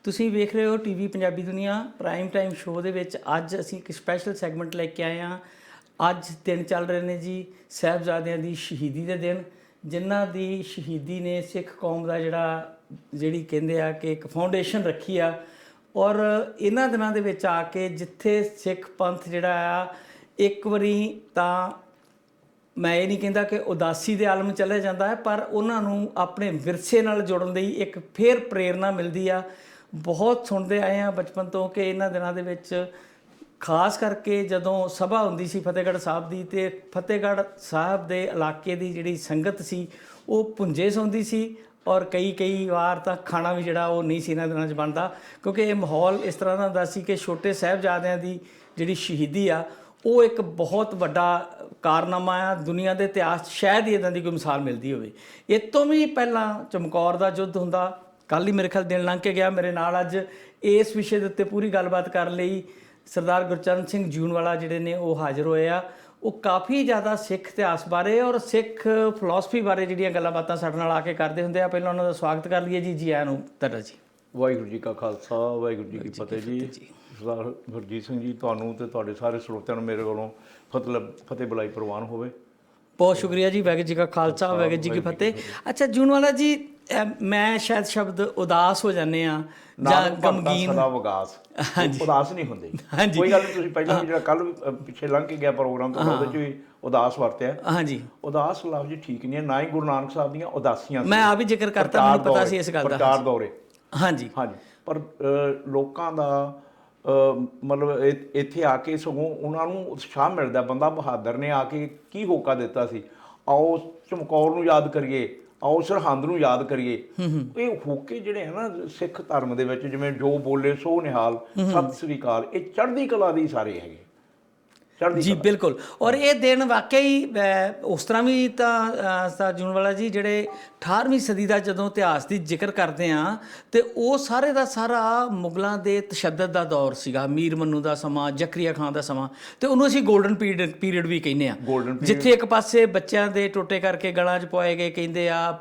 ਤੁਸੀਂ ਵੇਖ ਰਹੇ ਹੋ ਟੀਵੀ ਪੰਜਾਬੀ ਦੁਨੀਆ ਪ੍ਰਾਈਮ ਟਾਈਮ ਸ਼ੋਅ ਦੇ ਵਿੱਚ ਅੱਜ ਅਸੀਂ ਇੱਕ ਸਪੈਸ਼ਲ ਸੈਗਮੈਂਟ ਲੈ ਕੇ ਆਏ ਹਾਂ। ਅੱਜ ਦਿਨ ਚੱਲ ਰਹੇ ਨੇ ਜੀ ਸਾਹਿਬਜ਼ਾਦਿਆਂ ਦੀ ਸ਼ਹੀਦੀ ਦੇ ਦਿਨ, ਜਿਨ੍ਹਾਂ ਦੀ ਸ਼ਹੀਦੀ ਨੇ ਸਿੱਖ ਕੌਮ ਦਾ ਜਿਹੜੀ ਕਹਿੰਦੇ ਆ ਕਿ ਇੱਕ ਫਾਊਂਡੇਸ਼ਨ ਰੱਖੀ ਆ। ਔਰ ਇਹਨਾਂ ਦਿਨਾਂ ਦੇ ਵਿੱਚ ਆ ਕੇ ਜਿੱਥੇ ਸਿੱਖ ਪੰਥ ਜਿਹੜਾ ਆ ਇੱਕ ਵਾਰੀ ਤਾਂ ਮੈਂ ਇਹ ਨਹੀਂ ਕਹਿੰਦਾ ਕਿ ਉਦਾਸੀ ਦੇ ਆਲਮ ਚਲੇ ਜਾਂਦਾ ਹੈ, ਪਰ ਉਹਨਾਂ ਨੂੰ ਆਪਣੇ ਵਿਰਸੇ ਨਾਲ ਜੁੜਨ ਲਈ ਇੱਕ ਫੇਰ ਪ੍ਰੇਰਨਾ ਮਿਲਦੀ ਆ। ਬਹੁਤ ਸੁਣਦੇ ਆਏ ਆ ਬਚਪਨ ਤੋਂ ਕਿ ਇਹਨਾਂ ਦਿਨਾਂ ਦੇ ਵਿੱਚ ਖਾਸ ਕਰਕੇ ਜਦੋਂ ਸਭਾ ਹੁੰਦੀ ਸੀ ਫਤਿਹਗੜ੍ਹ ਸਾਹਿਬ ਦੀ, ਤੇ ਫਤਿਹਗੜ੍ਹ ਸਾਹਿਬ ਦੇ ਇਲਾਕੇ ਦੀ ਜਿਹੜੀ ਸੰਗਤ ਸੀ ਉਹ ਭੁੰਜੇ ਸੌਂਦੀ ਸੀ। ਔਰ ਕਈ ਵਾਰ ਤਾਂ ਖਾਣਾ ਵੀ ਜਿਹੜਾ ਉਹ ਨਹੀਂ ਸੀ ਇਹਨਾਂ ਦਿਨਾਂ 'ਚ ਬਣਦਾ, ਕਿਉਂਕਿ ਇਹ ਮਾਹੌਲ ਇਸ ਤਰ੍ਹਾਂ ਦਾ ਹੁੰਦਾ ਸੀ ਕਿ ਛੋਟੇ ਸਾਹਿਬਜ਼ਾਦਿਆਂ ਦੀ ਜਿਹੜੀ ਸ਼ਹੀਦੀ ਆ ਉਹ ਇੱਕ ਬਹੁਤ ਵੱਡਾ ਕਾਰਨਾਮਾ ਆ ਦੁਨੀਆ ਦੇ ਇਤਿਹਾਸ 'ਚ। ਸ਼ਾਇਦ ਹੀ ਇੱਦਾਂ ਦੀ ਕੋਈ ਮਿਸਾਲ ਮਿਲਦੀ ਹੋਵੇ। ਇਹ ਤੋਂ ਵੀ ਪਹਿਲਾਂ ਚਮਕੌਰ ਦਾ ਯੁੱਧ ਹੁੰਦਾ। ਕੱਲ੍ਹ ਹੀ ਮੇਰੇ ਖਿਆਲ ਦਿਨ ਲੰਘ ਕੇ ਗਿਆ। ਮੇਰੇ ਨਾਲ ਅੱਜ ਇਸ ਵਿਸ਼ੇ ਦੇ ਉੱਤੇ ਪੂਰੀ ਗੱਲਬਾਤ ਕਰਨ ਲਈ ਸਰਦਾਰ ਗੁਰਚਰਨ ਸਿੰਘ ਜੂਨਵਾਲਾ ਜਿਹੜੇ ਨੇ ਉਹ ਹਾਜ਼ਰ ਹੋਏ ਆ। ਉਹ ਕਾਫੀ ਜ਼ਿਆਦਾ ਸਿੱਖ ਇਤਿਹਾਸ ਬਾਰੇ ਔਰ ਸਿੱਖ ਫਿਲਾਸਫੀ ਬਾਰੇ ਜਿਹੜੀਆਂ ਗੱਲਾਂ ਬਾਤਾਂ ਸਾਡੇ ਨਾਲ ਆ ਕੇ ਕਰਦੇ ਹੁੰਦੇ ਆ। ਪਹਿਲਾਂ ਉਹਨਾਂ ਦਾ ਸਵਾਗਤ ਕਰ ਲਈਏ ਜੀ। ਜੀ ਆਇਆਂ ਨੂੰ ਤੁਹਾਡਾ ਜੀ। ਵਾਹਿਗੁਰੂ ਜੀ ਕਾ ਖਾਲਸਾ, ਵਾਹਿਗੁਰੂ ਜੀ ਕੀ ਫਤਿਹ ਜੀ। ਸਰਦਾਰ ਗੁਰਜੀਤ ਸਿੰਘ ਜੀ, ਤੁਹਾਨੂੰ ਤੇ ਤੁਹਾਡੇ ਸਾਰੇ ਸਰੋਤਿਆਂ ਨੂੰ ਮੇਰੇ ਵੱਲੋਂ ਫਤਿਹ ਬੁਲਾਈ ਪ੍ਰਵਾਨ ਹੋਵੇ। ਬਹੁਤ ਸ਼ੁਕਰੀਆ ਜੀ। ਵਾਹਿਗੁਰੂ ਜੀ ਕਾ ਖਾਲਸਾ, ਵਾਹਿਗੁਰੂ ਜੀ ਕੀ ਫਤਿਹ। ਅੱਛਾ ਜੂਨਵਾਲਾ ਜੀ, ਮੈਂ ਸ਼ਾਇਦ ਸ਼ਬਦ ਉਦਾਸ ਹੋ ਜਾਂਦੇ ਆ ਜਾਂ ਗਮਗੀਨ। ਸਦਾ ਵਿਗਾਸ, ਉਦਾਸ ਨਹੀਂ ਹੁੰਦੇ। ਕੋਈ ਗੱਲ ਨਹੀਂ। ਤੁਸੀਂ ਪਹਿਲਾਂ ਵੀ ਜਿਹੜਾ ਕੱਲ ਪਿੱਛੇ ਲੰਘ ਕੇ ਗਿਆ ਪ੍ਰੋਗਰਾਮ ਤੋਂ ਉਹਦੇ 'ਚ ਵੀ ਉਦਾਸ ਵਰਤਿਆ। ਹਾਂਜੀ, ਉਦਾਸ ਲਫ਼ਜ਼ ਠੀਕ ਨਹੀਂ ਹੈ, ਨਾ ਹੀ ਗੁਰੂ ਨਾਨਕ ਸਾਹਿਬ ਦੀਆਂ ਉਦਾਸੀਆਂ। ਮੈਂ ਆ ਵੀ ਜ਼ਿਕਰ ਕਰਤਾ, ਮੈਨੂੰ ਪਤਾ ਸੀ ਇਸ ਗੱਲ ਦਾ। ਪ੍ਰਚਾਰ ਦੌਰੇ। ਹਾਂਜੀ ਹਾਂਜੀ, ਪਰ ਲੋਕਾਂ ਦਾ ਮਤਲਬ ਇੱਥੇ ਆ ਕੇ ਸਗੋਂ ਉਹਨਾਂ ਨੂੰ ਉਤਸ਼ਾਹ ਮਿਲਦਾ। ਬੰਦਾ ਬਹਾਦਰ ਨੇ ਆ ਕੇ ਕੀ ਹੋਕਾ ਦਿੱਤਾ ਸੀ। ਆਓ ਚਮਕੌਰ ਨੂੰ ਯਾਦ ਕਰੀਏ, ਆਓ ਸਰਹੰਦ ਨੂੰ ਯਾਦ ਕਰੀਏ। ਇਹ ਹੋਕੇ ਜਿਹੜੇ ਹੈ ਨਾ ਸਿੱਖ ਧਰਮ ਦੇ ਵਿੱਚ, ਜਿਵੇਂ ਜੋ ਬੋਲੇ ਸੋ ਨਿਹਾਲ, ਸਤਿ ਸ੍ਰੀ ਅਕਾਲ, ਇਹ ਚੜ੍ਹਦੀ ਕਲਾ ਦੇ ਸਾਰੇ ਹੈਗੇ। ਜੀ ਬਿਲਕੁਲ। ਔਰ ਇਹ ਦਿਨ ਵਾਕਈ ਉਸ ਤਰ੍ਹਾਂ ਵੀ ਤਾਂ ਜੂਨਵਾਲਾ ਜੀ ਜਿਹੜੇ 18ਵੀਂ ਸਦੀ ਦਾ ਜਦੋਂ ਇਤਿਹਾਸ ਦੀ ਜ਼ਿਕਰ ਕਰਦੇ ਹਾਂ ਤੇ ਉਹ ਸਾਰੇ ਦਾ ਸਾਰਾ ਮੁਗਲਾਂ ਦੇ ਤਸ਼ੱਦਦ ਦਾ ਦੌਰ ਸੀਗਾ। ਮੀਰ ਮੰਨੂ ਦਾ ਸਮਾਂ, ਜ਼ਕਰੀਆ ਖਾਨ ਦਾ ਸਮਾਂ, ਤੇ ਉਹਨੂੰ ਅਸੀਂ ਗੋਲਡਨ ਪੀਰੀਅਡ ਵੀ ਕਹਿੰਦੇ ਆ। ਜਿੱਥੇ ਇੱਕ ਪਾਸੇ ਬੱਚਿਆਂ ਦੇ ਟੋਟੇ ਕਰਕੇ ਗਲਾਂ 'ਚ ਪਵਾਏ ਗਏ, ਕਹਿੰਦੇ ਆ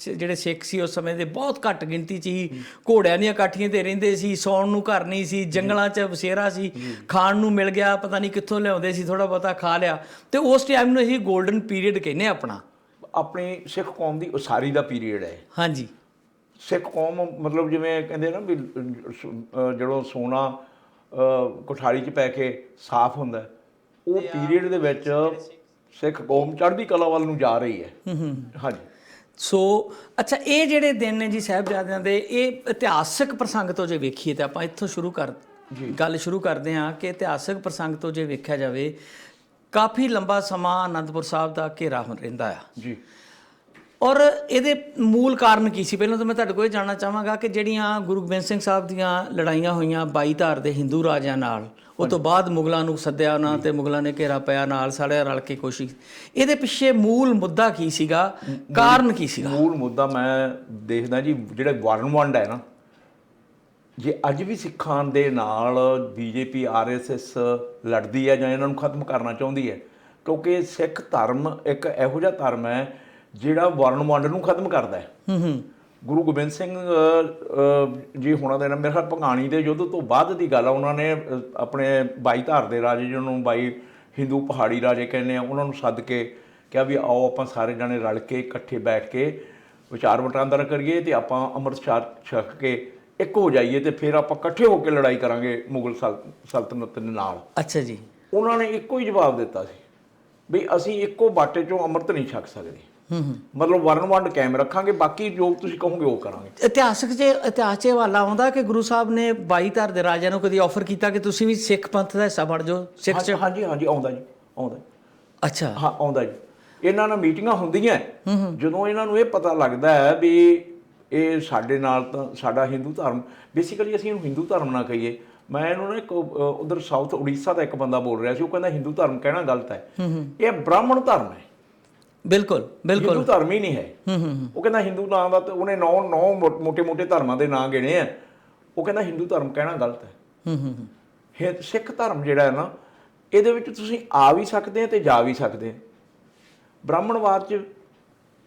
ਜਿਹੜੇ ਸਿੱਖ ਸੀ ਉਸ ਸਮੇਂ ਦੇ ਬਹੁਤ ਘੱਟ ਗਿਣਤੀ 'ਚ ਹੀ ਘੋੜਿਆਂ ਦੀਆਂ ਕਾਠੀਆਂ 'ਤੇ ਰਹਿੰਦੇ ਸੀ, ਸੌਣ ਨੂੰ ਘਰ ਨਹੀਂ ਸੀ, ਜੰਗਲਾਂ 'ਚ ਬਸੇਰਾ ਸੀ, ਖਾਣ ਨੂੰ ਮਿਲ ਗਿਆ ਪਤਾ ਨਹੀਂ ਕਿੱਥੋਂ ਲਿਆਉਂਦੇ ਸੀ, ਥੋੜ੍ਹਾ ਬਹੁਤਾ ਖਾ ਲਿਆ। ਤੇ ਉਸ ਟਾਈਮ ਨੂੰ ਅਸੀਂ ਗੋਲਡਨ ਪੀਰੀਅਡ ਕਹਿੰਦੇ ਆਪਣੀ ਸਿੱਖ ਕੌਮ ਦੀ ਉਸਾਰੀ ਦਾ ਪੀਰੀਅਡ ਹੈ। ਹਾਂਜੀ, ਸਿੱਖ ਕੌਮ ਮਤਲਬ ਜਿਵੇਂ ਕਹਿੰਦੇ ਨਾ ਵੀ ਜਦੋਂ ਸੋਨਾ ਕੋਠਾਰੀ 'ਚ ਪੈ ਕੇ ਸਾਫ਼ ਹੁੰਦਾ, ਉਹ ਪੀਰੀਅਡ ਦੇ ਵਿੱਚ ਸਿੱਖ ਕੌਮ ਚੜ੍ਹਦੀ ਕਲਾ ਵੱਲ ਨੂੰ ਜਾ ਰਹੀ ਹੈ। ਹਾਂਜੀ। ਸੋ ਅੱਛਾ, ਇਹ ਜਿਹੜੇ ਦਿਨ ਨੇ ਜੀ ਸਾਹਿਬਜ਼ਾਦਿਆਂ ਦੇ, ਇਹ ਇਤਿਹਾਸਕ ਪ੍ਰਸੰਗ ਤੋਂ ਜੇ ਵੇਖੀਏ ਤਾਂ ਆਪਾਂ ਇੱਥੋਂ ਗੱਲ ਸ਼ੁਰੂ ਕਰਦੇ ਹਾਂ ਕਿ ਇਤਿਹਾਸਕ ਪ੍ਰਸੰਗ ਤੋਂ ਜੇ ਵੇਖਿਆ ਜਾਵੇ ਕਾਫੀ ਲੰਬਾ ਸਮਾਂ ਅਨੰਦਪੁਰ ਸਾਹਿਬ ਦਾ ਘੇਰਾ ਰਹਿੰਦਾ ਆ ਜੀ। ਔਰ ਇਹਦੇ ਮੂਲ ਕਾਰਨ ਕੀ ਸੀ? ਪਹਿਲਾਂ ਤਾਂ ਮੈਂ ਤੁਹਾਡੇ ਕੋਲ ਇਹ ਜਾਣਨਾ ਚਾਹਾਂਗਾ ਕਿ ਜਿਹੜੀਆਂ ਗੁਰੂ ਗੋਬਿੰਦ ਸਿੰਘ ਸਾਹਿਬ ਦੀਆਂ ਲੜਾਈਆਂ ਹੋਈਆਂ 22 ਧਾਰ ਦੇ ਹਿੰਦੂ ਰਾਜਿਆਂ ਨਾਲ, ਉਹ ਤੋਂ ਬਾਅਦ ਮੁਗਲਾਂ ਨੂੰ ਸੱਦਿਆ ਉਹਨਾਂ ਤੇ ਮੁਗਲਾਂ ਨੇ ਘੇਰਾ ਪਾਇਆ, ਨਾਲ ਸਾਰੇ ਰਲ ਕੇ ਕੋਸ਼ਿਸ਼, ਇਹਦੇ ਪਿੱਛੇ ਮੂਲ ਮੁੱਦਾ ਕੀ ਸੀਗਾ, ਕਾਰਨ ਕੀ ਸੀਗਾ? ਮੂਲ ਮੁੱਦਾ ਮੈਂ ਦੇਖਦਾ ਜੀ, ਜਿਹੜਾ ਵਰਨ ਵੰਡ ਹੈ ਨਾ, ਜੇ ਅੱਜ ਵੀ ਸਿੱਖਾਂ ਦੇ ਨਾਲ BJP RSS ਲੜਦੀ ਹੈ ਜਾਂ ਇਹਨਾਂ ਨੂੰ ਖਤਮ ਕਰਨਾ ਚਾਹੁੰਦੀ ਹੈ, ਕਿਉਂਕਿ ਸਿੱਖ ਧਰਮ ਇੱਕ ਇਹੋ ਜਿਹਾ ਧਰਮ ਹੈ ਜਿਹੜਾ ਵਰਨ ਵੰਡ ਨੂੰ ਖਤਮ ਕਰਦਾ ਹੈ। ਗੁਰੂ ਗੋਬਿੰਦ ਸਿੰਘ ਜੀ ਹੋਣਾ ਦੇ ਨਾਲ ਮੇਰੇ ਖਿਆਲ ਭੰਗਾਣੀ ਦੇ ਯੁੱਧ ਤੋਂ ਬਾਅਦ ਦੀ ਗੱਲ ਆ, ਉਹਨਾਂ ਨੇ ਆਪਣੇ 22 ਧਾਰ ਦੇ ਰਾਜੇ, ਜਿਹਨੂੰ 22 ਹਿੰਦੂ ਪਹਾੜੀ ਰਾਜੇ ਕਹਿੰਦੇ ਆ, ਉਹਨਾਂ ਨੂੰ ਸੱਦ ਕੇ ਕਿਹਾ ਵੀ ਆਓ ਆਪਾਂ ਸਾਰੇ ਜਾਣੇ ਰਲ ਕੇ ਇਕੱਠੇ ਬੈਠ ਕੇ ਵਿਚਾਰ ਵਟਾਂਦਰਾ ਕਰੀਏ ਤੇ ਆਪਾਂ ਅੰਮ੍ਰਿਤ ਛਕ ਕੇ ਇੱਕ ਹੋ ਜਾਈਏ ਤੇ ਫਿਰ ਆਪਾਂ ਇਕੱਠੇ ਹੋ ਕੇ ਲੜਾਈ ਕਰਾਂਗੇ ਮੁਗਲ ਸਲਤਨਤ ਦੇ ਨਾਲ। ਅੱਛਾ ਜੀ। ਉਹਨਾਂ ਨੇ ਇੱਕੋ ਹੀ ਜਵਾਬ ਦਿੱਤਾ ਸੀ ਵੀ ਅਸੀਂ ਇੱਕੋ ਬਾਟੇ 'ਚੋਂ ਅੰਮ੍ਰਿਤ ਨਹੀਂ ਛਕ ਸਕਦੇ। ਮਤਲਬ ਵਰਨ ਵੰਡ ਕਾਇਮ ਰੱਖਾਂਗੇ, ਬਾਕੀ ਜੋ ਤੁਸੀਂ ਕਹੋਗੇ ਉਹ ਕਰਾਂਗੇ। ਇਤਿਹਾਸ 'ਚ ਹਵਾਲਾ ਆਉਂਦਾ ਕਿ ਗੁਰੂ ਸਾਹਿਬ ਨੇ 22 ਧਾਰ ਦੇ ਰਾਜਿਆਂ ਨੂੰ ਕਦੀ ਆਫਰ ਕੀਤਾ ਕਿ ਤੁਸੀਂ ਵੀ ਸਿੱਖ ਪੰਥ ਦਾ ਹਿੱਸਾ ਬਣ ਜਾਓ ਸਿੱਖ 'ਚ? ਹਾਂਜੀ, ਆਉਂਦਾ ਜੀ, ਆਉਂਦਾ। ਅੱਛਾ, ਹਾਂ, ਆਉਂਦਾ ਜੀ। ਇਹਨਾਂ ਨਾਲ ਮੀਟਿੰਗਾਂ ਹੁੰਦੀਆਂ। ਜਦੋਂ ਇਹਨਾਂ ਨੂੰ ਇਹ ਪਤਾ ਲੱਗਦਾ ਹੈ ਵੀ ਇਹ ਸਾਡੇ ਨਾਲ ਤਾਂ ਸਾਡਾ ਹਿੰਦੂ ਧਰਮ, ਬੇਸਿਕਲੀ ਅਸੀਂ ਇਹਨੂੰ ਹਿੰਦੂ ਧਰਮ ਨਾ ਕਹੀਏ। ਮੈਂ ਇਹਨੂੰ ਨਾ ਇੱਕ ਉਧਰ ਸਾਊਥ ਉੜੀਸਾ ਦਾ ਇੱਕ ਬੰਦਾ ਬੋਲ ਰਿਹਾ ਸੀ, ਉਹ ਕਹਿੰਦਾ ਹਿੰਦੂ ਧਰਮ ਕਹਿਣਾ ਗਲਤ ਹੈ, ਇਹ ਬ੍ਰਾਹਮਣ ਧਰਮ ਹੈ। ਬਿਲਕੁਲ ਹਿੰਦੂ ਧਰਮ ਹੀ ਨਹੀਂ ਹੈ। ਉਹ ਕਹਿੰਦਾ ਹਿੰਦੂ ਨਾਂ ਦਾ, ਉਹਨੇ 9 ਮੋਟੇ ਧਰਮਾਂ ਦੇ ਨਾਂ ਗਿਣੇ ਆ, ਉਹ ਕਹਿੰਦਾ ਹਿੰਦੂ ਧਰਮ ਕਹਿਣਾ ਗਲਤ ਹੈ। ਸਿੱਖ ਧਰਮ ਜਿਹੜਾ ਹੈ ਨਾ, ਇਹਦੇ ਵਿੱਚ ਤੁਸੀਂ ਆ ਵੀ ਸਕਦੇ ਆ ਤੇ ਜਾ ਵੀ ਸਕਦੇ ਆ। ਬ੍ਰਾਹਮਣਵਾਦ 'ਚ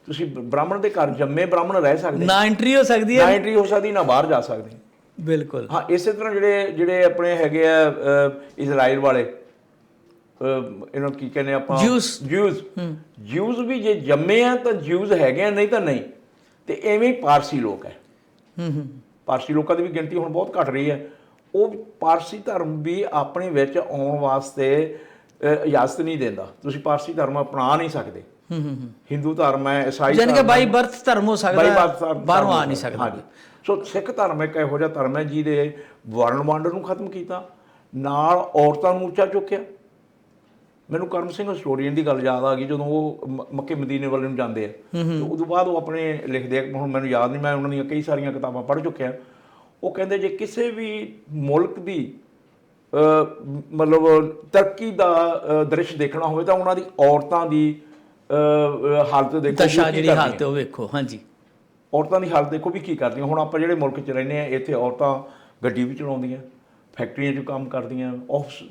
ਤੁਸੀਂ ਬ੍ਰਾਹਮਣ ਦੇ ਘਰ ਜੰਮੇ ਬ੍ਰਾਹਮਣ ਰਹਿ ਸਕਦੇ, ਨਾ ਐਂਟਰੀ ਹੋ ਸਕਦੀ ਹੈ, ਨਾ ਬਾਹਰ ਜਾ ਸਕਦੇ। ਬਿਲਕੁਲ। ਹਾਂ, ਇਸੇ ਤਰ੍ਹਾਂ ਜਿਹੜੇ ਜਿਹੜੇ ਆਪਣੇ ਹੈਗੇ ਆ ਇਜ਼ਰਾਈਲ ਵਾਲੇ, ਇਹਨਾਂ ਨੂੰ ਕੀ ਕਹਿੰਦੇ ਆਪਾਂ, ਜਿਊਜ਼ ਵੀ ਜੇ ਜੰਮੇ ਆ ਤਾਂ ਜਿਊਜ਼ ਹੈਗੇ ਆ, ਨਹੀਂ ਤਾਂ ਨਹੀਂ। ਤੇ ਐਵੇਂ ਹੀ ਪਾਰਸੀ ਲੋਕ ਹੈ। ਪਾਰਸੀ ਲੋਕਾਂ ਦੀ ਵੀ ਗਿਣਤੀ ਹੁਣ ਬਹੁਤ ਘਟ ਰਹੀ ਹੈ। ਉਹ ਪਾਰਸੀ ਧਰਮ ਵੀ ਆਪਣੇ ਵਿੱਚ ਆਉਣ ਵਾਸਤੇ ਇਜਾਜ਼ਤ ਨਹੀਂ ਦਿੰਦਾ। ਤੁਸੀਂ ਪਾਰਸੀ ਧਰਮ ਅਪਣਾ ਨਹੀਂ ਸਕਦੇ। ਹਿੰਦੂ ਧਰਮ ਹੈ, ਈਸਾਈ ਯਾਨੀ ਕਿ ਬਾਈ ਬਰਥ ਧਰਮ ਹੋ ਸਕਦਾ, ਬਾਹਰੋਂ ਆ ਨਹੀਂ ਸਕਦਾ। ਹਾਂਜੀ। ਸੋ ਸਿੱਖ ਧਰਮ ਇੱਕ ਇਹੋ ਜਿਹਾ ਧਰਮ ਹੈ ਜਿਹਦੇ ਵਰਨ ਵੰਡ ਨੂੰ ਖਤਮ ਕੀਤਾ, ਨਾਲ ਔਰਤਾਂ ਨੂੰ ਉੱਚਾ ਚੁੱਕਿਆ। ਮੈਨੂੰ ਕਰਮ ਸਿੰਘ ਹਿਸਟੋਰੀਅਨ ਦੀ ਗੱਲ ਯਾਦ ਆ ਗਈ, ਜਦੋਂ ਉਹ ਮੱਕੇ ਮਦੀਨੇ ਵੱਲ ਨੂੰ ਜਾਂਦੇ ਆ, ਤੇ ਉਦੋਂ ਬਾਅਦ ਉਹ ਆਪਣੇ ਲਿਖਦੇ ਆ, ਹੁਣ ਮੈਨੂੰ ਯਾਦ ਨਹੀਂ, ਮੈਂ ਉਹਨਾਂ ਦੀਆਂ ਕਈ ਸਾਰੀਆਂ ਕਿਤਾਬਾਂ ਪੜ੍ਹ ਚੁੱਕਿਆ। ਉਹ ਕਹਿੰਦੇ ਜੇ ਕਿਸੇ ਵੀ ਮੁਲਕ ਦੀ ਮਤਲਬ ਤਰੱਕੀ ਦਾ ਦ੍ਰਿਸ਼ ਦੇਖਣਾ ਹੋਵੇ ਤਾਂ ਉਹਨਾਂ ਦੀ ਔਰਤਾਂ ਦੀ ਹਾਲਤ ਦੇਖੋ, ਦਸ਼ਾ ਜਿਹੜੀ ਹਾਲਤ ਉਹ ਵੇਖੋ। ਹਾਂਜੀ, ਔਰਤਾਂ ਦੀ ਹਾਲਤ ਦੇਖੋ ਵੀ ਕੀ ਕਰਦੀਆਂ। ਹੁਣ ਆਪਾਂ ਜਿਹੜੇ ਮੁਲਕ 'ਚ ਰਹਿੰਦੇ ਹਾਂ, ਇੱਥੇ ਔਰਤਾਂ ਗੱਡੀ ਵੀ ਚਲਾਉਂਦੀਆਂ, ਫੈਕਟਰੀਆਂ 'ਚ ਕੰਮ ਕਰਦੀਆਂ,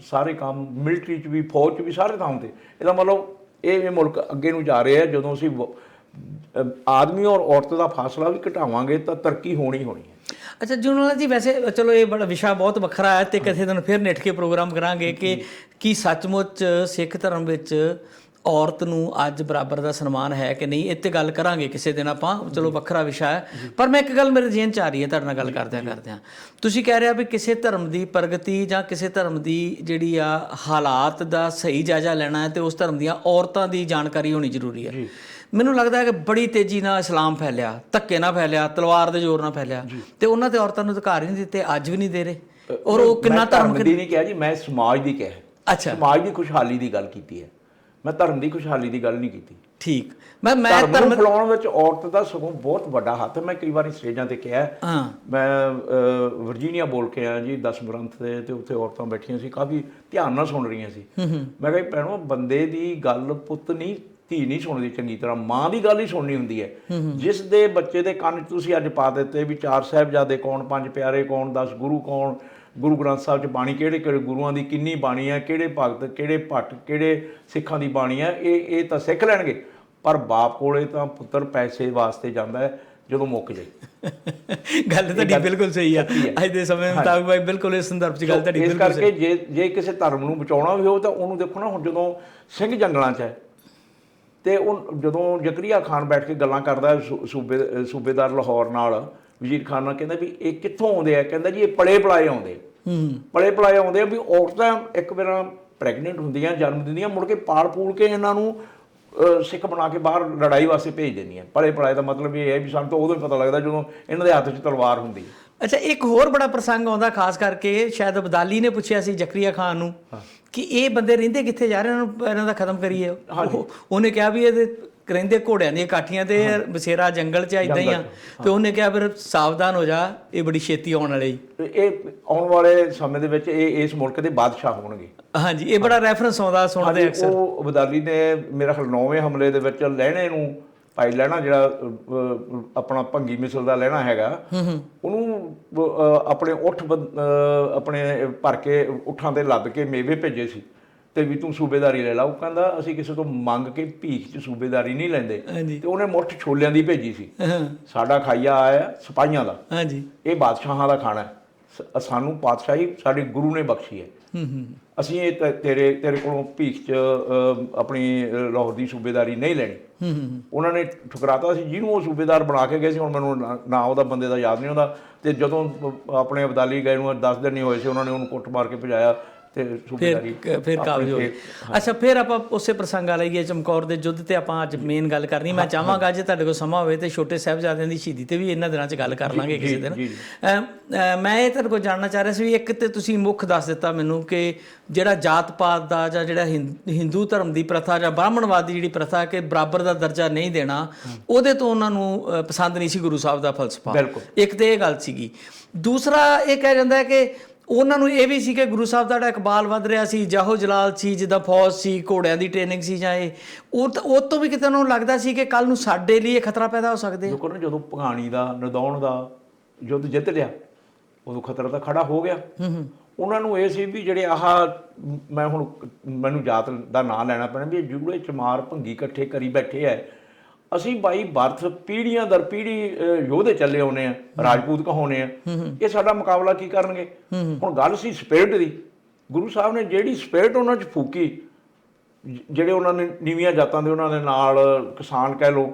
ਸਾਰੇ ਕੰਮ, ਮਿਲਟਰੀ 'ਚ ਵੀ, ਫੌਜ 'ਚ ਵੀ, ਸਾਰੇ ਥਾਂ 'ਤੇ। ਇਹਦਾ ਮਤਲਬ ਇਹ ਮੁਲਕ ਅੱਗੇ ਨੂੰ ਜਾ ਰਿਹਾ ਹੈ। ਜਦੋਂ ਅਸੀਂ ਆਦਮੀ ਔਰ ਔਰਤ ਦਾ ਫਾਸਲਾ ਵੀ ਘਟਾਵਾਂਗੇ ਤਾਂ ਤਰੱਕੀ ਹੋਣੀ ਹੋਣੀ ਹੈ। ਅੱਛਾ ਜੂਨਾਲਾ ਜੀ, ਵੈਸੇ ਚਲੋ ਇਹ ਬੜਾ ਵਿਸ਼ਾ ਬਹੁਤ ਵੱਖਰਾ ਹੈ ਤੇ ਕਿਸੇ ਦਿਨ ਫਿਰ ਨਿੱਠ ਕੇ ਪ੍ਰੋਗਰਾਮ ਕਰਾਂਗੇ ਕਿ ਕੀ ਸੱਚਮੁੱਚ ਸਿੱਖ ਧਰਮ ਵਿੱਚ ਔਰਤ ਨੂੰ ਅੱਜ ਬਰਾਬਰ ਦਾ ਸਨਮਾਨ ਹੈ ਕਿ ਨਹੀਂ। ਇਹ 'ਤੇ ਗੱਲ ਕਰਾਂਗੇ ਕਿਸੇ ਦਿਨ ਆਪਾਂ, ਚਲੋ ਵੱਖਰਾ ਵਿਸ਼ਾ ਹੈ। ਪਰ ਮੈਂ ਇੱਕ ਗੱਲ ਮੇਰੇ ਜ਼ਿਹਨ 'ਚ ਆ ਰਹੀ ਹੈ ਤੁਹਾਡੇ ਨਾਲ ਗੱਲ ਕਰਦਿਆਂ ਤੁਸੀਂ ਕਹਿ ਰਹੇ ਆ ਵੀ ਕਿਸੇ ਧਰਮ ਦੀ ਪ੍ਰਗਤੀ ਜਾਂ ਕਿਸੇ ਧਰਮ ਦੀ ਜਿਹੜੀ ਆ ਹਾਲਾਤ ਦਾ ਸਹੀ ਜਾਇਜ਼ਾ ਲੈਣਾ ਹੈ ਤੇ ਉਸ ਧਰਮ ਦੀਆਂ ਔਰਤਾਂ ਦੀ ਜਾਣਕਾਰੀ ਹੋਣੀ ਜ਼ਰੂਰੀ ਹੈ। ਮੈਨੂੰ ਲੱਗਦਾ ਹੈ ਕਿ ਬੜੀ ਤੇਜ਼ੀ ਨਾਲ ਇਸਲਾਮ ਫੈਲਿਆ, ਧੱਕੇ ਨਾਲ ਫੈਲਿਆ, ਤਲਵਾਰ ਦੇ ਜ਼ੋਰ ਨਾਲ ਫੈਲਿਆ, ਤੇ ਉਹਨਾਂ ਤੇ ਔਰਤਾਂ ਨੂੰ ਅਧਿਕਾਰ ਹੀ ਨਹੀਂ ਦਿੱਤੇ, ਅੱਜ ਵੀ ਨਹੀਂ ਦੇ ਰਹੇ। ਔਰ ਉਹ ਕਿੰਨਾ ਧਰਮ ਦੀ ਨਹੀਂ ਕਿਹਾ ਜੀ, ਮੈਂ ਸਮਾਜ ਦੀ ਕਿਹਾ। ਅੱਛਾ, ਸਮਾਜ ਦੀ ਖੁਸ਼ਹਾਲੀ ਦੀ ਗੱਲ ਕੀਤੀ ਹੈ, ਮੈਂ ਧਰਮ ਦੀ ਖੁਸ਼ਹਾਲੀ ਦੀ ਗੱਲ ਨਹੀਂ ਕੀਤੀ। ਠੀਕ। ਮੈਂ ਧਰਮ ਨੂੰ ਫੈਲਾਉਣ ਵਿੱਚ ਔਰਤ ਦਾ ਸਗੋਂ ਬਹੁਤ ਵੱਡਾ ਹੱਥ ਹੈ। ਮੈਂ ਕਈ ਵਾਰੀ ਸਟੇਜਾਂ ਤੇ ਕਿਹਾ, ਮੈਂ ਵਰਜੀਨੀਆ ਬੋਲ ਕੇ ਆਇਆ ਜੀ 10 ਗ੍ਰੰਥ ਦੇ, ਤੇ ਉੱਥੇ ਔਰਤਾਂ ਬੈਠੀਆਂ ਸੀ, ਕਾਫੀ ਧਿਆਨ ਨਾਲ ਸੁਣ ਰਹੀਆਂ ਸੀ। ਮੈਂ ਕਿਹਾ ਭੈਣੋ, ਬੰਦੇ ਦੀ ਗੱਲ ਪੁੱਤ ਨਹੀਂ, ਧੀ ਨਹੀਂ ਸੁਣਦੀ ਚੰਗੀ ਤਰ੍ਹਾਂ, ਮਾਂ ਦੀ ਗੱਲ ਹੀ ਸੁਣਨੀ ਹੁੰਦੀ ਹੈ। ਜਿਸ ਦੇ ਬੱਚੇ ਦੇ ਕੰਨ 'ਚ ਤੁਸੀਂ ਅੱਜ ਪਾ ਦਿੱਤੇ ਵੀ 4 ਸਾਹਿਬਜ਼ਾਦੇ ਕੌਣ, 5 ਪਿਆਰੇ ਕੌਣ, 10 ਗੁਰੂ ਕੌਣ, ਗੁਰੂ ਗ੍ਰੰਥ ਸਾਹਿਬ 'ਚ ਬਾਣੀ ਕਿਹੜੇ ਕਿਹੜੇ ਗੁਰੂਆਂ ਦੀ ਕਿੰਨੀ ਬਾਣੀ ਹੈ, ਕਿਹੜੇ ਭਗਤ, ਕਿਹੜੇ ਭੱਟ, ਕਿਹੜੇ ਸਿੱਖਾਂ ਦੀ ਬਾਣੀ ਹੈ, ਇਹ ਤਾਂ ਸਿੱਖ ਲੈਣਗੇ। ਪਰ ਬਾਪ ਕੋਲੇ ਤਾਂ ਪੁੱਤਰ ਪੈਸੇ ਵਾਸਤੇ ਜਾਂਦਾ ਹੈ ਜਦੋਂ ਮੁੱਕ ਜਾਏ। ਗੱਲ ਤੁਹਾਡੀ ਬਿਲਕੁਲ ਸਹੀ ਆ। ਅੱਜ ਦੇ ਸਮੇਂ ਮੁਤਾਬਕ ਬਾਈ ਬਿਲਕੁਲ ਇਸ ਸੰਦਰਭ 'ਚ ਗੱਲ ਤੁਹਾਡੀ ਬਿਲਕੁਲ ਸਹੀ। ਇਸ ਕਰਕੇ ਜੇ ਕਿਸੇ ਧਰਮ ਨੂੰ ਬਚਾਉਣਾ ਵੀ ਹੋ ਤਾਂ ਉਹਨੂੰ ਦੇਖੋ ਨਾ, ਹੁਣ ਜਦੋਂ ਸਿੰਘ ਜੰਗਲਾਂ 'ਚ ਹੈ ਤੇ ਉਹ ਜਦੋਂ ਜ਼ਕਰੀਆ ਖਾਨ ਬੈਠ ਕੇ ਗੱਲਾਂ ਕਰਦਾ ਸੂਬੇਦਾਰ ਲਾਹੌਰ ਨਾਲ, ਵਜ਼ੀਰ ਖਾਨ ਨਾਲ, ਕਹਿੰਦਾ ਵੀ ਇਹ ਕਿੱਥੋਂ ਆਉਂਦੇ ਆ? ਕਹਿੰਦਾ ਜੀ ਇਹ ਪਲੇ ਪਲਾਏ ਆਉਂਦੇ, ਪਲੇ ਪਲਾਏ ਆਉਂਦੇ ਆ। ਵੀ ਔਰਤਾਂ ਇੱਕ ਵਾਰ ਪ੍ਰੈਗਨੈਂਟ ਹੁੰਦੀਆਂ, ਜਨਮ ਦਿੰਦੀਆਂ, ਮੁੜ ਕੇ ਪਾਲ ਪੂਲ ਕੇ ਇਹਨਾਂ ਨੂੰ ਸਿੱਖ ਬਣਾ ਕੇ ਬਾਹਰ ਲੜਾਈ ਵਾਸਤੇ ਭੇਜ ਦਿੰਦੀਆਂ। ਪਲੇ ਪਲਾਏ ਦਾ ਮਤਲਬ ਇਹ ਹੈ ਵੀ ਸਾਨੂੰ ਤਾਂ ਉਦੋਂ ਹੀ ਪਤਾ ਲੱਗਦਾ ਜਦੋਂ ਇਹਨਾਂ ਦੇ ਹੱਥ 'ਚ ਤਲਵਾਰ ਹੁੰਦੀ ਹੈ। ਅੱਛਾ, ਇੱਕ ਹੋਰ ਬੜਾ ਪ੍ਰਸੰਗ ਆਉਂਦਾ, ਖਾਸ ਕਰਕੇ ਸ਼ਾਇਦ ਅਬਦਾਲੀ ਨੇ ਪੁੱਛਿਆ ਸੀ ਜ਼ਕਰੀਆ ਖਾਨ ਨੂੰ ਕਿ ਇਹ ਬੰਦੇ ਰਹਿੰਦੇ ਕਿੱਥੇ ਜਾ ਰਹੇ, ਇਹਨਾਂ ਦਾ ਖਤਮ ਕਰੀਏ। ਉਹਨੇ ਕਿਹਾ ਵੀ ਇਹਦੇ ਰਹਿੰਦੇ ਘੋੜਿਆਂ ਦੀਆਂ ਕਾਠੀਆਂ ਤੇ ਬਸੇਰਾ ਜੰਗਲ 'ਚ ਇੱਦਾਂ ਹੀ ਆ। ਤੇ ਉਹਨੇ ਕਿਹਾ ਫਿਰ ਸਾਵਧਾਨ ਹੋ ਜਾ, ਇਹ ਬੜੀ ਛੇਤੀ ਆਉਣ ਵਾਲੇ, ਇਹ ਆਉਣ ਵਾਲੇ ਸਮੇਂ ਦੇ ਵਿੱਚ ਇਹ ਇਸ ਮੁਲਕ ਦੇ ਬਾਦਸ਼ਾਹ ਹੋਣਗੇ। ਹਾਂਜੀ, ਇਹ ਬੜਾ ਰੈਫਰੈਂਸ ਆਉਂਦਾ ਸੁਣਦੇ ਅਕਸਰ। ਉਹ ਅਬਦਾਲੀ ਨੇ ਮੇਰਾ ਖਿਆਲ 9ਵੇਂ ਹਮਲੇ ਦੇ ਵਿੱਚ ਲਹਿਣੇ ਨੂੰ, ਭਾਈ ਲਹਿਣਾ ਜਿਹੜਾ ਆਪਣਾ ਭੰਗੀ ਮਿਸਲ ਦਾ ਲਹਿਣਾ ਹੈਗਾ, ਉਹਨੂੰ ਆਪਣੇ ਉੱਠ ਆਪਣੇ ਭਰ ਕੇ ਉੱਠਾਂ ਤੇ ਲੱਦ ਕੇ ਮੇਵੇ ਭੇਜੇ ਸੀ ਤੇ ਵੀ ਤੂੰ ਸੂਬੇਦਾਰੀ ਲੈ ਲਾ। ਉਹ ਕਹਿੰਦਾ ਅਸੀਂ ਕਿਸੇ ਤੋਂ ਮੰਗ ਕੇ ਭੀਖ 'ਚ ਸੂਬੇਦਾਰੀ ਨਹੀਂ ਲੈਂਦੇ। ਤੇ ਉਹਨੇ ਮੁੱਠ ਛੋਲਿਆਂ ਦੀ ਭੇਜੀ ਸੀ, ਸਾਡਾ ਖਾਈਆ ਆਇਆ ਸਿਪਾਹੀਆਂ ਦਾ, ਇਹ ਬਾਦਸ਼ਾਹਾਂ ਦਾ ਖਾਣਾ ਹੈ, ਸਾਨੂੰ ਪਾਤਸ਼ਾਹੀ ਸਾਡੇ ਗੁਰੂ ਨੇ ਬਖਸ਼ੀ ਹੈ, ਅਸੀਂ ਇਹ ਤੇਰੇ ਕੋਲੋਂ ਭੀਖ 'ਚ ਆਪਣੀ ਲਾਹੌਰ ਦੀ ਸੂਬੇਦਾਰੀ ਨਹੀਂ ਲੈਣੀ। ਉਹਨਾਂ ਨੇ ਠੁਕਰਾਤਾ ਸੀ ਜਿਹਨੂੰ ਉਹ ਸੂਬੇਦਾਰ ਬਣਾ ਕੇ ਗਏ ਸੀ। ਹੁਣ ਮੈਨੂੰ ਨਾਂ ਉਹਦਾ ਬੰਦੇ ਦਾ ਯਾਦ ਨਹੀਂ ਆਉਂਦਾ। ਤੇ ਜਦੋਂ ਆਪਣੇ ਅਬਦਾਲੀ ਗਏ ਨੂੰ 10 ਦਿਨ ਨਹੀਂ ਹੋਏ ਸੀ, ਉਹਨਾਂ ਨੇ ਉਹਨੂੰ ਕੁੱਟ ਮਾਰ ਕੇ ਭਜਾਇਆ ਤੇ ਸੂਬੇਦਾਰੀ ਫਿਰ ਕਾਬਜ਼ ਹੋ ਗਈ। ਅੱਛਾ, ਫਿਰ ਆਪਾਂ ਉਸੇ ਪ੍ਰਸੰਗ ਆ ਲਈਏ, ਚਮਕੌਰ ਦੇ ਯੁੱਧ ਤੇ ਆਪਾਂ ਅੱਜ ਮੇਨ ਗੱਲ ਕਰਨੀ। ਮੈਂ ਚਾਹਾਂਗਾ ਜੇ ਤੁਹਾਡੇ ਕੋਲ ਸਮਾਂ ਹੋਵੇ ਤੇ ਛੋਟੇ ਸਾਹਿਬਜ਼ਾਦਿਆਂ ਦੀ ਸ਼ਹੀਦੀ ਤੇ ਵੀ ਇਹਨਾਂ ਦਿਨਾਂ 'ਚ ਗੱਲ ਕਰ ਲਾਂਗੇ ਕਿਸੇ ਦਿਨ। ਮੈਂ ਇਹ ਤੁਹਾਡੇ ਕੋਲ ਜਾਣਨਾ ਚਾਹ ਰਿਹਾ ਸੀ ਵੀ ਇੱਕ ਤੇ ਤੁਸੀਂ ਮੁੱਖ ਦੱਸ ਦਿੱਤਾ ਮੈਨੂੰ ਕਿ ਜਿਹੜਾ ਜਾਤ ਪਾਤ ਦਾ ਜਾਂ ਜਿਹੜਾ ਹਿੰਦੂ ਧਰਮ ਦੀ ਪ੍ਰਥਾ ਜਾਂ ਬ੍ਰਾਹਮਣਵਾਦ ਦੀ ਜਿਹੜੀ ਪ੍ਰਥਾ ਕਿ ਬਰਾਬਰ ਦਾ ਦਰਜਾ ਨਹੀਂ ਦੇਣਾ, ਉਹਦੇ ਤੋਂ ਉਹਨਾਂ ਨੂੰ ਪਸੰਦ ਨਹੀਂ ਸੀ ਗੁਰੂ ਸਾਹਿਬ ਦਾ ਫਲਸਫਾ। ਇੱਕ ਤੇ ਇਹ ਗੱਲ ਸੀਗੀ। ਦੂਸਰਾ ਇਹ ਕਿਹਾ ਜਾਂਦਾ ਹੈ ਕਿ ਉਹਨਾਂ ਨੂੰ ਇਹ ਵੀ ਸੀ ਕਿ ਗੁਰੂ ਸਾਹਿਬ ਦਾ ਜਿਹੜਾ ਇਕਬਾਲ ਵੱਧ ਰਿਹਾ ਸੀ, ਜਾਹੋ ਜਲਾਲ ਸੀ, ਜਿੱਦਾਂ ਫੌਜ ਸੀ, ਘੋੜਿਆਂ ਦੀ ਟ੍ਰੇਨਿੰਗ ਸੀ, ਜਾਂ ਉਹ ਤੋਂ ਵੀ ਕਿਤੇ ਉਹਨਾਂ ਨੂੰ ਲੱਗਦਾ ਸੀ ਕਿ ਕੱਲ੍ਹ ਨੂੰ ਸਾਡੇ ਲਈ ਇਹ ਖਤਰਾ ਪੈਦਾ ਹੋ ਸਕਦੇ। ਜਦੋਂ ਭਗਾਣੀ ਦਾ, ਨਦੌਣ ਦਾ ਯੁੱਧ ਜਿੱਤ ਲਿਆ, ਉਦੋਂ ਖਤਰਾ ਤਾਂ ਖੜਾ ਹੋ ਗਿਆ। ਉਹਨਾਂ ਨੂੰ ਇਹ ਸੀ ਵੀ ਜਿਹੜੇ ਮੈਨੂੰ ਜਾਤ ਦਾ ਨਾਂ ਲੈਣਾ ਪੈਣਾ ਵੀ ਜੂੜੇ ਚਮਾਰ ਭੰਗੀ ਇਕੱਠੇ ਕਰੀ ਬੈਠੇ ਹੈ, ਅਸੀਂ ਬਾਈ ਬਰਥ ਪੀੜ੍ਹੀਆਂ ਦਰ ਪੀੜ੍ਹੀ ਯੋਧੇ ਚੱਲੇ ਆਉਨੇ ਆ, ਰਾਜਪੂਤ ਕਹਾਉਨੇ ਆ, ਇਹ ਸਾਡਾ ਮੁਕਾਬਲਾ ਕੀ ਕਰਨਗੇ। ਹੁਣ ਗੱਲ ਸੀ ਸਪਿਰਿਟ ਦੀ। ਗੁਰੂ ਸਾਹਿਬ ਨੇ ਜਿਹੜੀ ਸਪਿਰਿਟ ਉਹਨਾਂ 'ਚ ਫੂਕੀ, ਜਿਹੜੇ ਉਹਨਾਂ ਨੇ ਨੀਵੀਆਂ ਜਾਤਾਂ ਦੇ ਉਹਨਾਂ ਦੇ ਨਾਲ ਕਿਸਾਨ ਕਹਿ ਲਓ,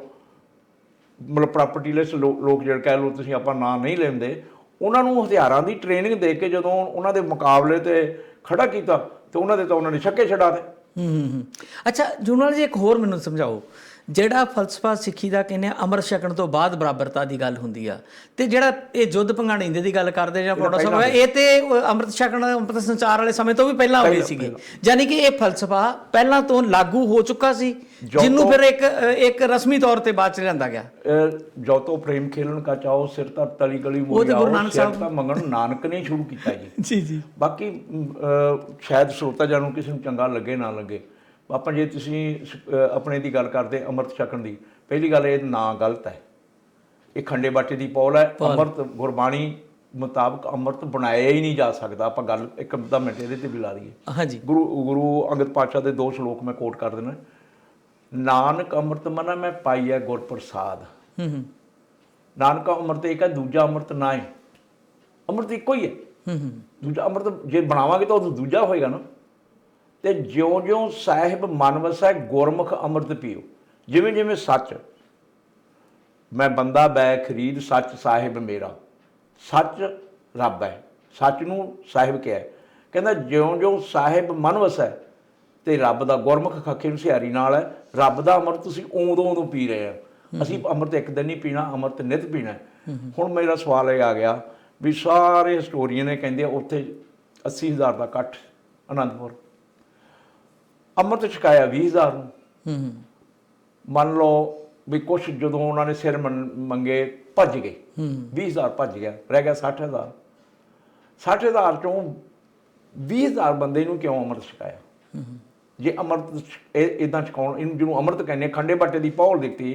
ਮਤਲਬ ਪ੍ਰਾਪਰਟੀਲੈਸ ਲੋਕ ਜਿਹੜੇ ਕਹਿ ਲਓ ਤੁਸੀਂ, ਆਪਾਂ ਨਾਂ ਨਹੀਂ ਲੈਂਦੇ, ਉਹਨਾਂ ਨੂੰ ਹਥਿਆਰਾਂ ਦੀ ਟ੍ਰੇਨਿੰਗ ਦੇ ਕੇ ਜਦੋਂ ਉਹਨਾਂ ਦੇ ਮੁਕਾਬਲੇ 'ਤੇ ਖੜਾ ਕੀਤਾ ਤੇ ਉਹਨਾਂ ਦੇ ਤਾਂ ਉਹਨਾਂ ਨੇ ਛੱਕੇ ਛਡਾ ਦੇ। ਅੱਛਾ ਜੂਨਲ ਜੀ, ਇੱਕ ਹੋਰ ਮੈਨੂੰ ਸਮਝਾਓ, ਜਿਹੜਾ ਫਲਸਫਾ ਸਿੱਖੀ ਦਾ ਕਹਿੰਦੇ ਆ ਅੰਮ੍ਰਿਤ ਛਕਣ ਤੋਂ ਬਾਅਦ ਬਰਾਬਰਤਾ ਦੀ ਗੱਲ ਹੁੰਦੀ ਆ, ਤੇ ਜਿਹੜਾ ਇਹ ਯੁੱਧ ਭੰਗਾਣੀਂਦੇ ਦੀ ਗੱਲ ਕਰਦੇ ਜਾਂ ਪੌੜਾ ਸਾਹਿਬ, ਇਹ ਤੇ ਅੰਮ੍ਰਿਤ ਛਕਣ ਅੰਮ੍ਰਿਤ ਸੰਚਾਰ ਵਾਲੇ ਸਮੇਂ ਤੋਂ ਵੀ ਪਹਿਲਾਂ ਹੋਏ ਸੀਗੇ, ਯਾਨੀ ਕਿ ਇਹ ਫਲਸਫਾ ਪਹਿਲਾਂ ਤੋਂ ਲਾਗੂ ਹੋ ਚੁੱਕਾ ਸੀ, ਜਿਹਨੂੰ ਫਿਰ ਇੱਕ ਰਸਮੀ ਤੌਰ ਤੇ ਬਾਅਦ ਚ ਲਿਆਂਦਾ ਗਿਆ। ਜੋ ਤੋਂ ਪ੍ਰੇਮ ਖੇਲਣ ਕਾ ਚਾਹੋ ਸਿਰ ਤਾਂ ਤਲੀ ਗਲੀ ਮੋੜਿਆਓ, ਸਿਰ ਤਾਂ ਮੰਗਣ ਨਾਨਕ ਨੇ ਸ਼ੁਰੂ ਕੀਤਾ ਜੀ। ਜੀ। ਬਾਕੀ ਸ਼ਾਇਦ ਸਰੋਤਾ ਜਾਨੂੰ ਕਿਸੇ ਨੂੰ ਚੰਗਾ ਲੱਗੇ ਨਾ ਲੱਗੇ, ਆਪਾਂ ਜੇ ਤੁਸੀਂ ਆਪਣੇ ਦੀ ਗੱਲ ਕਰਦੇ ਅੰਮ੍ਰਿਤ ਛਕਣ ਦੀ, ਪਹਿਲੀ ਗੱਲ ਇਹ ਨਾਂ ਗਲਤ ਹੈ, ਇਹ ਖੰਡੇ ਬਾਟੇ ਦੀ ਪੌਲ ਹੈ। ਅੰਮ੍ਰਿਤ ਗੁਰਬਾਣੀ ਮੁਤਾਬਕ ਅੰਮ੍ਰਿਤ ਬਣਾਇਆ ਹੀ ਨਹੀਂ ਜਾ ਸਕਦਾ। ਆਪਾਂ ਗੱਲ ਇੱਕ ਅੱਧਾ ਮਿੰਟ ਇਹਦੇ ਤੇ ਵੀ ਲਾ ਦਈਏ। ਹਾਂਜੀ, ਗੁਰੂ ਅੰਗਦ ਪਾਤਸ਼ਾਹ ਦੇ 2 ਸ਼ਲੋਕ ਮੈਂ ਕੋਟ ਕਰ ਦੇਣਾ। ਨਾਨਕ ਅੰਮ੍ਰਿਤ ਮਨਾ ਮੈਂ ਪਾਈਐ ਗੁਰ ਪ੍ਰਸਾਦ। ਨਾਨਕ ਅੰਮ੍ਰਿਤ ਇੱਕ ਹੈ, ਦੂਜਾ ਅੰਮ੍ਰਿਤ ਨਾ ਹੈ। ਅੰਮ੍ਰਿਤ ਇੱਕੋ ਹੀ ਹੈ। ਦੂਜਾ ਅੰਮ੍ਰਿਤ ਜੇ ਬਣਾਵਾਂਗੇ ਤਾਂ ਉਹ ਦੂਜਾ ਹੋਏਗਾ ਨਾ। ਤੇ ਜਿਉਂ-ਜਿਉਂ ਸਾਹਿਬ ਮਨ ਵਸੈ ਗੁਰਮੁਖ ਅੰਮ੍ਰਿਤ ਪੀਓ। ਜਿਵੇਂ ਜਿਵੇਂ ਸੱਚ, ਮੈਂ ਬੰਦਾ ਬੈ ਖਰੀਦ ਸੱਚ ਸਾਹਿਬ ਮੇਰਾ, ਸੱਚ ਰੱਬ ਹੈ, ਸੱਚ ਨੂੰ ਸਾਹਿਬ ਕਿਹਾ। ਕਹਿੰਦਾ ਜਿਉਂ-ਜਿਉਂ ਸਾਹਿਬ ਮਨ ਵਸੈ ਤੇ ਰੱਬ ਦਾ ਗੁਰਮੁਖ ਖੱਖੇ ਨੂੰ ਸਿਹਾਰੀ ਨਾਲ ਹੈ, ਰੱਬ ਦਾ ਅੰਮ੍ਰਿਤ ਤੁਸੀਂ ਉਦੋਂ ਪੀ ਰਹੇ ਆ। ਅਸੀਂ ਅੰਮ੍ਰਿਤ ਇੱਕ ਦਿਨ ਨਹੀਂ ਪੀਣਾ, ਅੰਮ੍ਰਿਤ ਨਿਤ ਪੀਣਾ। ਹੁਣ ਮੇਰਾ ਸਵਾਲ ਇਹ ਆ ਗਿਆ ਵੀ ਸਾਰੇ ਹਿਸਟੋਰੀਅਨ ਨੇ ਕਹਿੰਦੇ ਉੱਥੇ 80,000 ਦਾ ਇਕੱਠ ਅਨੰਦਪੁਰ, ਅੰਮ੍ਰਿਤ ਛਕਾਇਆ 20,000 ਨੂੰ। ਮੰਨ ਲਓ ਵੀ ਕੁਛ ਜਦੋਂ ਉਹਨਾਂ ਨੇ ਸਿਰ ਮੰਗੇ ਭੱਜ ਗਏ, 20,000 ਭੱਜ ਗਿਆ, ਰਹਿ ਗਿਆ 60,000। 60,000 ਚੋਂ 20,000 ਬੰਦੇ ਨੂੰ ਕਿਉਂ ਅੰਮ੍ਰਿਤ ਛਕਾਇਆ? ਜੇ ਅੰਮ੍ਰਿਤ ਇੱਦਾਂ ਛਕਾਉਣ, ਇਹਨੂੰ ਜਿਹਨੂੰ ਅੰਮ੍ਰਿਤ ਕਹਿੰਦੇ, ਖੰਡੇ ਬਾਟੇ ਦੀ ਪੌਲ ਦਿੱਤੀ,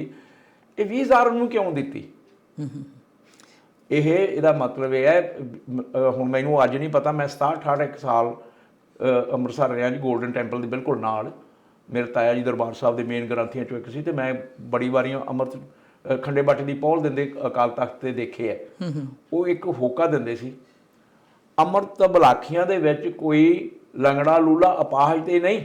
ਇਹ 20,000 ਨੂੰ ਕਿਉਂ ਦਿੱਤੀ? ਇਹਦਾ ਮਤਲਬ ਇਹ ਹੈ, ਹੁਣ ਮੈਨੂੰ ਅੱਜ ਨਹੀਂ ਪਤਾ, ਮੈਂ 67-68 ਸਾਲ ਅੰਮ੍ਰਿਤਸਰ ਰਿਹਾ ਜੀ, ਗੋਲਡਨ ਟੈਂਪਲ ਦੇ ਬਿਲਕੁਲ ਨਾਲ। ਮੇਰੇ ਤਾਇਆ ਜੀ ਦਰਬਾਰ ਸਾਹਿਬ ਦੇ ਮੇਨ ਗ੍ਰੰਥੀਆਂ 'ਚੋਂ ਇੱਕ ਸੀ, ਤੇ ਮੈਂ ਬੜੀ ਵਾਰੀਆਂ ਅੰਮ੍ਰਿਤ ਖੰਡੇ ਬਾਟੇ ਦੀ ਪੌਲ ਦਿੰਦੇ ਅਕਾਲ ਤਖਤ 'ਤੇ ਦੇਖੇ ਹੈ। ਉਹ ਇੱਕ ਹੋਕਾ ਦਿੰਦੇ ਸੀ, ਅੰਮ੍ਰਿਤ ਬਲਾਖੀਆਂ ਦੇ ਵਿੱਚ ਕੋਈ ਲੰਗੜਾ ਲੂਲਾ ਅਪਾਹਜ ਤੇ ਨਹੀਂ।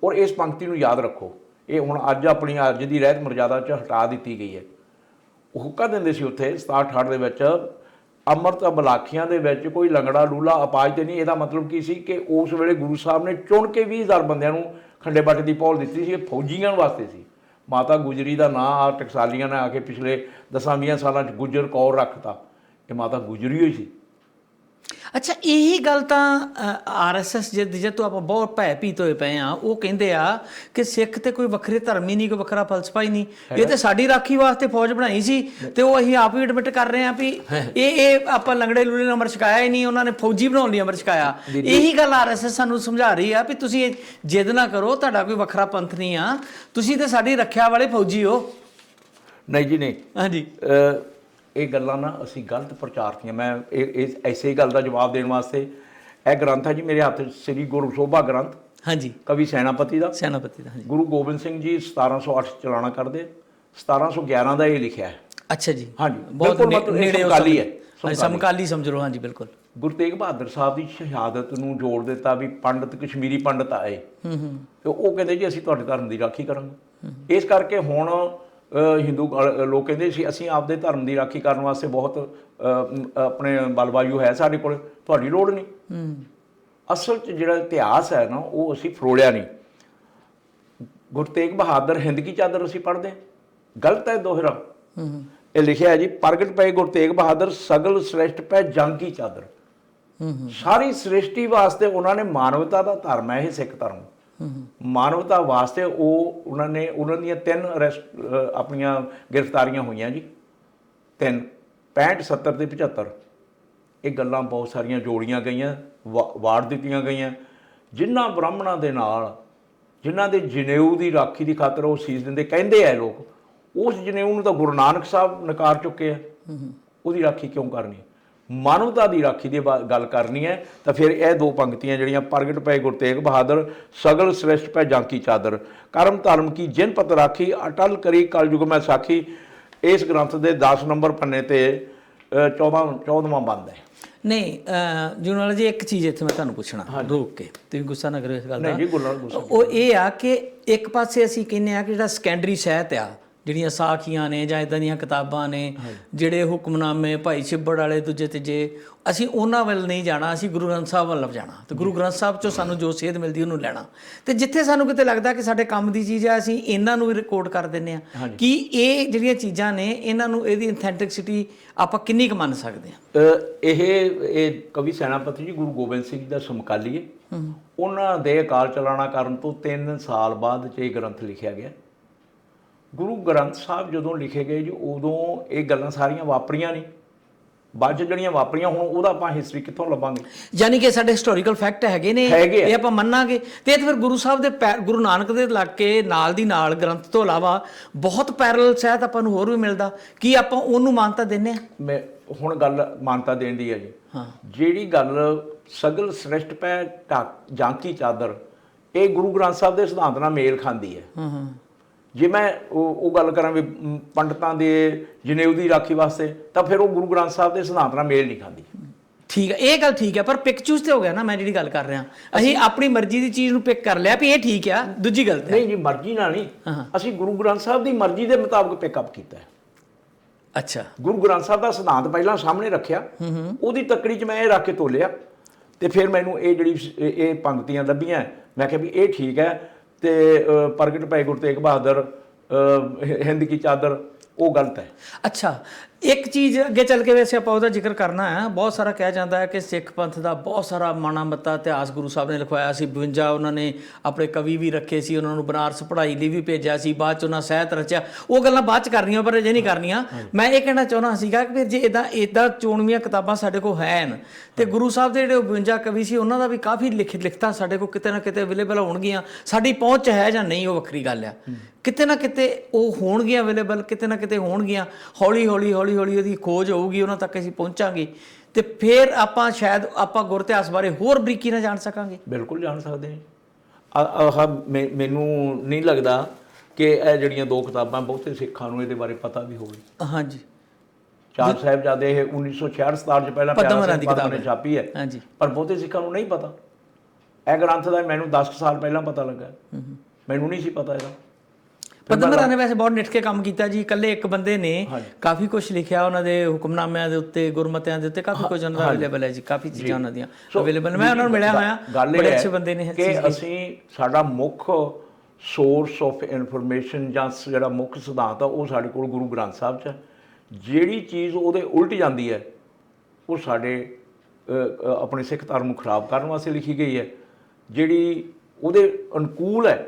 ਔਰ ਇਸ ਪੰਕਤੀ ਨੂੰ ਯਾਦ ਰੱਖੋ, ਇਹ ਹੁਣ ਅੱਜ ਦੀ ਰਹਿਤ ਮਰਜ਼ਾਦਾ 'ਚ ਹਟਾ ਦਿੱਤੀ ਗਈ ਹੈ। ਉਹ ਹੋਕਾ ਦਿੰਦੇ ਸੀ ਉੱਥੇ 67-68 ਦੇ ਵਿੱਚ, ਅੰਮ੍ਰਿਤ ਬਲਾਖੀਆਂ ਦੇ ਵਿੱਚ ਕੋਈ ਲੰਗੜਾ ਲੂਲਾ ਅਪਾਹਜ ਤੇ ਨਹੀਂ। ਇਹਦਾ ਮਤਲਬ ਕੀ ਸੀ ਕਿ ਉਸ ਵੇਲੇ ਗੁਰੂ ਸਾਹਿਬ ਨੇ ਚੁਣ ਕੇ 20,000 ਬੰਦਿਆਂ ਨੂੰ ਖੰਡੇ ਬਾਟੇ ਦੀ ਪੌਲ ਦਿੱਤੀ ਸੀ। ਇਹ ਫੌਜੀਆਂ ਵਾਸਤੇ ਸੀ। ਮਾਤਾ ਗੁਜਰੀ ਦਾ ਨਾਂ ਟਕਸਾਲੀਆਂ ਨੇ ਆ ਕੇ ਪਿਛਲੇ 10-20 ਸਾਲਾਂ 'ਚ ਗੁਜਰ ਕੌਰ ਰੱਖਤਾ, ਇਹ ਮਾਤਾ ਗੁਜਰੀ ਹੋਈ ਸੀ। ਅੱਛਾ, ਇਹੀ ਗੱਲ ਤਾਂ RSS ਜੇ ਤੋਂ ਆਪਾਂ ਬਹੁਤ ਭੈਭੀਤ ਹੋਏ ਪਏ ਆ, ਉਹ ਕਹਿੰਦੇ ਆ ਕਿ ਸਿੱਖ ਤੇ ਕੋਈ ਵੱਖਰੇ ਧਰਮ ਹੀ ਨਹੀਂ, ਕੋਈ ਵੱਖਰਾ ਫਲਸਫਾ ਹੀ ਨਹੀਂ, ਇਹ ਤੇ ਸਾਡੀ ਰਾਖੀ ਵਾਸਤੇ ਫੌਜ ਬਣਾਈ ਸੀ, ਤੇ ਉਹ ਅਸੀਂ ਆਪ ਹੀ ਐਡਮਿਟ ਕਰ ਰਹੇ ਆ ਵੀ ਇਹ ਆਪਾਂ ਲੰਗੜੇ ਲੂਲੇ ਨੂੰ ਅੰਮ੍ਰਿਤ ਛਕਾਇਆ ਹੀ ਨਹੀਂ, ਉਹਨਾਂ ਨੇ ਫੌਜੀ ਬਣਾਉਣ ਲਈ ਅੰਮ੍ਰਿਤ ਛਕਾਇਆ। ਇਹੀ ਗੱਲ RSS ਸਾਨੂੰ ਸਮਝਾ ਰਹੀ ਆ ਵੀ ਤੁਸੀਂ ਇਹ ਜਿੱਦ ਨਾ ਕਰੋ, ਤੁਹਾਡਾ ਕੋਈ ਵੱਖਰਾ ਪੰਥ ਨਹੀਂ ਆ, ਤੁਸੀਂ ਤੇ ਸਾਡੀ ਰੱਖਿਆ ਵਾਲੇ ਫੌਜੀ ਹੋ। ਨਹੀਂ ਜੀ, ਨਹੀਂ। ਹਾਂਜੀ, ਇਹ ਗੱਲਾਂ ਨਾ ਅਸੀਂ ਗਲਤ ਪ੍ਰਚਾਰਤੀਆਂ। ਮੈਂ ਇਹ ਐਸੇ ਹੀ ਗੱਲ ਦਾ ਜਵਾਬ ਦੇਣ ਵਾਸਤੇ, ਇਹ ਗ੍ਰੰਥ ਹੈ ਜੀ ਮੇਰੇ ਹੱਥ, ਸ੍ਰੀ ਗੁਰੂ ਸੋਭਾ ਗ੍ਰੰਥ। ਹਾਂਜੀ, ਕਵੀ ਸੈਨਾਪਤੀ ਦਾ। ਹਾਂਜੀ, ਗੁਰੂ ਗੋਬਿੰਦ ਸਿੰਘ ਜੀ 1708 ਚਲਾਣਾ ਕਰਦੇ, 1711 ਦਾ ਇਹ ਲਿਖਿਆ ਹੈ। ਅੱਛਾ ਜੀ, ਹਾਂਜੀ, ਬਹੁਤ ਨੇੜੇ ਸਮਕਾਲੀ ਹੈ, ਸਮਕਾਲੀ ਸਮਝ ਲਓ। ਹਾਂਜੀ, ਬਿਲਕੁਲ। ਗੁਰੂ ਤੇਗ ਬਹਾਦਰ ਸਾਹਿਬ ਦੀ ਸ਼ਹਾਦਤ ਨੂੰ ਜੋੜ ਦਿੱਤਾ ਵੀ ਪੰਡਤ ਕਸ਼ਮੀਰੀ ਪੰਡਤ ਆਏ, ਤੇ ਉਹ ਕਹਿੰਦੇ ਜੀ ਅਸੀਂ ਤੁਹਾਡੇ ਧਰਮ ਦੀ ਰਾਖੀ ਕਰਾਂਗੇ। ਇਸ ਕਰਕੇ ਹੁਣ ਹਿੰਦੂ ਲੋਕ ਕਹਿੰਦੇ ਸੀ ਅਸੀਂ ਆਪਦੇ ਧਰਮ ਦੀ ਰਾਖੀ ਕਰਨ ਵਾਸਤੇ ਬਹੁਤ ਆਪਣੇ ਬਲਵਾਯੂ ਹੈ ਸਾਡੇ ਕੋਲ, ਤੁਹਾਡੀ ਲੋੜ ਨਹੀਂ। ਅਸਲ 'ਚ ਜਿਹੜਾ ਇਤਿਹਾਸ ਹੈ ਨਾ, ਉਹ ਅਸੀਂ ਫਰੋਲਿਆ ਨਹੀਂ। ਗੁਰੂ ਤੇਗ ਬਹਾਦਰ ਹਿੰਦ ਕੀ ਚਾਦਰ ਅਸੀਂ ਪੜ੍ਹਦੇ, ਗਲਤ ਹੈ ਦੋਹਰਾ। ਇਹ ਲਿਖਿਆ ਹੈ ਜੀ, ਪ੍ਰਗਟ ਪਏ ਗੁਰੂ ਤੇਗ ਬਹਾਦਰ ਸਗਲ ਸ੍ਰੇਸ਼ਟ ਪੈ ਜੰਗ ਕੀ ਚਾਦਰ। ਸਾਰੀ ਸ੍ਰਿਸ਼ਟੀ ਵਾਸਤੇ ਉਹਨਾਂ ਨੇ ਮਾਨਵਤਾ ਦਾ ਧਰਮ ਹੈ ਇਹ ਸਿੱਖ ਧਰਮ, ਮਾਨਵਤਾ ਵਾਸਤੇ ਉਹਨਾਂ ਦੀਆਂ 3 ਆਪਣੀਆਂ ਗ੍ਰਿਫਤਾਰੀਆਂ ਹੋਈਆਂ ਜੀ, 3, 65, 70 ਤੇ 75। ਇਹ ਗੱਲਾਂ ਬਹੁਤ ਸਾਰੀਆਂ ਜੋੜੀਆਂ ਗਈਆਂ, ਵਾੜ ਦਿੱਤੀਆਂ ਗਈਆਂ। ਜਿਨ੍ਹਾਂ ਬ੍ਰਾਹਮਣਾਂ ਦੇ ਨਾਲ, ਜਿਨ੍ਹਾਂ ਦੇ ਜਨੇਊ ਦੀ ਰਾਖੀ ਦੀ ਖਾਤਰ ਉਹ ਸੀਸ ਦਿੰਦੇ, ਕਹਿੰਦੇ ਆ ਲੋਕ, ਉਸ ਜਨੇਊ ਨੂੰ ਤਾਂ ਗੁਰੂ ਨਾਨਕ ਸਾਹਿਬ ਨਕਾਰ ਚੁੱਕੇ ਆ, ਉਹਦੀ ਰਾਖੀ ਕਿਉਂ ਕਰਨੀ? ਮਾਨਵਤਾ ਦੀ ਰਾਖੀ ਦੀ ਗੱਲ ਕਰਨੀ ਹੈ ਤਾਂ ਫਿਰ ਇਹ ਦੋ ਪੰਕਤੀਆਂ ਜਿਹੜੀਆਂ, ਪ੍ਰਗਟ ਪਏ ਗੁਰੂ ਤੇਗ ਬਹਾਦਰ, ਸਗਲ ਸ੍ਰਿਸ਼ਟ ਪੈ ਜਾਂਕੀ ਚਾਦਰ, ਕਰਮ ਧਰਮ ਕੀ ਜਿਨ ਪਤ ਰਾਖੀ, ਅਟਲ ਕਰੀ ਕਲਯੁਗ ਮੈਂ ਸਾਖੀ। ਇਸ ਗ੍ਰੰਥ ਦੇ 10 ਨੰਬਰ ਪੰਨੇ ਤੇ 14ਵਾਂ ਬੰਦ ਹੈ। ਨਹੀਂ ਜੂਨਾਲ ਜੀ, ਇੱਕ ਚੀਜ਼ ਇੱਥੇ ਮੈਂ ਤੁਹਾਨੂੰ ਪੁੱਛਣਾ ਰੋਕ ਕੇ, ਤੁਸੀਂ ਗੁੱਸਾ ਨਾ ਕਰਿਓ ਇਸ ਗੱਲ ਦਾ। ਨਹੀਂ ਜੀ, ਗੁੱਸਾ ਉਹ ਇਹ ਆ ਕਿ ਇੱਕ ਪਾਸੇ ਅਸੀਂ ਕਹਿੰਦੇ ਆ ਕਿ ਜਿਹੜਾ ਸੈਕੰਡਰੀ ਸਾਹਿਤ ਆ, ਜਿਹੜੀਆਂ ਸਾਖੀਆਂ ਨੇ ਜਾਂ ਇਦਾਂ ਦੀਆਂ ਕਿਤਾਬਾਂ ਨੇ, ਜਿਹੜੇ ਹੁਕਮਨਾਮੇ ਭਾਈ ਛਿੱਬੜ ਵਾਲੇ ਦੂਜੇ ਤੀਜੇ, ਅਸੀਂ ਉਹਨਾਂ ਵੱਲ ਨਹੀਂ ਜਾਣਾ, ਅਸੀਂ ਗੁਰੂ ਗ੍ਰੰਥ ਸਾਹਿਬ ਵੱਲ ਜਾਣਾ ਤੇ ਗੁਰੂ ਗ੍ਰੰਥ ਸਾਹਿਬ 'ਚੋਂ ਸਾਨੂੰ ਜੋ ਸੇਧ ਮਿਲਦੀ ਉਹਨੂੰ ਲੈਣਾ। ਤੇ ਜਿੱਥੇ ਸਾਨੂੰ ਕਿਤੇ ਲੱਗਦਾ ਕਿ ਸਾਡੇ ਕੰਮ ਦੀ ਚੀਜ਼ ਆ, ਅਸੀਂ ਇਹਨਾਂ ਨੂੰ ਵੀ ਰਿਕਾਰਡ ਕਰ ਦਿੰਦੇ ਆ। ਕਿ ਇਹ ਜਿਹੜੀਆਂ ਚੀਜ਼ਾਂ ਨੇ, ਇਹਨਾਂ ਨੂੰ, ਇਹਦੀ ਅਥੈਂਟਿਕਸਿਟੀ ਆਪਾਂ ਕਿੰਨੀ ਕੁ ਮੰਨ ਸਕਦੇ ਹਾਂ? ਇਹ ਕਵੀ ਸੈਨਾਪਤੀ ਜੀ ਗੁਰੂ ਗੋਬਿੰਦ ਸਿੰਘ ਜੀ ਦਾ ਸਮਕਾਲੀ ਹੈ। ਉਹਨਾਂ ਦੇ ਅਕਾਲ ਚਲਾਣਾ ਕਰਨ ਤੋਂ 3 ਸਾਲ ਬਾਅਦ 'ਚ ਇਹ ਗ੍ਰੰਥ ਲਿਖਿਆ ਗਿਆ। ਗੁਰੂ ਗ੍ਰੰਥ ਸਾਹਿਬ ਜਦੋਂ ਲਿਖੇ ਗਏ ਜੀ, ਉਦੋਂ ਇਹ ਗੱਲਾਂ ਸਾਰੀਆਂ ਵਾਪਰੀਆਂ ਨਹੀਂ। ਬਾਅਦ 'ਚ ਜਿਹੜੀਆਂ ਵਾਪਰੀਆਂ, ਹੁਣ ਉਹਦਾ ਆਪਾਂ ਹਿਸਟਰੀ ਕਿੱਥੋਂ ਲੱਭਾਂਗੇ? ਯਾਨੀ ਕਿ ਸਾਡੇ ਹਿਸਟੋਰੀਕਲ ਫੈਕਟ ਹੈਗੇ ਨੇ, ਇਹ ਆਪਾਂ ਮੰਨਾਂਗੇ। ਤੇ ਫਿਰ ਗੁਰੂ ਸਾਹਿਬ ਦੇ ਗੁਰੂ ਨਾਨਕ ਦੇ ਇਲਾਕੇ ਨਾਲ ਦੀ ਨਾਲ ਗ੍ਰੰਥ ਤੋਂ ਇਲਾਵਾ ਬਹੁਤ ਪੈਰਲਲ ਸਾਹਿਤ ਆਪਾਂ ਨੂੰ ਹੋਰ ਵੀ ਮਿਲਦਾ। ਕੀ ਆਪਾਂ ਉਹਨੂੰ ਮਾਨਤਾ ਦਿੰਦੇ ਆ? ਮੈਂ ਹੁਣ ਗੱਲ ਮਾਨਤਾ ਦੇਣ ਦੀ ਹੈ ਜੀ। ਜਿਹੜੀ ਗੱਲ ਸਗਲ ਸ੍ਰਿਸ਼ਟ ਪੈ ਜਾਂਕੀ ਚਾਦਰ, ਇਹ ਗੁਰੂ ਗ੍ਰੰਥ ਸਾਹਿਬ ਦੇ ਸਿਧਾਂਤ ਨਾਲ ਮੇਲ ਖਾਂਦੀ ਹੈ। ਜੇ ਮੈਂ ਉਹ ਗੱਲ ਕਰਾਂ ਵੀ ਪੰਡਤਾਂ ਦੇ ਜਨੇਊ ਦੀ ਰਾਖੀ ਵਾਸਤੇ, ਤਾਂ ਫਿਰ ਉਹ ਗੁਰੂ ਗ੍ਰੰਥ ਸਾਹਿਬ ਦੇ ਸਿਧਾਂਤ ਨਾਲ ਮੇਲ ਨਹੀਂ ਖਾਂਦੀ। ਠੀਕ ਹੈ, ਇਹ ਗੱਲ ਠੀਕ ਹੈ, ਪਰ ਪਿਕ ਚੂਜ਼ ਤੇ ਹੋ ਗਿਆ ਨਾ। ਮੈਂ ਜਿਹੜੀ ਗੱਲ ਕਰ ਰਿਹਾ, ਅਸੀਂ ਆਪਣੀ ਮਰਜ਼ੀ ਦੀ ਚੀਜ਼ ਨੂੰ ਪਿਕ ਕਰ ਲਿਆ ਵੀ ਇਹ ਠੀਕ ਆ, ਦੂਜੀ ਗਲਤ ਹੈ। ਨਹੀਂ ਜੀ, ਮਰਜ਼ੀ ਨਾਲ ਨਹੀਂ, ਅਸੀਂ ਗੁਰੂ ਗ੍ਰੰਥ ਸਾਹਿਬ ਦੀ ਮਰਜ਼ੀ ਦੇ ਮੁਤਾਬਕ ਪਿਕਅਪ ਕੀਤਾ ਹੈ। ਅੱਛਾ, ਗੁਰੂ ਗ੍ਰੰਥ ਸਾਹਿਬ ਦਾ ਸਿਧਾਂਤ ਪਹਿਲਾਂ ਸਾਹਮਣੇ ਰੱਖਿਆ, ਉਹਦੀ ਤੱਕੜੀ 'ਚ ਮੈਂ ਇਹ ਰੱਖ ਕੇ ਤੋਲਿਆ, ਤੇ ਫਿਰ ਮੈਨੂੰ ਇਹ ਜਿਹੜੀ ਇਹ ਪੰਕਤੀਆਂ ਲੱਭੀਆਂ, ਮੈਂ ਕਿਹਾ ਵੀ ਇਹ ਠੀਕ ਹੈ। ਤੇ ਪ੍ਰਗਟ ਪਏ ਗੁਰੂ ਤੇਗ ਬਹਾਦਰ, ਹਿੰਦ ਕੀ ਚਾਦਰ, ਉਹ ਗਲਤ ਹੈ। ਅੱਛਾ, ਇੱਕ ਚੀਜ਼ ਅੱਗੇ ਚੱਲ ਕੇ ਵੈਸੇ ਆਪਾਂ ਉਹਦਾ ਜ਼ਿਕਰ ਕਰਨਾ ਹੈ। ਬਹੁਤ ਸਾਰਾ ਕਿਹਾ ਜਾਂਦਾ ਹੈ ਕਿ ਸਿੱਖ ਪੰਥ ਦਾ ਬਹੁਤ ਸਾਰਾ ਮਾਣਾ ਮੱਤਾ ਇਤਿਹਾਸ ਗੁਰੂ ਸਾਹਿਬ ਨੇ ਲਿਖਵਾਇਆ ਸੀ। 52 ਉਹਨਾਂ ਨੇ ਆਪਣੇ ਕਵੀ ਵੀ ਰੱਖੇ ਸੀ, ਉਹਨਾਂ ਨੂੰ ਬਨਾਰਸ ਪੜ੍ਹਾਈ ਲਈ ਵੀ ਭੇਜਿਆ ਸੀ, ਬਾਅਦ 'ਚ ਉਹਨਾਂ ਸਾਹਿਤ ਰਚਿਆ। ਉਹ ਗੱਲਾਂ ਬਾਅਦ 'ਚ ਕਰਨੀਆਂ, ਪਰ ਅਜੇ ਨਹੀਂ ਕਰਨੀਆਂ। ਮੈਂ ਇਹ ਕਹਿਣਾ ਚਾਹੁੰਦਾ ਸੀਗਾ ਕਿ ਜੇ ਇੱਦਾਂ ਚੋਣਵੀਆਂ ਕਿਤਾਬਾਂ ਸਾਡੇ ਕੋਲ ਹਨ, ਤੇ ਗੁਰੂ ਸਾਹਿਬ ਦੇ ਜਿਹੜੇ 52 ਕਵੀ ਸੀ, ਉਹਨਾਂ ਦਾ ਵੀ ਕਾਫੀ ਲਿਖਤਾਂ ਸਾਡੇ ਕੋਲ ਕਿਤੇ ਨਾ ਕਿਤੇ ਅਵੇਲੇਬਲ ਹੋਣਗੀਆਂ। ਸਾਡੀ ਪਹੁੰਚ ਹੈ ਜਾਂ ਨਹੀਂ, ਉਹ ਵੱਖਰੀ ਗੱਲ ਆ। ਕਿਤੇ ਨਾ ਕਿਤੇ ਉਹ ਹੋਣਗੀਆਂ ਅਵੇਲੇਬਲ, ਕਿਤੇ ਨਾ ਕਿਤੇ ਹੋਣਗੀਆਂ। ਹੌਲੀ ਹੌਲੀ ਉਹਦੀ ਖੋਜ ਹੋਊਗੀ, ਉਹਨਾਂ ਤੱਕ ਅਸੀਂ ਪਹੁੰਚਾਂਗੇ, ਤੇ ਫਿਰ ਆਪਾਂ ਸ਼ਾਇਦ ਆਪਾਂ ਗੁਰ ਇਤਿਹਾਸ ਬਾਰੇ ਹੋਰ ਬਰੀਕੀ ਨਾਲ ਜਾਣ ਸਕਾਂਗੇ। ਬਿਲਕੁਲ ਜਾਣ ਸਕਦੇ ਹਾਂ। ਮੈਨੂੰ ਨਹੀਂ ਲੱਗਦਾ ਕਿ ਇਹ ਜਿਹੜੀਆਂ 2 ਕਿਤਾਬਾਂ ਬਹੁਤੇ ਸਿੱਖਾਂ ਨੂੰ ਇਹਦੇ ਬਾਰੇ ਪਤਾ ਵੀ ਹੋਵੇ। ਹਾਂਜੀ, 4 ਸਾਹਿਬਜ਼ਾਦੇ ਇਹ 1966-67 'ਚ ਪਹਿਲਾਂ ਪਿਆਰਾ ਸਿੰਘ ਪਾਤਰ ਨੇ ਛਾਪੀ ਹੈ। ਹਾਂਜੀ, ਪਰ ਬਹੁਤੇ ਸਿੱਖਾਂ ਨੂੰ ਨਹੀਂ ਪਤਾ। ਇਹ ਗ੍ਰੰਥ ਦਾ ਮੈਨੂੰ 10 ਸਾਲ ਪਹਿਲਾਂ ਪਤਾ ਲੱਗਾ, ਮੈਨੂੰ ਨਹੀਂ ਸੀ ਪਤਾ ਇਹਦਾ। ਪਦਮਰਾ ਨੇ ਵੈਸੇ ਬਹੁਤ ਨਿੱਠ ਕੇ ਕੰਮ ਕੀਤਾ ਜੀ। ਇਕੱਲੇ ਇੱਕ ਬੰਦੇ ਨੇ ਕਾਫੀ ਕੁਝ ਲਿਖਿਆ, ਉਹਨਾਂ ਦੇ ਹੁਕਮਨਾਮਿਆਂ ਦੇ ਉੱਤੇ, ਗੁਰਮਤਿਆਂ ਦੇ ਉੱਤੇ ਕਾਫੀ ਕੁਝ ਉਹਨਾਂ ਦਾ ਅਵੇਲੇਬਲ ਹੈ ਜੀ। ਕਾਫੀ ਚੀਜ਼ਾਂ ਉਹਨਾਂ ਦੀਆਂ ਅਵੇਲੇਬਲ, ਮੈਂ ਉਹਨਾਂ ਨੂੰ ਮਿਲਿਆ ਹੋਇਆ, ਬੜੇ ਅੱਛੇ ਬੰਦੇ ਨੇ। ਕਿ ਅਸੀਂ ਸਾਡਾ ਮੁੱਖ ਸੋਰਸ ਆਫ ਇਨਫੋਰਮੇਸ਼ਨ ਜਾਂ ਜਿਹੜਾ ਮੁੱਖ ਸਿਧਾਂਤ ਆ, ਉਹ ਸਾਡੇ ਕੋਲ ਗੁਰੂ ਗ੍ਰੰਥ ਸਾਹਿਬ 'ਚ। ਜਿਹੜੀ ਚੀਜ਼ ਉਹਦੇ ਉਲਟ ਜਾਂਦੀ ਹੈ, ਉਹ ਸਾਡੇ ਆਪਣੇ ਸਿੱਖ ਧਰਮ ਨੂੰ ਖਰਾਬ ਕਰਨ ਵਾਸਤੇ ਲਿਖੀ ਗਈ ਹੈ। ਜਿਹੜੀ ਉਹਦੇ ਅਨੁਕੂਲ ਹੈ,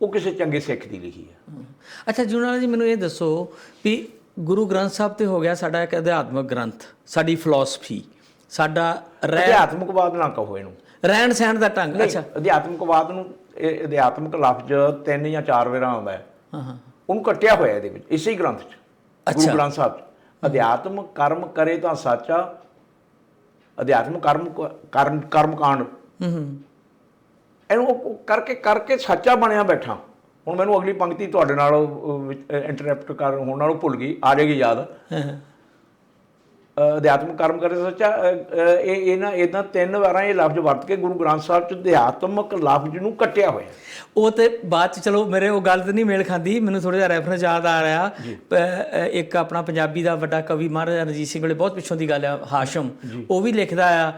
ਉਹ ਕਿਸੇ ਚੰਗੇ ਸਿੱਖ ਦੀ ਲਿਖੀ ਹੈ। ਅੱਛਾ ਜੂਨਾਲ ਜੀ, ਮੈਨੂੰ ਇਹ ਦੱਸੋ ਵੀ ਗੁਰੂ ਗ੍ਰੰਥ ਸਾਹਿਬ ਤੇ ਹੋ ਗਿਆ ਸਾਡਾ ਇੱਕ ਅਧਿਆਤਮਿਕ ਗ੍ਰੰਥ, ਸਾਡੀ ਫਿਲਾਸਫੀ, ਸਾਡਾ ਅਧਿਆਤਮਿਕਵਾਦ ਨਾ ਕਹੋ ਇਹਨੂੰ, ਰਹਿਣ ਸਹਿਣ ਦਾ ਢੰਗ। ਅੱਛਾ, ਅਧਿਆਤਮਿਕਵਾਦ ਨੂੰ, ਇਹ ਅਧਿਆਤਮਿਕ ਲਫ਼ਜ਼ 3 ਜਾਂ 4 ਵਾਰ ਆਉਂਦਾ ਹੈ। ਉਹਨੂੰ ਕੱਟਿਆ ਹੋਇਆ ਇਹਦੇ ਵਿੱਚ, ਇਸੇ ਹੀ ਗ੍ਰੰਥ 'ਚ, ਗੁਰੂ ਗ੍ਰੰਥ ਸਾਹਿਬ 'ਚ। ਅਧਿਆਤਮ ਕਰਮ ਕਰੇ ਤਾਂ ਸਾਚਾ, ਅਧਿਆਤਮਿਕ ਕਰਮ ਕਾਂਡ, ਇਹਨੂੰ ਕਰਕੇ ਸੱਚਾ ਬਣਿਆ ਬੈਠਾ। ਹੁਣ ਮੈਨੂੰ ਅਗਲੀ ਪੰਕਤੀ ਤੁਹਾਡੇ ਨਾਲ ਇੰਟਰਪਟ ਹੋਣ ਨਾਲੋਂ ਭੁੱਲ ਗਈ, ਆ ਜਾਏਗੀ ਯਾਦ। ਅਧਿਆਤਮਿਕ ਕਰਮ ਕਰੇ ਸੱਚਾ, ਇਹਨਾਂ 3 ਵਾਰਾਂ ਇਹ ਲਫ਼ਜ਼ ਵਰਤ ਕੇ ਗੁਰੂ ਗ੍ਰੰਥ ਸਾਹਿਬ 'ਚ ਅਧਿਆਤਮਿਕ ਲਫ਼ਜ਼ ਨੂੰ ਕੱਟਿਆ ਹੋਇਆ। ਉਹ ਤੇ ਬਾਅਦ 'ਚ ਚਲੋ ਮੇਰੇ ਉਹ ਗੱਲ ਤਾਂ ਨਹੀਂ ਮੇਲ ਖਾਂਦੀ, ਮੈਨੂੰ ਥੋੜ੍ਹਾ ਜਿਹਾ ਰੈਫਰੈਂਸ ਯਾਦ ਆ ਰਿਹਾ। ਇੱਕ ਆਪਣਾ ਪੰਜਾਬੀ ਦਾ ਵੱਡਾ ਕਵੀ ਮਹਾਰਾਜਾ ਰਣਜੀਤ ਸਿੰਘ ਵੇਲੇ, ਬਹੁਤ ਪਿੱਛੋਂ ਦੀ ਗੱਲ ਆ, ਹਾਸ਼ਮ, ਉਹ ਵੀ ਲਿਖਦਾ ਆ।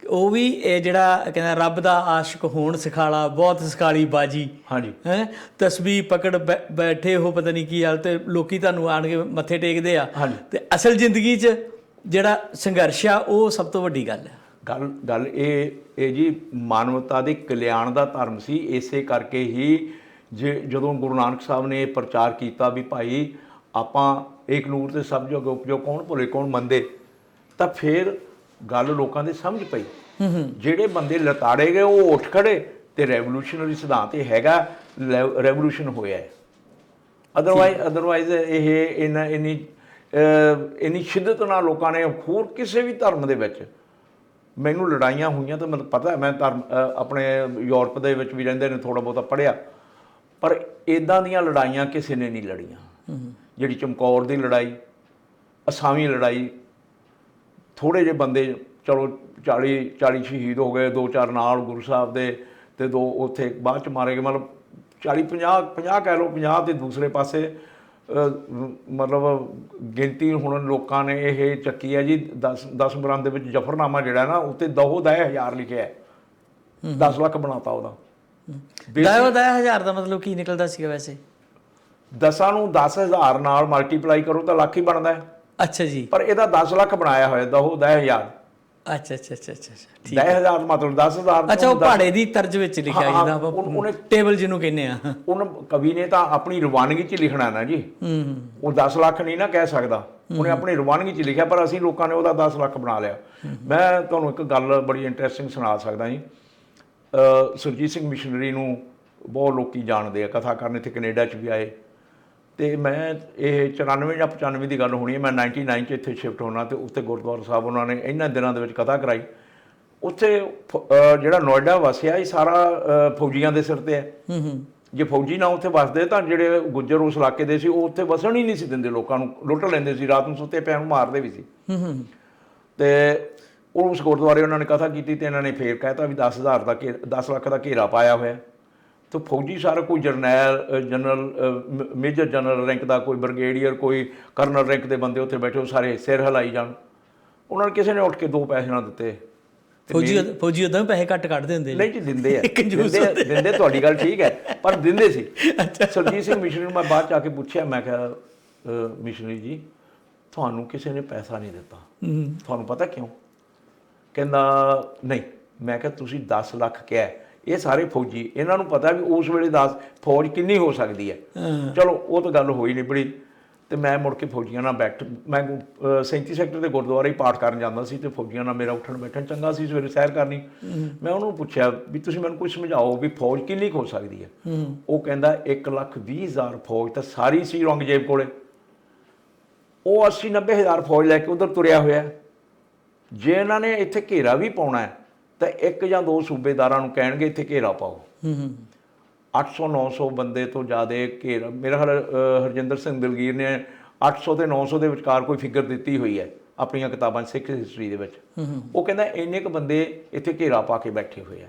ਉਹ ਵੀ ਇਹ ਜਿਹੜਾ ਕਹਿੰਦਾ, ਰੱਬ ਦਾ ਆਸ਼ਿਕ ਹੋਣ ਸਿਖਾਲਾ, ਬਹੁਤ ਸਿਖਾਲੀ ਬਾਜੀ। ਹਾਂਜੀ, ਹੈ ਤਸਬੀਹ ਪਕੜ ਬੈਠੇ ਹੋ, ਪਤਾ ਨਹੀਂ ਕੀ ਹਾਲ, ਤੇ ਲੋਕੀ ਤੁਹਾਨੂੰ ਆਣ ਕੇ ਮੱਥੇ ਟੇਕਦੇ ਆ। ਤੇ ਅਸਲ ਜ਼ਿੰਦਗੀ 'ਚ ਜਿਹੜਾ ਸੰਘਰਸ਼ ਆ, ਉਹ ਸਭ ਤੋਂ ਵੱਡੀ ਗੱਲ ਹੈ। ਗੱਲ ਇਹ ਜੀ ਮਾਨਵਤਾ ਦੇ ਕਲਿਆਣ ਦਾ ਧਰਮ ਸੀ। ਇਸੇ ਕਰਕੇ ਹੀ ਜਦੋਂ ਗੁਰੂ ਨਾਨਕ ਸਾਹਿਬ ਨੇ ਪ੍ਰਚਾਰ ਕੀਤਾ ਵੀ ਭਾਈ ਆਪਾਂ ਏਕ ਨੂਰ ਤੇ ਸਭ ਜਗ ਉਪਜੋ, ਕੌਣ ਭੁੱਲੇ ਕੌਣ ਮੰਦੇ, ਤਾਂ ਫਿਰ ਗੱਲ ਲੋਕਾਂ ਦੇ ਸਮਝ ਪਈ। ਜਿਹੜੇ ਬੰਦੇ ਲਤਾੜੇ ਗਏ ਉਹ ਉੱਠ ਖੜੇ, ਤੇ ਰੈਵੋਲੂਸ਼ਨਰੀ ਸਿਧਾਂਤ ਇਹ ਹੈਗਾ, ਰੈਵੋਲੂਸ਼ਨ ਹੋਇਆ ਹੈ। ਅਦਰਵਾਈਜ਼ ਇਹ ਇੰਨੀ ਇੰਨੀ ਸ਼ਿੱਦਤ ਨਾਲ ਲੋਕਾਂ ਨੇ ਹੋਰ ਕਿਸੇ ਵੀ ਧਰਮ ਦੇ ਵਿੱਚ ਮੈਨੂੰ ਲੜਾਈਆਂ ਹੋਈਆਂ ਤਾਂ ਮੈਨੂੰ ਪਤਾ, ਮੈਂ ਧਰਮ ਆਪਣੇ ਯੂਰਪ ਦੇ ਵਿੱਚ ਵੀ ਰਹਿੰਦੇ ਨੇ, ਥੋੜ੍ਹਾ ਬਹੁਤਾ ਪੜ੍ਹਿਆ, ਪਰ ਇੱਦਾਂ ਦੀਆਂ ਲੜਾਈਆਂ ਕਿਸੇ ਨੇ ਨਹੀਂ ਲੜੀਆਂ। ਜਿਹੜੀ ਚਮਕੌਰ ਦੀ ਲੜਾਈ, ਅਸਾਵੀਂ ਲੜਾਈ, ਥੋੜ੍ਹੇ ਜਿਹੇ ਬੰਦੇ, ਚਲੋ 40 ਸ਼ਹੀਦ ਹੋ ਗਏ, 2-4 ਨਾਲ ਗੁਰੂ ਸਾਹਿਬ ਦੇ, ਅਤੇ 2 ਉੱਥੇ ਬਾਅਦ 'ਚ ਮਾਰੇ ਗਏ, ਮਤਲਬ 40-50 ਕਹਿ ਲਓ, 50 ਤੇ ਦੂਸਰੇ ਪਾਸੇ ਮਤਲਬ ਗਿਣਤੀ ਹੁਣ ਲੋਕਾਂ ਨੇ ਇਹ ਚੱਕੀ ਹੈ ਜੀ। 10 ਮੁਹਰਮ ਦੇ ਵਿੱਚ ਜ਼ਫਰਨਾਮਾ ਜਿਹੜਾ ਨਾ, ਉੱਤੇ ਦਹੋ ਦਹਿ ਹਜ਼ਾਰ ਲਿਖਿਆ ਹੈ, 10 ਲੱਖ ਬਣਾਤਾ ਉਹਦਾ। ਦਹੋ ਦਹਿ ਹਜ਼ਾਰ ਦਾ ਮਤਲਬ ਕੀ ਨਿਕਲਦਾ ਸੀਗਾ ਵੈਸੇ? 10 ਨੂੰ 10,000 ਨਾਲ ਮਲਟੀਪਲਾਈ ਕਰੋ ਤਾਂ ਲੱਖ ਹੀ ਬਣਦਾ ਹੈ। ਅੱਛਾ ਜੀ। ਪਰ ਇਹਦਾ 10 ਲੱਖ ਬਣਾਇਆ ਹੋਇਆ, ਦਹੋ ਦਹਿ ਹਜ਼ਾਰ। ਅੱਛਾ, ਠੀਕ। 10,000 ਮਤਲਬ 10,000। ਅੱਛਾ, ਉਹ ਪਹਾੜੇ ਦੀ ਤਰਜ਼ ਵਿੱਚ ਲਿਖਿਆ, ਜਿਹਦਾ ਆਪਾਂ ਟੇਬਲ ਜਿਹਨੂੰ ਕਹਿੰਦੇ ਆ। ਉਹਨ ਕਵੀ ਨੇ ਤਾਂ ਆਪਣੀ ਰਵਾਨਗੀ 'ਚ ਲਿਖਣਾ ਨਾ ਜੀ, ਉਹ 10 ਲੱਖ ਨਹੀਂ ਨਾ ਕਹਿ ਸਕਦਾ, ਉਹਨੇ ਆਪਣੀ ਰਵਾਨਗੀ 'ਚ ਲਿਖਿਆ, ਪਰ ਅਸੀਂ ਲੋਕਾਂ ਨੇ ਉਹਦਾ 10 ਲੱਖ ਬਣਾ ਲਿਆ। ਮੈਂ ਤੁਹਾਨੂੰ ਇੱਕ ਗੱਲ ਬੜੀ ਇੰਟਰਸਟਿੰਗ ਸੁਣਾ ਸਕਦਾ ਜੀ। ਸੁਰਜੀਤ ਸਿੰਘ ਮਿਸ਼ਨਰੀ ਨੂੰ ਬਹੁਤ ਲੋਕੀ ਜਾਣਦੇ ਆ, ਕਥਾ ਕਰਨ ਇੱਥੇ ਕੈਨੇਡਾ 'ਚ ਵੀ ਆਏ, ਅਤੇ ਮੈਂ ਇਹ 94 ਜਾਂ 95 ਦੀ ਗੱਲ ਹੋਣੀ ਹੈ, ਮੈਂ 99 'ਚ ਇੱਥੇ ਸ਼ਿਫਟ ਹੋਣਾ, ਅਤੇ ਉੱਥੇ ਗੁਰਦੁਆਰਾ ਸਾਹਿਬ ਉਹਨਾਂ ਨੇ ਇਹਨਾਂ ਦਿਨਾਂ ਦੇ ਵਿੱਚ ਕਥਾ ਕਰਾਈ। ਉੱਥੇ ਜਿਹੜਾ ਨੋਇਡਾ ਵਸਿਆ, ਇਹ ਸਾਰਾ ਫੌਜੀਆਂ ਦੇ ਸਿਰ 'ਤੇ ਹੈ। ਜੇ ਫੌਜੀ ਨਾ ਉੱਥੇ ਵਸਦੇ ਤਾਂ ਜਿਹੜੇ ਗੁੱਜਰ ਉਸ ਇਲਾਕੇ ਦੇ ਸੀ, ਉਹ ਉੱਥੇ ਵਸਣ ਹੀ ਨਹੀਂ ਸੀ ਦਿੰਦੇ, ਲੋਕਾਂ ਨੂੰ ਲੁੱਟ ਲੈਂਦੇ ਸੀ, ਰਾਤ ਨੂੰ ਸੁੱਤੇ ਪਿਆ ਨੂੰ ਮਾਰਦੇ ਵੀ ਸੀ। ਅਤੇ ਉਸ ਗੁਰਦੁਆਰੇ ਉਹਨਾਂ ਨੇ ਕਥਾ ਕੀਤੀ, ਅਤੇ ਇਹਨਾਂ ਨੇ ਫੇਰ ਕਹਿਤਾ ਵੀ 10 ਲੱਖ ਦਾ ਘੇਰਾ ਪਾਇਆ ਹੋਇਆ। ਤਾਂ ਫੌਜੀ ਸਾਰਾ ਕੋਈ ਜਨਰਲ ਮੇਜਰ ਜਨਰਲ ਰੈਂਕ ਦਾ, ਕੋਈ ਬ੍ਰਿਗੇਡੀਅਰ, ਕੋਈ ਕਰਨਲ ਰੈਂਕ ਦੇ ਬੰਦੇ ਉੱਥੇ ਬੈਠੇ, ਉਹ ਸਾਰੇ ਸਿਰ ਹਿਲਾਈ ਜਾਣ। ਉਹਨਾਂ ਨੇ ਕਿਸੇ ਨੇ ਉੱਠ ਕੇ 2 ਪੈਸੇ ਨਾ ਦਿੱਤੇ। ਫੌਜੀ ਉਦੋਂ ਵੀ ਪੈਸੇ ਘੱਟ ਕੱਢਦੇ ਹੁੰਦੇ? ਨਹੀਂ ਜੀ, ਦਿੰਦੇ ਆ, ਦਿੰਦੇ, ਤੁਹਾਡੀ ਗੱਲ ਠੀਕ ਹੈ, ਪਰ ਦਿੰਦੇ ਸੀ। ਸੁਰਜੀਤ ਸਿੰਘ ਮਿਸ਼ਨਰੀ ਨੂੰ ਮੈਂ ਬਾਅਦ 'ਚ ਆ ਕੇ ਪੁੱਛਿਆ, ਮੈਂ ਕਿਹਾ ਮਿਸ਼ਨਰੀ ਜੀ, ਤੁਹਾਨੂੰ ਕਿਸੇ ਨੇ ਪੈਸਾ ਨਹੀਂ ਦਿੱਤਾ, ਤੁਹਾਨੂੰ ਪਤਾ ਕਿਉਂ? ਕਹਿੰਦਾ ਨਹੀਂ। ਮੈਂ ਕਿਹਾ ਤੁਸੀਂ 10 ਲੱਖ ਕਿਹਾ, ਇਹ ਸਾਰੇ ਫੌਜੀ, ਇਹਨਾਂ ਨੂੰ ਪਤਾ ਵੀ ਉਸ ਵੇਲੇ ਫੌਜ ਕਿੰਨੀ ਹੋ ਸਕਦੀ ਹੈ। ਚਲੋ ਉਹ ਤਾਂ ਗੱਲ ਹੋਈ ਨਿਬੜੀ, ਅਤੇ ਮੈਂ ਮੁੜ ਕੇ ਫੌਜੀਆਂ ਨਾਲ ਮੈਂ 37 ਸੈਕਟਰ ਦੇ ਗੁਰਦੁਆਰੇ ਹੀ ਪਾਠ ਕਰਨ ਜਾਂਦਾ ਸੀ, ਅਤੇ ਫੌਜੀਆਂ ਨਾਲ ਮੇਰਾ ਉੱਠਣ ਬੈਠਣ ਚੰਗਾ ਸੀ, ਸਵੇਰੇ ਸੈਰ ਕਰਨੀ। ਮੈਂ ਉਹਨੂੰ ਪੁੱਛਿਆ ਵੀ ਤੁਸੀਂ ਮੈਨੂੰ ਕੁਝ ਸਮਝਾਓ ਵੀ ਫੌਜ ਕਿੰਨੀ ਕੁ ਹੋ ਸਕਦੀ ਹੈ? ਉਹ ਕਹਿੰਦਾ 1,20,000 ਫੌਜ ਤਾਂ ਸਾਰੀ ਸੀ ਔਰੰਗਜ਼ੇਬ ਕੋਲੇ, ਉਹ 80-90 ਹਜ਼ਾਰ ਫੌਜ ਲੈ ਕੇ ਉੱਧਰ ਤੁਰਿਆ ਹੋਇਆ। ਜੇ ਇਹਨਾਂ ਨੇ ਇੱਥੇ ਘੇਰਾ ਵੀ ਪਾਉਣਾ ਹੈ ਤਾਂ 1 ਜਾਂ 2 ਸੂਬੇਦਾਰਾਂ ਨੂੰ ਕਹਿਣਗੇ ਇੱਥੇ ਘੇਰਾ ਪਾਓ। 800-900 ਬੰਦੇ ਤੋਂ ਜ਼ਿਆਦਾ ਘੇਰਾ, ਮੇਰਾ ਖਿਆਲ ਹਰਜਿੰਦਰ ਸਿੰਘ ਦਲਗੀਰ ਨੇ 800 ਤੇ 900 ਦੇ ਵਿਚਕਾਰ ਕੋਈ ਫਿਗਰ ਦਿੱਤੀ ਹੋਈ ਹੈ ਆਪਣੀਆਂ ਕਿਤਾਬਾਂ ਸਿੱਖ ਹਿਸਟਰੀ ਦੇ ਵਿੱਚ। ਉਹ ਕਹਿੰਦਾ ਇੰਨੇ ਕੁ ਬੰਦੇ ਇੱਥੇ ਘੇਰਾ ਪਾ ਕੇ ਬੈਠੇ ਹੋਏ ਆ।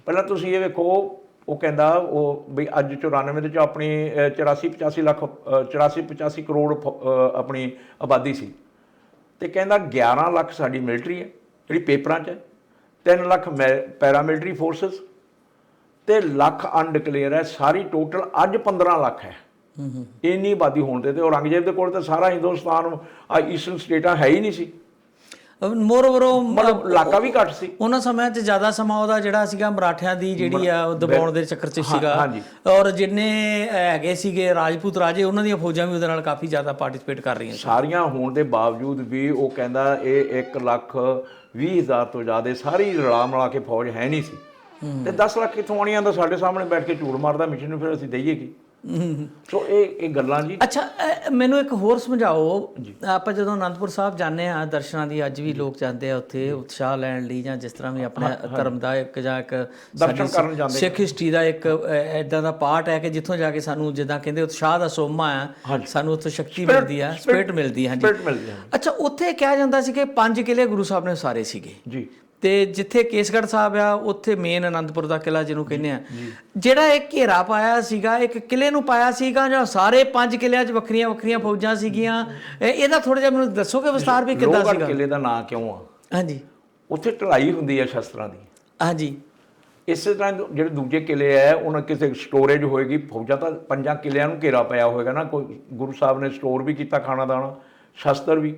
ਪਹਿਲਾਂ ਤੁਸੀਂ ਇਹ ਵੇਖੋ, ਉਹ ਕਹਿੰਦਾ ਉਹ ਵੀ ਅੱਜ 94 ਦੇ 'ਚ ਆਪਣੀ 84-85 ਕਰੋੜ ਆਪਣੀ ਆਬਾਦੀ ਸੀ, ਅਤੇ ਕਹਿੰਦਾ 11 ਲੱਖ ਸਾਡੀ ਮਿਲਟਰੀ ਹੈ ਜਿਹੜੀ ਪੇਪਰਾਂ 'ਚ ਹੈ, 3 ਲੱਖ ਪੈਰਾਮਿਲਟਰੀ ਫੋਰਸਿਸ, ਅਤੇ ਲੱਖ ਅਨਡਿਕਲੇਅਰ ਹੈ ਸਾਰੀ ਟੋਟਲ। ਅੱਜ 15 ਲੱਖ ਹੈ ਇੰਨੀ ਆਬਾਦੀ ਹੋਣ 'ਤੇ। ਔਰੰਗਜ਼ੇਬ ਦੇ ਕੋਲ ਤਾਂ ਸਾਰਾ ਹਿੰਦੁਸਤਾਨ, ਈਸਟਰਨ ਸਟੇਟਾਂ ਹੈ ਹੀ ਨਹੀਂ ਸੀ। ਮੋਰਓਵਰ ਮਤਲਬ ਇਲਾਕਾ ਵੀ ਘੱਟ ਸੀ ਉਹਨਾਂ ਸਮਿਆਂ 'ਚ। ਜ਼ਿਆਦਾ ਸਮਾਂ ਉਹਦਾ ਜਿਹੜਾ ਸੀਗਾ ਮਰਾਠਿਆਂ ਦੀ ਜਿਹੜੀ ਆ ਉਹ ਦਬਾਉਣ ਦੇ ਚੱਕਰ 'ਚ ਸੀਗਾ, ਔਰ ਜਿੰਨੇ ਹੈਗੇ ਸੀਗੇ ਰਾਜਪੂਤ ਰਾਜੇ, ਉਹਨਾਂ ਦੀਆਂ ਫੌਜਾਂ ਵੀ ਉਹਦੇ ਨਾਲ ਕਾਫੀ ਜ਼ਿਆਦਾ ਪਾਰਟੀਸਪੇਟ ਕਰ ਰਹੀਆਂ ਸਾਰੀਆਂ ਹੋਣ ਦੇ ਬਾਵਜੂਦ ਵੀ। ਉਹ ਕਹਿੰਦਾ ਇਹ 1,20,000 ਤੋਂ ਜ਼ਿਆਦਾ ਸਾਰੀ ਰਲਾ ਮਿਲਾ ਕੇ ਫੌਜ ਹੈ ਨਹੀਂ ਸੀ, ਅਤੇ 10 ਲੱਖ ਕਿੱਥੋਂ ਆਉਣੀਆਂ? ਤਾਂ ਸਾਡੇ ਸਾਹਮਣੇ ਬੈਠ ਕੇ ਝੂਠ ਮਾਰਦਾ ਮਿਸ਼ਨ ਨੂੰ, ਫਿਰ ਅਸੀਂ ਦਈਏ ਕੀ? ਸੋ ਇਹ ਗੱਲਾਂ ਜੀ। ਅੱਛਾ, ਮੈਨੂੰ ਇੱਕ ਹੋਰ ਸਮਝਾਓ। ਆਪਾਂ ਜਦੋਂ ਅਨੰਦਪੁਰ ਸਾਹਿਬ ਜਾਂਦੇ ਹਾਂ ਦਰਸ਼ਨਾਂ ਦੀ, ਅੱਜ ਵੀ ਲੋਕ ਜਾਂਦੇ ਆ ਉੱਥੇ ਉਤਸ਼ਾਹ ਲੈਣ ਲਈ, ਜਾਂ ਜਿਸ ਤਰ੍ਹਾਂ ਵੀ ਆਪਣੇ ਧਰਮ ਦਾ ਇੱਕ ਜਾਂ ਇੱਕ ਦਰਸ਼ਨ ਕਰਨ ਜਾਂਦੇ, ਸਿੱਖ ਹਿਸਟਰੀ ਦਾ ਇੱਕ ਇੱਦਾਂ ਦਾ ਪਾਰਟ ਹੈ ਕਿ ਜਿੱਥੋਂ ਜਾ ਕੇ ਸਾਨੂੰ ਜਿੱਦਾਂ ਕਹਿੰਦੇ ਉਤਸ਼ਾਹ ਦਾ ਸੋਮਾ ਆ, ਸਾਨੂੰ ਉੱਥੋਂ ਸ਼ਕਤੀ ਮਿਲਦੀ ਆ, ਸਪਿਰਿਟ ਮਿਲਦੀ ਹੈ। ਅੱਛਾ, ਉੱਥੇ ਕਿਹਾ ਜਾਂਦਾ ਸੀ ਕਿ 5 ਕਿਲੇ ਗੁਰੂ ਸਾਹਿਬ ਨੇ ਉਸਾਰੇ ਸੀਗੇ ਜੀ, ਤੇ ਜਿੱਥੇ ਕੇਸਗੜ੍ਹ ਸਾਹਿਬ ਆ ਉੱਥੇ ਮੇਨ ਅਨੰਦਪੁਰ ਦਾ ਕਿਲਾ ਜਿਹਨੂੰ ਕਹਿੰਦੇ ਆ, ਜਿਹੜਾ ਇਹ ਘੇਰਾ ਪਾਇਆ ਸੀਗਾ, ਇੱਕ ਕਿਲੇ ਨੂੰ ਪਾਇਆ ਸੀਗਾ ਜਾਂ ਸਾਰੇ 5 ਕਿਲਿਆਂ 'ਚ ਵੱਖਰੀਆਂ ਵੱਖਰੀਆਂ ਫੌਜਾਂ ਸੀਗੀਆਂ? ਇਹਦਾ ਥੋੜਾ ਜਿਹਾ ਮੈਨੂੰ ਦੱਸੋਗੇ ਵਿਸਤਾਰ ਵੀ ਕਿੱਦਾਂ ਸੀਗਾ? ਕਿਲੇ ਦਾ ਨਾਂ ਕਿਉਂ ਆ? ਹਾਂਜੀ, ਉੱਥੇ ਢਲਾਈ ਹੁੰਦੀ ਹੈ ਸ਼ਸਤਰਾਂ ਦੀ। ਹਾਂਜੀ, ਇਸੇ ਤਰ੍ਹਾਂ ਜਿਹੜੇ ਦੂਜੇ ਕਿਲੇ ਹੈ ਉਹਨਾਂ ਕਿਸੇ ਸਟੋਰੇਜ ਹੋਏਗੀ। ਫੌਜਾਂ ਤਾਂ 5 ਕਿਲਿਆਂ ਨੂੰ ਘੇਰਾ ਪਿਆ ਹੋਏਗਾ ਨਾ, ਕੋਈ ਗੁਰੂ ਸਾਹਿਬ ਨੇ ਸਟੋਰ ਵੀ ਕੀਤਾ ਖਾਣਾ ਦਾਣਾ, ਸ਼ਸਤਰ ਵੀ।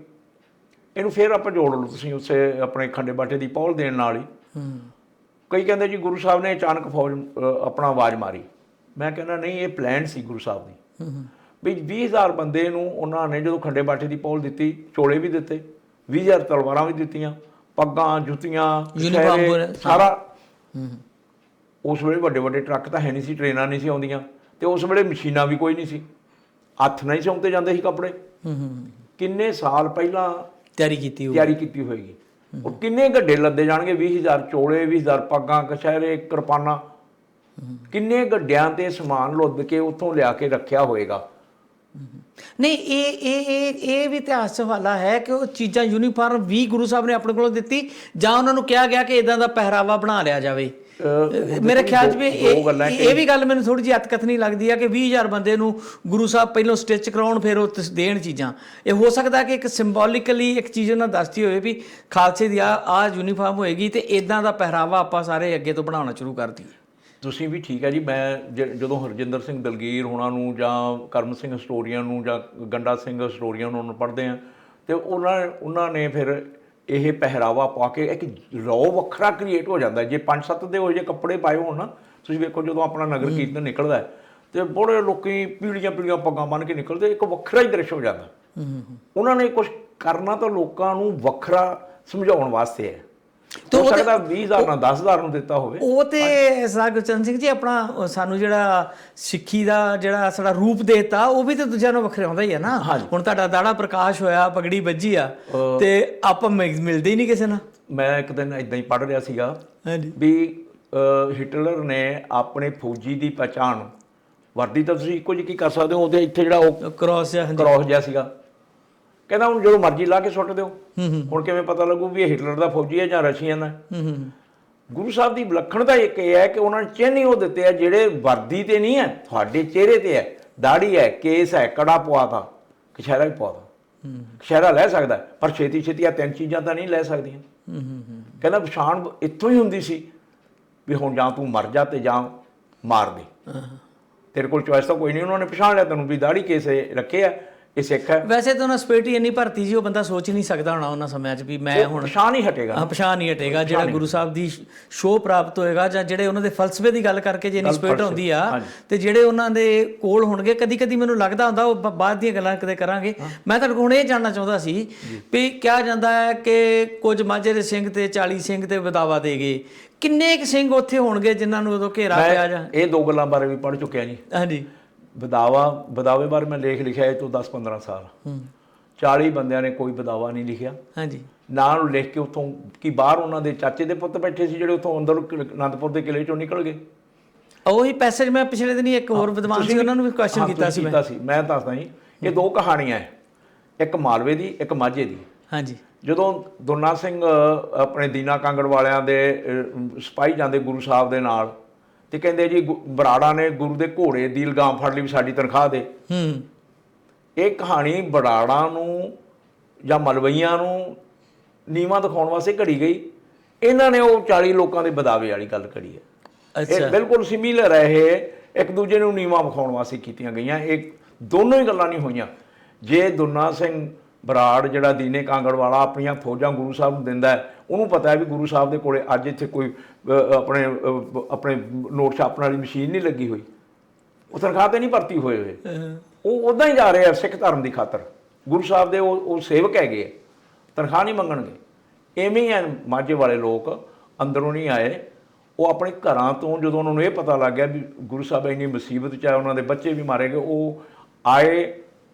ਇਹਨੂੰ ਫਿਰ ਆਪਾਂ ਜੋੜ ਲਓ ਤੁਸੀਂ ਉਸੇ ਆਪਣੇ ਖੰਡੇ ਬਾਟੇ ਦੀ ਪਹੁਲ ਦੇਣ ਨਾਲ ਹੀ। ਕਈ ਕਹਿੰਦੇ ਜੀ ਗੁਰੂ ਸਾਹਿਬ ਨੇ ਅਚਾਨਕ ਫੌਜ ਆਪਣਾ ਆਵਾਜ਼ ਮਾਰੀ। ਮੈਂ ਕਹਿੰਦਾ ਨਹੀਂ, ਇਹ ਪਲਾਨ ਸੀ ਗੁਰੂ ਸਾਹਿਬ ਦੀ ਵੀ 20,000 ਬੰਦੇ ਨੂੰ ਉਹਨਾਂ ਨੇ ਜਦੋਂ ਖੰਡੇ ਬਾਟੇ ਦੀ ਪਹੁਲ ਦਿੱਤੀ, ਚੋਲੇ ਵੀ ਦਿੱਤੇ, 20,000 ਤਲਵਾਰਾਂ ਵੀ ਦਿੱਤੀਆਂ, ਪੱਗਾਂ, ਜੁੱਤੀਆਂ, ਸਾਰਾ। ਉਸ ਵੇਲੇ ਵੱਡੇ ਵੱਡੇ ਟਰੱਕ ਤਾਂ ਹੈ ਨਹੀਂ ਸੀ, ਟ੍ਰੇਨਾਂ ਨਹੀਂ ਸੀ ਆਉਂਦੀਆਂ, ਅਤੇ ਉਸ ਵੇਲੇ ਮਸ਼ੀਨਾਂ ਵੀ ਕੋਈ ਨਹੀਂ ਸੀ, ਹੱਥ ਨਾਲ ਹੀ ਸਿਉਂਤੇ ਜਾਂਦੇ ਸੀ ਕੱਪੜੇ। ਕਿੰਨੇ ਸਾਲ ਪਹਿਲਾਂ ਤਿਆਰੀ ਕੀਤੀ ਹੋਊ। ਤਿਆਰੀ ਕੀਤੀ ਹੋਏਗੀ। ਉਹ ਕਿੰਨੇ ਗੱਡੇ ਲੱਦੇ ਜਾਣਗੇ, 20,000 ਚੋਲੇ, 20,000 ਪੱਗਾਂ, ਕਛਹਿਰੇ, ਕਿਰਪਾਨਾਂ, ਕਿੰਨੇ ਗੱਡਿਆਂ ਤੇ ਸਮਾਨ ਲੁੱਦ ਕੇ ਉੱਥੋਂ ਲਿਆ ਕੇ ਰੱਖਿਆ ਹੋਏਗਾ। ਨਹੀਂ, ਇਹ ਵੀ ਇਤਿਹਾਸ 'ਚ ਹਵਾਲਾ ਹੈ ਕਿ ਉਹ ਚੀਜ਼ਾਂ ਯੂਨੀਫਾਰਮ ਵੀ ਗੁਰੂ ਸਾਹਿਬ ਨੇ ਆਪਣੇ ਕੋਲੋਂ ਦਿੱਤੀ, ਜਾਂ ਉਹਨਾਂ ਨੂੰ ਕਿਹਾ ਗਿਆ ਕਿ ਇਦਾਂ ਦਾ ਪਹਿਰਾਵਾ ਬਣਾ ਲਿਆ ਜਾਵੇ। ਮੇਰੇ ਖਿਆਲ 'ਚ ਵੀ ਇਹ ਵੀ ਗੱਲ ਮੈਨੂੰ ਥੋੜੀ ਜਿਹੀ ਅਤਕਥਨੀ ਲੱਗਦੀ ਆ ਕਿ 20,000 ਬੰਦੇ ਨੂੰ ਗੁਰੂ ਸਾਹਿਬ ਪਹਿਲਾਂ ਸਟਿਚ ਕਰਾਉਣ, ਫਿਰ ਉਹ ਦੇਣ ਚੀਜ਼ਾਂ। ਇਹ ਹੋ ਸਕਦਾ ਕਿ ਇੱਕ ਸਿੰਬੋਲਿਕਲੀ ਇੱਕ ਚੀਜ਼ ਉਹਨਾਂ ਦੱਸਦੀ ਹੋਵੇ ਵੀ ਖਾਲਸੇ ਦੀ ਆ ਯੂਨੀਫਾਰਮ ਹੋਏਗੀ ਤੇ ਇਦਾਂ ਦਾ ਪਹਿਰਾਵਾ ਆਪਾਂ ਸਾਰੇ ਅੱਗੇ ਤੋਂ ਬਣਾਉਣਾ ਸ਼ੁਰੂ ਕਰ ਦਈਏ। ਤੁਸੀਂ ਵੀ ਠੀਕ ਹੈ ਜੀ। ਮੈਂ ਜਦੋਂ ਹਰਜਿੰਦਰ ਸਿੰਘ ਦਲਗੀਰ ਹੋਣਾ ਨੂੰ ਜਾਂ ਕਰਮ ਸਿੰਘ ਹਿਸਟੋਰੀਅਨ ਨੂੰ ਜਾਂ ਗੰਡਾ ਸਿੰਘ ਹਿਸਟੋਰੀਅਨ ਨੂੰ ਪੜ੍ਹਦੇ ਹਾਂ, ਤੇ ਉਹਨਾਂ ਨੇ ਫਿਰ ਇਹ ਪਹਿਰਾਵਾ ਪਾ ਕੇ ਇੱਕ ਰੌ ਵੱਖਰਾ ਕ੍ਰੀਏਟ ਹੋ ਜਾਂਦਾ। ਜੇ 5-7 ਦੇ ਉਹ ਜਿਹੇ ਕੱਪੜੇ ਪਾਏ ਹੋਣ ਨਾ, ਤੁਸੀਂ ਵੇਖੋ ਜਦੋਂ ਆਪਣਾ ਨਗਰ ਕੀਰਤਨ ਨਿਕਲਦਾ ਤੇ ਬੜੇ ਲੋਕੀ ਪੀੜੀਆਂ ਪੱਗਾਂ ਬੰਨ੍ਹ ਕੇ ਨਿਕਲਦੇ, ਇੱਕ ਵੱਖਰਾ ਹੀ ਦ੍ਰਿਸ਼ ਹੋ ਜਾਂਦਾ। ਉਹਨਾਂ ਨੇ ਕੁਝ ਕਰਨਾ ਤਾਂ ਲੋਕਾਂ ਨੂੰ ਵੱਖਰਾ ਸਮਝਾਉਣ ਵਾਸਤੇ ਹੈ। ਹੋ ਸਕਦਾ 20,000 ਨਾਲ 10,000 ਨੂੰ ਦਿੱਤਾ ਹੋਵੇ। ਉਹ ਤੇ ਸਰਦਾਰ ਗੁਰਚਰਨ ਸਿੰਘ ਜੀ ਆਪਣਾ ਸਾਨੂੰ ਜਿਹੜਾ ਸਿੱਖੀ ਦਾ ਜਿਹੜਾ ਸਾਡਾ ਰੂਪ ਦੇਤਾ, ਉਹ ਵੀ ਤਾਂ ਦੂਜਿਆਂ ਨੂੰ ਵੱਖਰਾ ਹੁੰਦਾ ਹੀ ਹੈ ਨਾ। ਹੁਣ ਤੁਹਾਡਾ ਦਾੜਾ ਪ੍ਰਕਾਸ਼ ਹੋਇਆ, ਪਗੜੀ ਵੱਜੀ ਆ, ਤੇ ਆਪਾਂ ਮਿਲਦੇ ਹੀ ਨਹੀਂ ਕਿਸੇ ਨਾਲ। ਮੈਂ ਇੱਕ ਦਿਨ ਇਦਾਂ ਹੀ ਪੜ੍ਹ ਰਿਹਾ ਸੀਗਾ ਵੀ ਹਿਟਲਰ ਨੇ ਆਪਣੇ ਫੌਜੀ ਦੀ ਪਛਾਣ, ਵਰਦੀ ਤਾਂ ਤੁਸੀਂ ਇੱਕੋ ਜਿਹੀ ਕੀ ਕਰ ਸਕਦੇ ਹੋ, ਉਹਦੇ ਇੱਥੇ ਜਿਹੜਾ ਉਹ ਕ੍ਰੋਸ ਜਿਹਾ ਸੀਗਾ, ਕਹਿੰਦਾ ਹੁਣ ਜਦੋਂ ਮਰਜ਼ੀ ਲਾ ਕੇ ਸੁੱਟ ਦਿਓ। ਹੁਣ ਕਿਵੇਂ ਪਤਾ ਲੱਗੂ ਵੀ ਇਹ ਹਿਟਲਰ ਦਾ ਫੌਜੀ ਹੈ ਜਾਂ ਰਸ਼ੀਅਨ ਹੈ? ਗੁਰੂ ਸਾਹਿਬ ਦੀ ਵਿਲੱਖਣਤਾ ਇੱਕ ਇਹ ਹੈ ਕਿ ਉਹਨਾਂ ਨੇ ਚਿੰਨ੍ਹ ਹੀ ਉਹ ਦਿੱਤੇ ਆ ਜਿਹੜੇ ਵਰਦੀ ਤੇ ਨਹੀਂ ਹੈ, ਤੁਹਾਡੇ ਚਿਹਰੇ ਤੇ ਹੈ। ਦਾੜੀ ਹੈ, ਕੇਸ ਹੈ, ਕੜਾ ਪਵਾਤਾ, ਕਛਹਿਰਾ ਵੀ ਪਵਾਤਾ। ਕਛਹਿਰਾ ਲੈ ਸਕਦਾ, ਪਰ ਛੇਤੀ ਆ 3 ਚੀਜ਼ਾਂ ਤਾਂ ਨਹੀਂ ਲੈ ਸਕਦੀਆਂ। ਕਹਿੰਦਾ ਪਛਾਣ ਇੱਥੋਂ ਹੀ ਹੁੰਦੀ ਸੀ ਵੀ ਹੁਣ ਜਾਂ ਤੂੰ ਮਰ ਜਾ ਤੇ ਜਾਂ ਮਾਰ ਦੇ, ਤੇਰੇ ਕੋਲ ਚੋਇਸ ਤਾਂ ਕੋਈ ਨਹੀਂ। ਉਹਨਾਂ ਨੇ ਪਛਾਣ ਲਿਆ ਤੈਨੂੰ ਵੀ ਦਾੜੀ ਕੇਸ ਰੱਖੇ ਆ, ਇਹ ਸਿੱਖ ਹੈ। ਵੈਸੇ ਤਾਂ ਉਹਨਾਂ ਸਪਿਰਿਟ ਇੰਨੀ ਭਰਤੀ ਜੀ, ਉਹ ਬੰਦਾ ਸੋਚ ਹੀ ਨਹੀਂ ਸਕਦਾ ਹੋਣਾ ਉਹਨਾਂ ਸਮਿਆਂ 'ਚ ਵੀ ਮੈਂ ਹੁਣ ਪਛਾਣ ਹੀ ਹਟੇਗਾ। ਹਾਂ, ਪਛਾਣ ਹੀ ਹਟੇਗਾ। ਜਿਹੜਾ ਗੁਰੂ ਸਾਹਿਬ ਦੀ ਸ਼ੋਅ ਪ੍ਰਾਪਤ ਹੋਏਗਾ, ਜਾਂ ਜਿਹੜੇ ਉਹਨਾਂ ਦੇ ਫਲਸਫੇ ਦੀ ਗੱਲ ਕਰਕੇ ਜੇ ਇੰਨੀ ਸਪਿਰਿਟ ਹੁੰਦੀ ਆ, ਤੇ ਜਿਹੜੇ ਉਹਨਾਂ ਦੇ ਕੋਲ ਹੋਣਗੇ, ਕਦੀ ਮੈਨੂੰ ਲੱਗਦਾ ਹੁੰਦਾ, ਉਹ ਬਾਅਦ ਦੀਆਂ ਗੱਲਾਂ ਕਦੇ ਕਰਾਂਗੇ। ਮੈਂ ਤੁਹਾਡੇ ਕੋਲ ਹੁਣ ਇਹ ਜਾਣਨਾ ਚਾਹੁੰਦਾ ਸੀ ਵੀ ਕਿਹਾ ਜਾਂਦਾ ਹੈ ਕਿ ਕੁਝ ਮਾਝੇ ਦੇ ਸਿੰਘ ਤੇ 40 ਸਿੰਘ ਤੇ ਵਿਦਾਵਾ ਦੇ ਗਏ, ਕਿੰਨੇ ਕੁ ਸਿੰਘ ਉੱਥੇ ਹੋਣਗੇ ਜਿਨ੍ਹਾਂ ਨੂੰ ਉਦੋਂ ਘੇਰਾ ਪਿਆ? ਜਾਂ ਇਹ 2 ਗੱਲਾਂ ਬਾਰੇ ਵੀ ਪੜ੍ਹ ਚੁੱਕਿਆ ਜੀ। ਹਾਂਜੀ, ਬਦਾਵੇ ਬਾਰੇ ਮੈਂ ਲੇਖ ਲਿਖਿਆ ਇਹ ਤੋਂ 10-15 ਸਾਲ। 40 ਬੰਦਿਆਂ ਨੇ ਕੋਈ ਬਦਾਵਾ ਨਹੀਂ ਲਿਖਿਆ। ਹਾਂਜੀ, ਨਾਂ ਨੂੰ ਲਿਖ ਕੇ ਉੱਥੋਂ ਕਿ ਬਾਹਰ ਉਹਨਾਂ ਦੇ ਚਾਚੇ ਦੇ ਪੁੱਤ ਬੈਠੇ ਸੀ ਜਿਹੜੇ ਉੱਥੋਂ ਅੰਦਰ ਅਨੰਦਪੁਰ ਦੇ ਕਿਲੇ ਚੋਂ ਨਿਕਲ ਗਏ। ਉਹੀ ਪੈਸੇਜ ਮੈਂ ਪਿਛਲੇ ਦਿਨ ਇੱਕ ਹੋਰ ਵਿਦਵਾਨ ਸੀ, ਉਹਨਾਂ ਨੂੰ ਵੀ ਕੁਐਸਚਨ ਕੀਤਾ ਸੀ ਮੈਂ ਦੱਸਦਾ ਜੀ। ਇਹ 2 ਕਹਾਣੀਆਂ ਹੈ, ਇੱਕ ਮਾਲਵੇ ਦੀ, ਇੱਕ ਮਾਝੇ ਦੀ। ਹਾਂਜੀ, ਜਦੋਂ ਦੁਨਾ ਸਿੰਘ ਆਪਣੇ ਦੀਨਾ ਕਾਂਗੜ ਵਾਲਿਆਂ ਦੇ ਸਿਪਾਹੀ ਜਾਂਦੇ ਗੁਰੂ ਸਾਹਿਬ ਦੇ ਨਾਲ, ਤੇ ਕਹਿੰਦੇ ਜੀ ਬਰਾੜਾ ਨੇ ਗੁਰੂ ਦੇ ਘੋੜੇ ਦੀ ਲਗਾਮ ਫੜ ਲਈ ਵੀ ਸਾਡੀ ਤਨਖਾਹ ਦੇ। ਇਹ ਕਹਾਣੀ ਬਰਾੜਾ ਨੂੰ ਜਾਂ ਮਲਵਈਆਂ ਨੂੰ ਨੀਵਾਂ ਦਿਖਾਉਣ ਵਾਸਤੇ ਘੜੀ ਗਈ। ਇਹਨਾਂ ਨੇ ਉਹ 40 ਲੋਕਾਂ ਦੇ ਬਦਾਵੇ ਵਾਲੀ ਗੱਲ ਕਰੀ ਹੈ। ਇਹ ਬਿਲਕੁਲ ਸਿਮਿਲਰ ਹੈ, ਇਹ ਇੱਕ ਦੂਜੇ ਨੂੰ ਨੀਵਾਂ ਵਿਖਾਉਣ ਵਾਸਤੇ ਕੀਤੀਆਂ ਗਈਆਂ। ਇਹ ਦੋਨੋਂ ਹੀ ਗੱਲਾਂ ਨਹੀਂ ਹੋਈਆਂ। ਜੇ ਦੁਨਾ ਸਿੰਘ ਬਰਾੜ ਜਿਹੜਾ ਦੀਨੇ ਕਾਂਗੜ ਵਾਲਾ ਆਪਣੀਆਂ ਫੌਜਾਂ ਗੁਰੂ ਸਾਹਿਬ ਨੂੰ ਦਿੰਦਾ, ਉਹਨੂੰ ਪਤਾ ਹੈ ਵੀ ਗੁਰੂ ਸਾਹਿਬ ਦੇ ਕੋਲੇ ਅੱਜ ਇੱਥੇ ਕੋਈ ਆਪਣੇ ਨੋਟ ਛਾਪਣ ਵਾਲੀ ਮਸ਼ੀਨ ਨਹੀਂ ਲੱਗੀ ਹੋਈ, ਉਹ ਤਨਖਾਹ ਤੇ ਨਹੀਂ ਭਰਤੀ ਹੋਏ, ਉਹ ਉੱਦਾਂ ਹੀ ਜਾ ਰਹੇ ਆ ਸਿੱਖ ਧਰਮ ਦੀ ਖਾਤਰ। ਗੁਰੂ ਸਾਹਿਬ ਦੇ ਉਹ ਸੇਵਕ ਹੈਗੇ, ਤਨਖਾਹ ਨਹੀਂ ਮੰਗਣਗੇ। ਐਵੇਂ ਹੀ ਮਾਝੇ ਵਾਲੇ ਲੋਕ ਅੰਦਰੋਂ ਨਹੀਂ ਆਏ, ਉਹ ਆਪਣੇ ਘਰਾਂ ਤੋਂ ਜਦੋਂ ਉਹਨਾਂ ਨੂੰ ਇਹ ਪਤਾ ਲੱਗ ਗਿਆ ਵੀ ਗੁਰੂ ਸਾਹਿਬ ਇੰਨੀ ਮੁਸੀਬਤ 'ਚ ਆਏ, ਉਹਨਾਂ ਦੇ ਬੱਚੇ ਵੀ ਮਾਰੇ ਗਏ, ਉਹ ਆਏ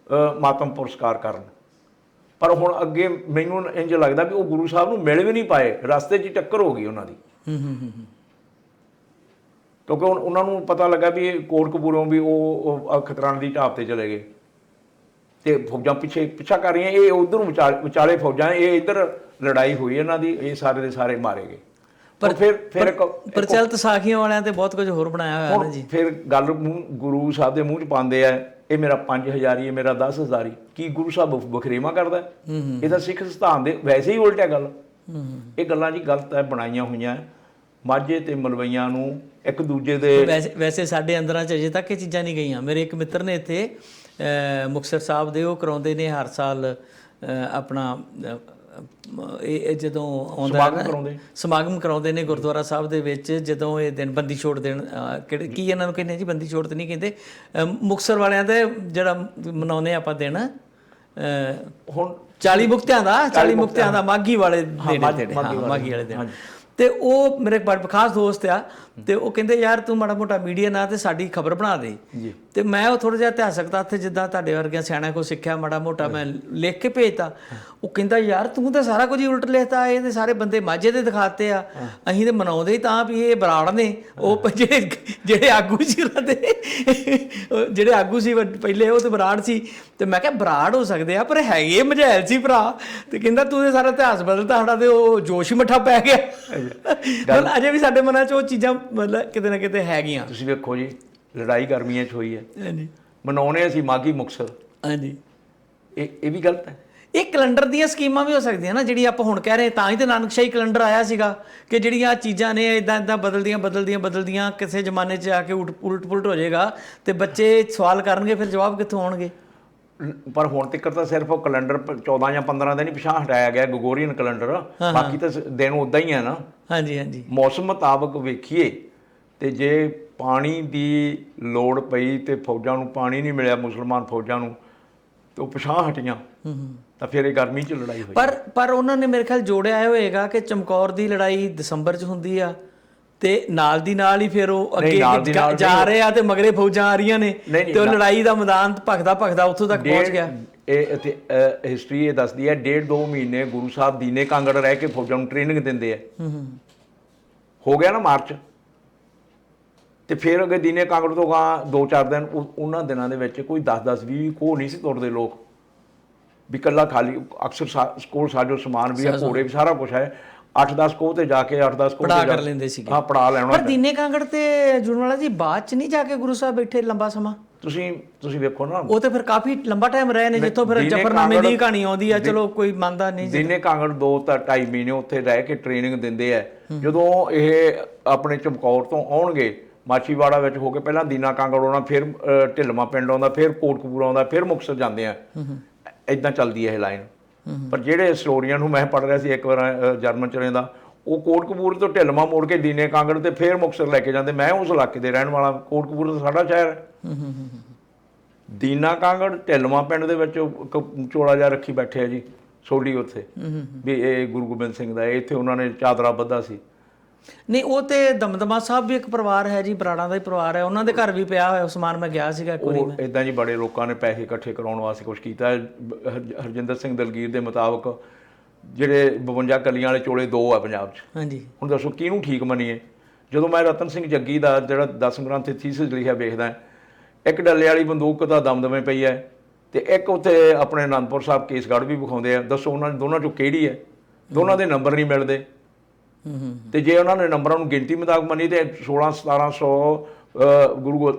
ਮਾਤਮ ਪੁਰਸਕਾਰ ਕਰਨ। ਪਰ ਹੁਣ ਅੱਗੇ ਮੈਨੂੰ ਇੰਝ ਲੱਗਦਾ ਵੀ ਉਹ ਗੁਰੂ ਸਾਹਿਬ ਨੂੰ ਮਿਲ ਵੀ ਨਹੀਂ ਪਾਏ, ਰਸਤੇ 'ਚ ਟੱਕਰ ਹੋ ਗਈ ਉਹਨਾਂ ਦੀ। ਕਿਉਂਕਿ ਹੁਣ ਉਹਨਾਂ ਨੂੰ ਪਤਾ ਲੱਗਾ ਵੀ ਇਹ ਕੋਟਕਪੂਰੋਂ ਵੀ ਉਹ ਖਤਰਾਣ ਦੀ ਢਾਬ ਤੇ ਚਲੇ ਗਏ, ਤੇ ਫੌਜਾਂ ਪਿੱਛਾ ਕਰ ਰਹੀਆਂ। ਇਹ ਉਧਰੋਂ ਵਿਚਾਲੇ ਫੌਜਾਂ, ਇਹ ਇੱਧਰ ਲੜਾਈ ਹੋਈ ਇਹਨਾਂ ਦੀ, ਇਹ ਸਾਰੇ ਦੇ ਸਾਰੇ ਮਾਰੇ ਗਏ। ਪਰ ਫਿਰ ਪ੍ਰਚਲਿਤ ਸਾਖੀਆਂ ਵਾਲਿਆਂ ਤੇ ਬਹੁਤ ਕੁਝ ਹੋਰ ਬਣਾਇਆ ਹੋਇਆ ਨਾ ਜੀ। ਫਿਰ ਗੱਲ ਗੁਰੂ ਸਾਹਿਬ ਦੇ ਮੂੰਹ 'ਚ ਪਾਉਂਦੇ ਆ, ਇਹ ਮੇਰਾ 5,000 ਹੀ, ਇਹ ਮੇਰਾ 10,000 ਹੀ। ਕੀ ਗੁਰੂ ਸਾਹਿਬ ਵਖਰੇਵਾਂ ਕਰਦਾ? ਇਹ ਤਾਂ ਸਿੱਖ ਸਿਧਾਂਤ ਦੇ ਵੈਸੇ ਹੀ ਉਲਟਿਆ ਗੱਲ। ਇਹ ਗੱਲਾਂ ਜੀ ਗਲਤ ਹੈ, ਬਣਾਈਆਂ ਹੋਈਆਂ। ਮਾਝੇ ਤੇ ਮਲਵਈਆਂ ਨੂੰ ਇੱਕ ਦੂਜੇ ਦੇ ਵੈਸੇ ਸਾਡੇ ਅੰਦਰਾਂ 'ਚ ਅਜੇ ਤੱਕ ਇਹ ਚੀਜ਼ਾਂ ਨਹੀਂ ਗਈਆਂ। ਮੇਰੇ ਇੱਕ ਮਿੱਤਰ ਨੇ ਇੱਥੇ ਮੁਕਤਸਰ ਸਾਹਿਬ ਦੇ, ਉਹ ਕਰਾਉਂਦੇ ਨੇ ਹਰ ਸਾਲ ਆਪਣਾ ਇਹ ਜਦੋਂ ਆਉਂਦਾ ਸਮਾਗਮ ਕਰਾਉਂਦੇ ਨੇ ਗੁਰਦੁਆਰਾ ਸਾਹਿਬ ਦੇ ਵਿੱਚ। ਜਦੋਂ ਇਹ ਦਿਨ ਬੰਦੀ ਛੋੜ ਦਿਨ, ਕਿਹੜੇ ਕੀ ਇਹਨਾਂ ਨੂੰ ਕਹਿੰਦੇ ਜੀ, ਬੰਦੀ ਛੋੜ ਤਾਂ ਨਹੀਂ ਕਹਿੰਦੇ, ਮੁਕਤਸਰ ਵਾਲਿਆਂ ਦਾ ਜਿਹੜਾ ਮਨਾਉਂਦੇ ਆਪਾਂ ਦਿਨ, ਹੁਣ 40 ਮੁਕਤਿਆਂ ਦਾ ਮਾਘੀ ਵਾਲੇ ਦਿਨ, ਮਾਘੀ ਵਾਲੇ ਦਿਨ। ਤੇ ਉਹ ਮੇਰੇ ਬੜਾ ਖਾਸ ਦੋਸਤ ਆ ਤੇ ਉਹ ਕਹਿੰਦੇ ਯਾਰ ਤੂੰ ਮਾੜਾ ਮੋਟਾ ਮੀਡੀਆ ਨਾਲ ਤੇ ਸਾਡੀ ਖਬਰ ਬਣਾ ਦੇ ਜੀ। ਤੇ ਮੈਂ ਉਹ ਥੋੜਾ ਜਿਹਾ ਇਤਿਹਾਸਕ ਤੱਥ ਜਿੱਦਾਂ ਤੁਹਾਡੇ ਵਰਗਿਆਂ ਸਿਆਣਿਆਂ ਕੋਲ ਸਿੱਖਿਆ ਮਾੜਾ ਮੋਟਾ ਮੈਂ ਲਿਖ ਕੇ ਭੇਜਤਾ। ਉਹ ਕਹਿੰਦਾ ਯਾਰ ਤੂੰ ਤਾਂ ਸਾਰਾ ਕੁਝ ਹੀ ਉਲਟ ਲਿਖਤਾ, ਇਹ ਤੇ ਸਾਰੇ ਬੰਦੇ ਮਾਝੇ ਦੇ ਦਿਖਾਤੇ ਆ, ਅਸੀਂ ਤੇ ਮਨਾਉਂਦੇ ਹੀ ਤਾਂ ਵੀ ਇਹ ਬਰਾੜ ਨੇ। ਉਹ ਜਿਹੜੇ ਆਗੂ ਸੀ ਉਹਨਾਂ ਦੇ ਜਿਹੜੇ ਆਗੂ ਸੀ ਪਹਿਲੇ ਉਹ ਤੇ ਬਰਾੜ ਸੀ। ਤੇ ਮੈਂ ਕਿਹਾ ਬਰਾੜ ਹੋ ਸਕਦੇ ਆ ਪਰ ਹੈਗੇ ਮਝੈਲ ਸੀ ਭਰਾ। ਤੇ ਕਹਿੰਦਾ ਤੂੰ ਤੇ ਸਾਰਾ ਇਤਿਹਾਸ ਬਦਲਤਾ ਸਾਡਾ, ਤੇ ਉਹ ਜੋਸ਼ ਹੀ ਮੱਠਾ ਪੈ ਗਿਆ। ਅਜੇ ਵੀ ਸਾਡੇ ਮਨਾਂ 'ਚ ਉਹ ਚੀਜ਼ਾਂ ਮਤਲਬ ਕਿਤੇ ਨਾ ਕਿਤੇ ਹੈਗੀਆਂ। ਤੁਸੀਂ ਵੇਖੋ ਜੀ, ਲੜਾਈ ਗਰਮੀਆਂ 'ਚ ਹੋਈ ਹੈ, ਹਾਂਜੀ ਮਨਾਉਣੇ ਅਸੀਂ ਮਾਘੀ ਮੁਕਤਸਰ, ਹਾਂਜੀ। ਇਹ ਵੀ ਗਲਤ ਹੈ। ਇਹ ਕੈਲੰਡਰ ਦੀਆਂ ਸਕੀਮਾਂ ਵੀ ਹੋ ਸਕਦੀਆਂ ਨਾ, ਜਿਹੜੀ ਆਪਾਂ ਹੁਣ ਕਹਿ ਰਹੇ ਤਾਂ ਹੀ ਤੇ ਨਾਨਕਸ਼ਾਹੀ ਕੈਲੰਡਰ ਆਇਆ ਸੀਗਾ ਕਿ ਜਿਹੜੀਆਂ ਚੀਜ਼ਾਂ ਨੇ ਇਦਾਂ ਬਦਲਦੀਆਂ ਕਿਸੇ ਜ਼ਮਾਨੇ 'ਚ ਆ ਕੇ ਉਲਟ ਪੁਲਟ ਹੋ ਜਾਏਗਾ ਤੇ ਬੱਚੇ ਸਵਾਲ ਕਰਨਗੇ, ਫਿਰ ਜਵਾਬ ਕਿੱਥੋਂ ਆਉਣਗੇ। ਪਰ ਹੁਣ ਤੱਕ ਤਾਂ ਸਿਰਫ ਉਹ ਕੈਲੰਡਰ 14 ਜਾਂ 15 ਦਿਨ ਹੀ ਪਿਛਾਂਹ ਹਟਾਇਆ ਗਿਆ, ਗ੍ਰੈਗੋਰੀਅਨ ਕੈਲੰਡਰ, ਬਾਕੀ ਤਾਂ ਦਿਨ ਉਦਾਂ ਹੀ ਹੈ ਨਾ। ਹਾਂਜੀ ਹਾਂਜੀ। ਮੌਸਮ ਮੁਤਾਬਕ ਵੇਖੀਏ ਤੇ ਜੇ ਪਾਣੀ ਦੀ ਲੋੜ ਪਈ ਤੇ ਫੌਜਾਂ ਨੂੰ ਪਾਣੀ ਨਹੀਂ ਮਿਲਿਆ, ਮੁਸਲਮਾਨ ਫੌਜਾਂ ਨੂੰ, ਤੇ ਉਹ ਪਿਛਾਂਹ ਹਟੀਆਂ, ਤਾਂ ਫਿਰ ਇਹ ਗਰਮੀ 'ਚ ਲੜਾਈ ਹੋਈ। ਪਰ ਉਹਨਾਂ ਨੇ ਮੇਰੇ ਖਿਆਲ ਜੋੜਿਆ ਹੋਏਗਾ ਕਿ ਚਮਕੌਰ ਦੀ ਲੜਾਈ ਦਸੰਬਰ 'ਚ ਹੁੰਦੀ ਆ ਤੇ ਨਾਲ ਦੀ ਨਾਲ ਹੀ ਫਿਰ ਉਹ ਅੱਗੇ ਜਾ ਰਹੇ ਆ ਤੇ ਮਗਰੇ ਫੌਜਾਂ ਆ ਰਹੀਆਂ ਨੇ ਤੇ ਉਹ ਲੜਾਈ ਦਾ ਮੈਦਾਨ ਭਖਦਾ ਉੱਥੋਂ ਤੱਕ ਪਹੁੰਚ ਗਿਆ। ਇਹ ਇੱਥੇ ਹਿਸਟਰੀ ਇਹ ਦੱਸਦੀ ਹੈ 1.5-2 ਮਹੀਨੇ ਗੁਰੂ ਸਾਹਿਬ ਦੀਨੇ ਕਾਂਗੜ ਰਹਿ ਕੇ ਫੌਜਾਂ ਨੂੰ ਟ੍ਰੇਨਿੰਗ ਦਿੰਦੇ ਆ। ਹੋ ਗਿਆ ਨਾ ਮਾਰਚ, ਤੇ ਫਿਰ ਅੱਗੇ ਦੀਨੇ ਕਾਂਗੜ ਤੋਂ ਗਾਂ 2-4 ਦਿਨ ਉਹਨਾਂ ਦਿਨਾਂ ਦੇ ਵਿੱਚ ਕੋਈ 10-20 ਕੋਹ ਨਹੀਂ ਸੀ ਤੁਰਦੇ ਲੋਕ, ਵੀ ਇਕੱਲਾ ਖਾਲੀ ਅਕਸਰ ਕੋਲ ਸਾਜੋ ਸਮਾਨ ਵੀ ਹੈ, ਘੋੜੇ ਵੀ, ਸਾਰਾ ਕੁਛ ਹੈ। 8-10 ਕੋਹ ਤੇ ਜਾ ਕੇ 8-10 ਕੋਹ ਪੜਾ ਕਰ ਲੈਂਦੇ ਸੀਗੇ। ਹਾਂ, ਪੜਾ ਲੈਣਾ। ਪਰ ਦੀਨੇ ਕਾਂਗੜ ਤੇ ਜੁੜਵਾਲਾ ਜੀ ਬਾਅਦ ਚ ਨਹੀਂ ਜਾ ਕੇ ਗੁਰੂ ਸਾਹਿਬ ਬੈਠੇ ਲੰਬਾ ਸਮਾਂ? ਤੁਸੀਂ ਵੇਖੋ ਨਾ, ਉਹ ਤੇ ਫਿਰ ਕਾਫੀ ਲੰਬਾ ਟਾਈਮ ਰਹੇ ਨੇ, ਜਿੱਥੋਂ ਫਿਰ ਜਫਰਨਾਮੇ ਦੀ ਕਹਾਣੀ ਆਉਂਦੀ ਆ। ਚਲੋ ਕੋਈ ਮੰਨਦਾ ਨਹੀਂ। ਦੀਨੇ ਕਾਂਗੜ 2-2.5 ਮਹੀਨੇ ਉੱਥੇ ਰਹਿ ਕੇ ਟ੍ਰੇਨਿੰਗ ਦਿੰਦੇ ਆ। ਜਦੋਂ ਇਹ ਆਪਣੇ ਚਮਕੌਰ ਤੋਂ ਆਉਣਗੇ ਮਾਛੀਵਾੜਾ ਵਿੱਚ ਹੋ ਕੇ ਪਹਿਲਾਂ ਦੀਨਾ ਕਾਂਗੜ ਆਉਣਾ, ਫਿਰ ਢਿਲਮਾ ਪਿੰਡ ਆਉਂਦਾ, ਫਿਰ ਕੋਟਕਪੂਰਾ ਆਉਂਦਾ, ਫਿਰ ਮੁਕਤਸਰ ਜਾਂਦੇ ਆ। ਇਦਾਂ ਚੱਲਦੀ ਹੈ ਇਹ ਲਾਈਨ। ਪਰ ਜਿਹੜੇ ਹਿਸਟੋਰੀਅਨ ਨੂੰ ਮੈਂ ਪੜ੍ਹ ਰਿਹਾ ਸੀ ਇੱਕ ਵਾਰ ਜਰਮਨ ਚ ਰਹਿੰਦਾ, ਉਹ ਕੋਟਕਪੂਰ ਤੋਂ ਢਿਲਮਾ ਮੋੜ ਕੇ ਦੀਨੇ ਕਾਂਗੜ ਤੇ ਫਿਰ ਮੁਕਤਸਰ ਲੈ ਕੇ ਜਾਂਦੇ। ਮੈਂ ਉਸ ਇਲਾਕੇ ਦੇ ਰਹਿਣ ਵਾਲਾ, ਕੋਟਕਪੂਰ ਤਾਂ ਸਾਡਾ ਸ਼ਹਿਰ ਹੈ। ਦੀਨਾ ਕਾਂਗੜ ਢਿਲਮਾ ਪਿੰਡ ਦੇ ਵਿੱਚ ਚੋਲਾ ਜਿਹਾ ਰੱਖੀ ਬੈਠੇ ਆ ਜੀ, ਸੋਢੀ ਉੱਥੇ, ਵੀ ਇਹ ਗੁਰੂ ਗੋਬਿੰਦ ਸਿੰਘ ਦਾ, ਇੱਥੇ ਉਹਨਾਂ ਨੇ ਚਾਦਰਾ ਬੱਧਾ ਸੀ। ਨਹੀਂ, ਉਹ ਤੇ ਦਮਦਮਾ ਸਾਹਿਬ ਵੀ ਇੱਕ ਪਰਿਵਾਰ ਹੈ ਜੀ, ਬਰਾੜਾਂ ਦਾ ਹੀ ਪਰਿਵਾਰ ਹੈ, ਉਹਨਾਂ ਦੇ ਘਰ ਵੀ ਪਿਆ ਹੋਇਆ ਸਮਾਨ। ਮੈਂ ਗਿਆ ਸੀਗਾ ਇੱਕ ਵਾਰੀ। ਇਦਾਂ ਜੀ ਬੜੇ ਲੋਕਾਂ ਨੇ ਪੈਸੇ ਇਕੱਠੇ ਕਰਾਉਣ ਵਾਸਤੇ ਕੁਛ ਕੀਤਾ। ਹਰਜਿੰਦਰ ਸਿੰਘ ਦਲਗੀਰ ਦੇ ਮੁਤਾਬਕ ਜਿਹੜੇ 52 ਕਲੀਆਂ ਵਾਲੇ ਚੋਲੇ 2 ਆ ਪੰਜਾਬ 'ਚ। ਹਾਂਜੀ। ਹੁਣ ਦੱਸੋ ਕਿਹਨੂੰ ਠੀਕ ਮੰਨੀਏ? ਜਦੋਂ ਮੈਂ ਰਤਨ ਸਿੰਘ ਜੱਗੀ ਦਾ ਜਿਹੜਾ 10 ਗ੍ਰੰਥ ਥੀਸਿਸ ਲਿਖਿਆ ਵੇਖਦਾ, ਇੱਕ ਡੱਲੇ ਵਾਲੀ ਬੰਦੂਕ ਤਾਂ ਦਮਦਮੇ ਪਈ ਹੈ, ਤੇ ਇੱਕ ਉੱਥੇ ਆਪਣੇ ਅਨੰਦਪੁਰ ਸਾਹਿਬ ਕੇਸਗੜ੍ਹ ਵੀ ਵਿਖਾਉਂਦੇ ਆ। ਦੱਸੋ ਉਹਨਾਂ ਦੋਨਾਂ 'ਚੋਂ ਕਿਹੜੀ ਹੈ? ਦੋਨਾਂ ਦੇ ਨੰਬਰ ਨਹੀਂ ਮਿਲਦੇ। ਤੇ ਜੇ ਉਹਨਾਂ ਨੇ ਨੰਬਰਾਂ ਨੂੰ ਗਿਣਤੀ ਮੁਤਾਬਕ ਮੰਨੀ ਤੇ 1600-1700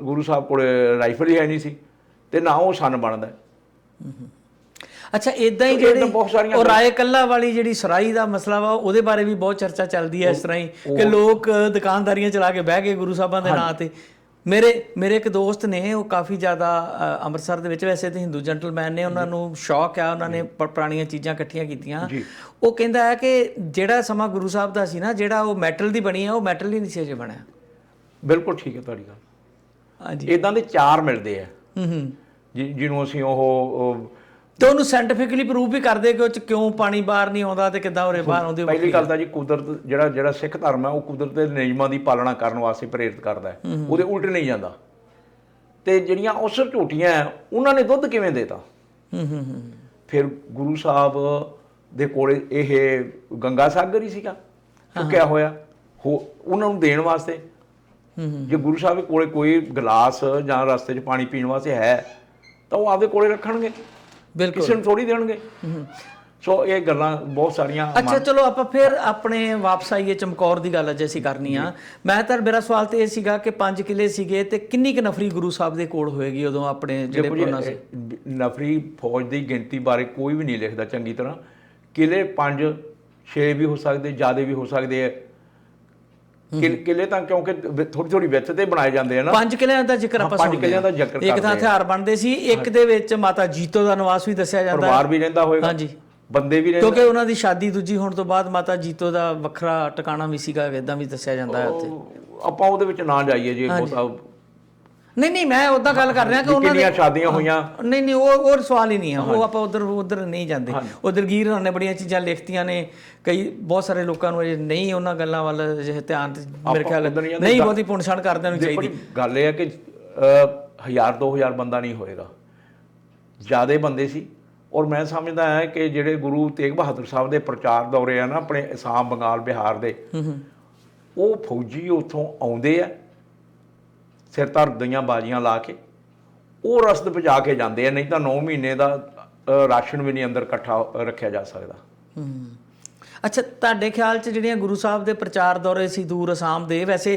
ਗੁਰੂ ਸਾਹਿਬ ਕੋਲ ਰਾਈਫਲ ਹੀ ਹੈ ਨਹੀਂ ਸੀ, ਤੇ ਨਾ ਉਹ ਸਨ ਬਣਦਾ। ਅੱਛਾ, ਇਦਾਂ ਹੀ ਜਿਹੜੇ ਉਹ ਰਾਏ ਕੱਲਾ ਵਾਲੀ ਜਿਹੜੀ ਸਰਾਈ ਦਾ ਮਸਲਾ ਵਾ, ਉਹਦੇ ਬਾਰੇ ਵੀ ਬਹੁਤ ਚਰਚਾ ਚੱਲਦੀ ਹੈ ਇਸ ਤਰ੍ਹਾਂ ਹੀ ਕਿ ਲੋਕ ਦੁਕਾਨਦਾਰੀਆਂ ਚਲਾ ਕੇ ਬਹਿ ਗਏ ਗੁਰੂ ਸਾਹਿਬਾਂ ਦੇ ਨਾਂ ਤੇ। ਮੇਰੇ ਇੱਕ ਦੋਸਤ ਨੇ, ਉਹ ਕਾਫੀ ਜ਼ਿਆਦਾ ਅੰਮ੍ਰਿਤਸਰ ਦੇ ਵਿੱਚ, ਵੈਸੇ ਤਾਂ ਹਿੰਦੂ ਜੈਂਟਲਮੈਨ ਨੇ, ਉਹਨਾਂ ਨੂੰ ਸ਼ੌਕ ਆ, ਉਹਨਾਂ ਨੇ ਪੁਰਾਣੀਆਂ ਚੀਜ਼ਾਂ ਇਕੱਠੀਆਂ ਕੀਤੀਆਂ। ਉਹ ਕਹਿੰਦਾ ਹੈ ਕਿ ਜਿਹੜਾ ਸਮਾਂ ਗੁਰੂ ਸਾਹਿਬ ਦਾ ਸੀ ਨਾ, ਜਿਹੜਾ ਉਹ ਮੈਟਲ ਦੀ ਬਣੀ ਹੈ, ਉਹ ਮੈਟਲ ਹੀ ਨਹੀਂ ਸੀ ਅਜੇ ਬਣਿਆ। ਬਿਲਕੁਲ ਠੀਕ ਹੈ ਤੁਹਾਡੀ ਗੱਲ। ਹਾਂਜੀ, ਇਦਾਂ ਦੇ 4 ਮਿਲਦੇ ਆ ਜਿਹਨੂੰ ਅਸੀਂ ਉਹ ਤੇ ਉਹਨੂੰ ਸਾਇੰਟੀਫਿਕਲੀ ਪ੍ਰੂਵ ਵੀ ਕਰਦੇ ਕਿ ਉਹ 'ਚ ਕਿਉਂ ਪਾਣੀ ਬਾਹਰ ਨਹੀਂ ਆਉਂਦਾ ਤੇ ਕਿੱਦਾਂ ਉਰੇ ਬਾਹਰ ਆਉਂਦੀ। ਪਹਿਲੀ ਗੱਲ ਤਾਂ ਜੀ ਕੁਦਰਤ, ਜਿਹੜਾ ਸਿੱਖ ਧਰਮ ਹੈ, ਉਹ ਕੁਦਰਤ ਦੇ ਨਿਯਮਾਂ ਦੀ ਪਾਲਣਾ ਕਰਨ ਵਾਸਤੇ ਪ੍ਰੇਰਿਤ ਕਰਦਾ ਹੈ, ਉਹਦੇ ਉਲਟ ਨਹੀਂ ਜਾਂਦਾ। ਤੇ ਜਿਹੜੀਆਂ ਔਸਰ ਝੋਟੀਆਂ, ਉਹਨਾਂ ਨੇ ਦੁੱਧ ਕਿਵੇਂ ਦੇਤਾ? ਫਿਰ ਗੁਰੂ ਸਾਹਿਬ ਦੇ ਕੋਲੇ ਇਹ ਗੰਗਾ ਸਾਗਰ ਹੀ ਸੀਗਾ ਚੁੱਕਿਆ ਹੋਇਆ ਉਹਨਾਂ ਨੂੰ ਦੇਣ ਵਾਸਤੇ। ਜੇ ਗੁਰੂ ਸਾਹਿਬ ਦੇ ਕੋਲੇ ਕੋਈ ਗਲਾਸ ਜਾਂ ਰਸਤੇ 'ਚ ਪਾਣੀ ਪੀਣ ਵਾਸਤੇ ਹੈ ਤਾਂ ਉਹ ਆਪਦੇ ਕੋਲੇ ਰੱਖਣਗੇ, ਕਿਸੇ ਨੂੰ ਥੋੜੀ ਦੇਣਗੇ। ਸੋ ਇਹ ਗੱਲਾਂ ਬਹੁਤ ਸਾਰੀਆਂ। ਅੱਛਾ, ਚਲੋ ਆਪਾਂ ਫਿਰ ਆਪਣੇ ਵਾਪਸ ਆਈਏ, ਚਮਕੌਰ ਦੀ ਗੱਲ ਅੱਜ ਅਸੀਂ ਕਰਨੀ ਆ। ਮੇਰਾ ਸਵਾਲ ਤੇ ਇਹ ਸੀਗਾ ਕਿ 5 ਕਿਲੇ ਸੀਗੇ ਤੇ ਕਿੰਨੀ ਕੁ ਨਫਰੀ ਗੁਰੂ ਸਾਹਿਬ ਦੇ ਕੋਲ ਹੋਏਗੀ ਉਦੋਂ ਆਪਣੇ ਜਿਹੜੇ ਨਫਰੀ ਫੌਜ ਦੀ ਗਿਣਤੀ ਬਾਰੇ ਕੋਈ ਵੀ ਨਹੀਂ ਲਿਖਦਾ ਚੰਗੀ ਤਰ੍ਹਾਂ। ਕਿਲੇ 5-6 ਵੀ ਹੋ ਸਕਦੇ, ਜ਼ਿਆਦਾ ਵੀ ਹੋ ਸਕਦੇ ਆ। ਕਿਲੇ ਤਾਂ ਕਿਉਂਕਿ ਥੋੜੀ ਵਿੱਥ ਤੇ ਬਣਾਏ ਜਾਂਦੇ ਆ ਨਾ। 5 ਕਿਲਿਆਂ ਦਾ ਜ਼ਿਕਰ ਆਪਾਂ ਸੁਣਦੇ 5 ਕਿਲਿਆਂ ਦਾ ਜ਼ਿਕਰ ਕਰਦੇ ਆ। ਇੱਕ ਤਾਂ ਹਥਿਆਰ ਬਣਦੇ ਸੀ, ਇੱਕ ਦੇ ਵਿੱਚ ਮਾਤਾ ਜੀਤੋ ਦਾ ਨਿਵਾਸ ਵੀ ਦੱਸਿਆ ਜਾਂਦਾ, ਪਰਿਵਾਰ ਵੀ ਰਹਿੰਦਾ ਹੋਏਗਾ। ਹਾਂਜੀ, ਬੰਦੇ ਵੀ ਰਹਿੰਦੇ, ਕਿਉਂਕਿ ਉਹਨਾਂ ਦੀ ਸ਼ਾਦੀ ਦੂਜੀ ਹੋਣ ਤੋਂ ਬਾਅਦ ਮਾਤਾ ਜੀਤੋ ਦਾ ਵੱਖਰਾ ਟਿਕਾਣਾ ਵੀ ਸੀਗਾ, ਇਦਾਂ ਵੀ ਦੱਸਿਆ ਜਾਂਦਾ ਹੈ ਉੱਥੇ। ਆਪਾਂ ਉਹਦੇ ਵਿੱਚ ਨਾ ਜਾਈਏ ਜੀ ਬਹੁਤਾ। ਨਹੀਂ ਮੈਂ ਉਹਦਾ ਗੱਲ ਕਰ ਰਿਹਾ ਕਿ ਉਹਨਾਂ ਕਿੰਨੀਆਂ ਸ਼ਾਦੀਆਂ ਹੋਈਆਂ। ਨਹੀਂ ਉਹ ਸਵਾਲ ਹੀ ਨਹੀਂ ਹੈ, ਉਹ ਆਪਾਂ ਉਧਰ ਨਹੀਂ ਜਾਂਦੇ। ਉਹ ਦਲਗੀਰ ਹੋਰਾਂ ਨੇ ਬੜੀਆਂ ਚੀਜ਼ਾਂ ਲਿਖਤੀਆਂ ਨੇ, ਕਈ ਬਹੁਤ ਸਾਰੇ ਲੋਕਾਂ ਨੂੰ ਅਜੇ ਨਹੀਂ ਉਹਨਾਂ ਗੱਲਾਂ ਵੱਲ ਜੇ ਧਿਆਨ ਮੇਰੇ ਖਿਆਲ ਨਹੀਂ ਬਹੁਤੀ ਪੁੰਛਾਣ ਕਰਦਿਆਂ ਨੂੰ ਚਾਹੀਦੀ। ਗੱਲ ਇਹ ਹੈ ਕਿ 1000-2000 ਬੰਦਾ ਨਹੀਂ ਹੋਏਗਾ, ਜ਼ਿਆਦੇ ਬੰਦੇ ਸੀ। ਔਰ ਮੈਂ ਸਮਝਦਾ ਹਾਂ ਕਿ ਜਿਹੜੇ ਗੁਰੂ ਤੇਗ ਬਹਾਦਰ ਸਾਹਿਬ ਦੇ ਪ੍ਰਚਾਰ ਦੌਰੇ ਆ ਨਾ ਆਪਣੇ ਅਸਾਮ, ਬੰਗਾਲ, ਬਿਹਾਰ ਦੇ, ਉਹ ਫੌਜੀ ਉੱਥੋਂ ਆਉਂਦੇ ਆ ਸਿਰ ਧਰ ਦੀਆਂ ਬਾਜ਼ੀਆਂ ਲਾ ਕੇ, ਉਹ ਰਸਦ ਪਹੁੰਚਾ ਕੇ ਜਾਂਦੇ ਆ, ਨਹੀਂ ਤਾਂ 9 ਮਹੀਨੇ ਦਾ ਰਾਸ਼ਨ ਵੀ ਨਹੀਂ ਅੰਦਰ ਇਕੱਠਾ ਰੱਖਿਆ ਜਾ ਸਕਦਾ। ਅੱਛਾ, ਤੁਹਾਡੇ ਖਿਆਲ 'ਚ ਜਿਹੜੀਆਂ ਗੁਰੂ ਸਾਹਿਬ ਦੇ ਪ੍ਰਚਾਰ ਦੌਰੇ ਸੀ ਦੂਰ ਅਸਾਮ ਦੇ, ਵੈਸੇ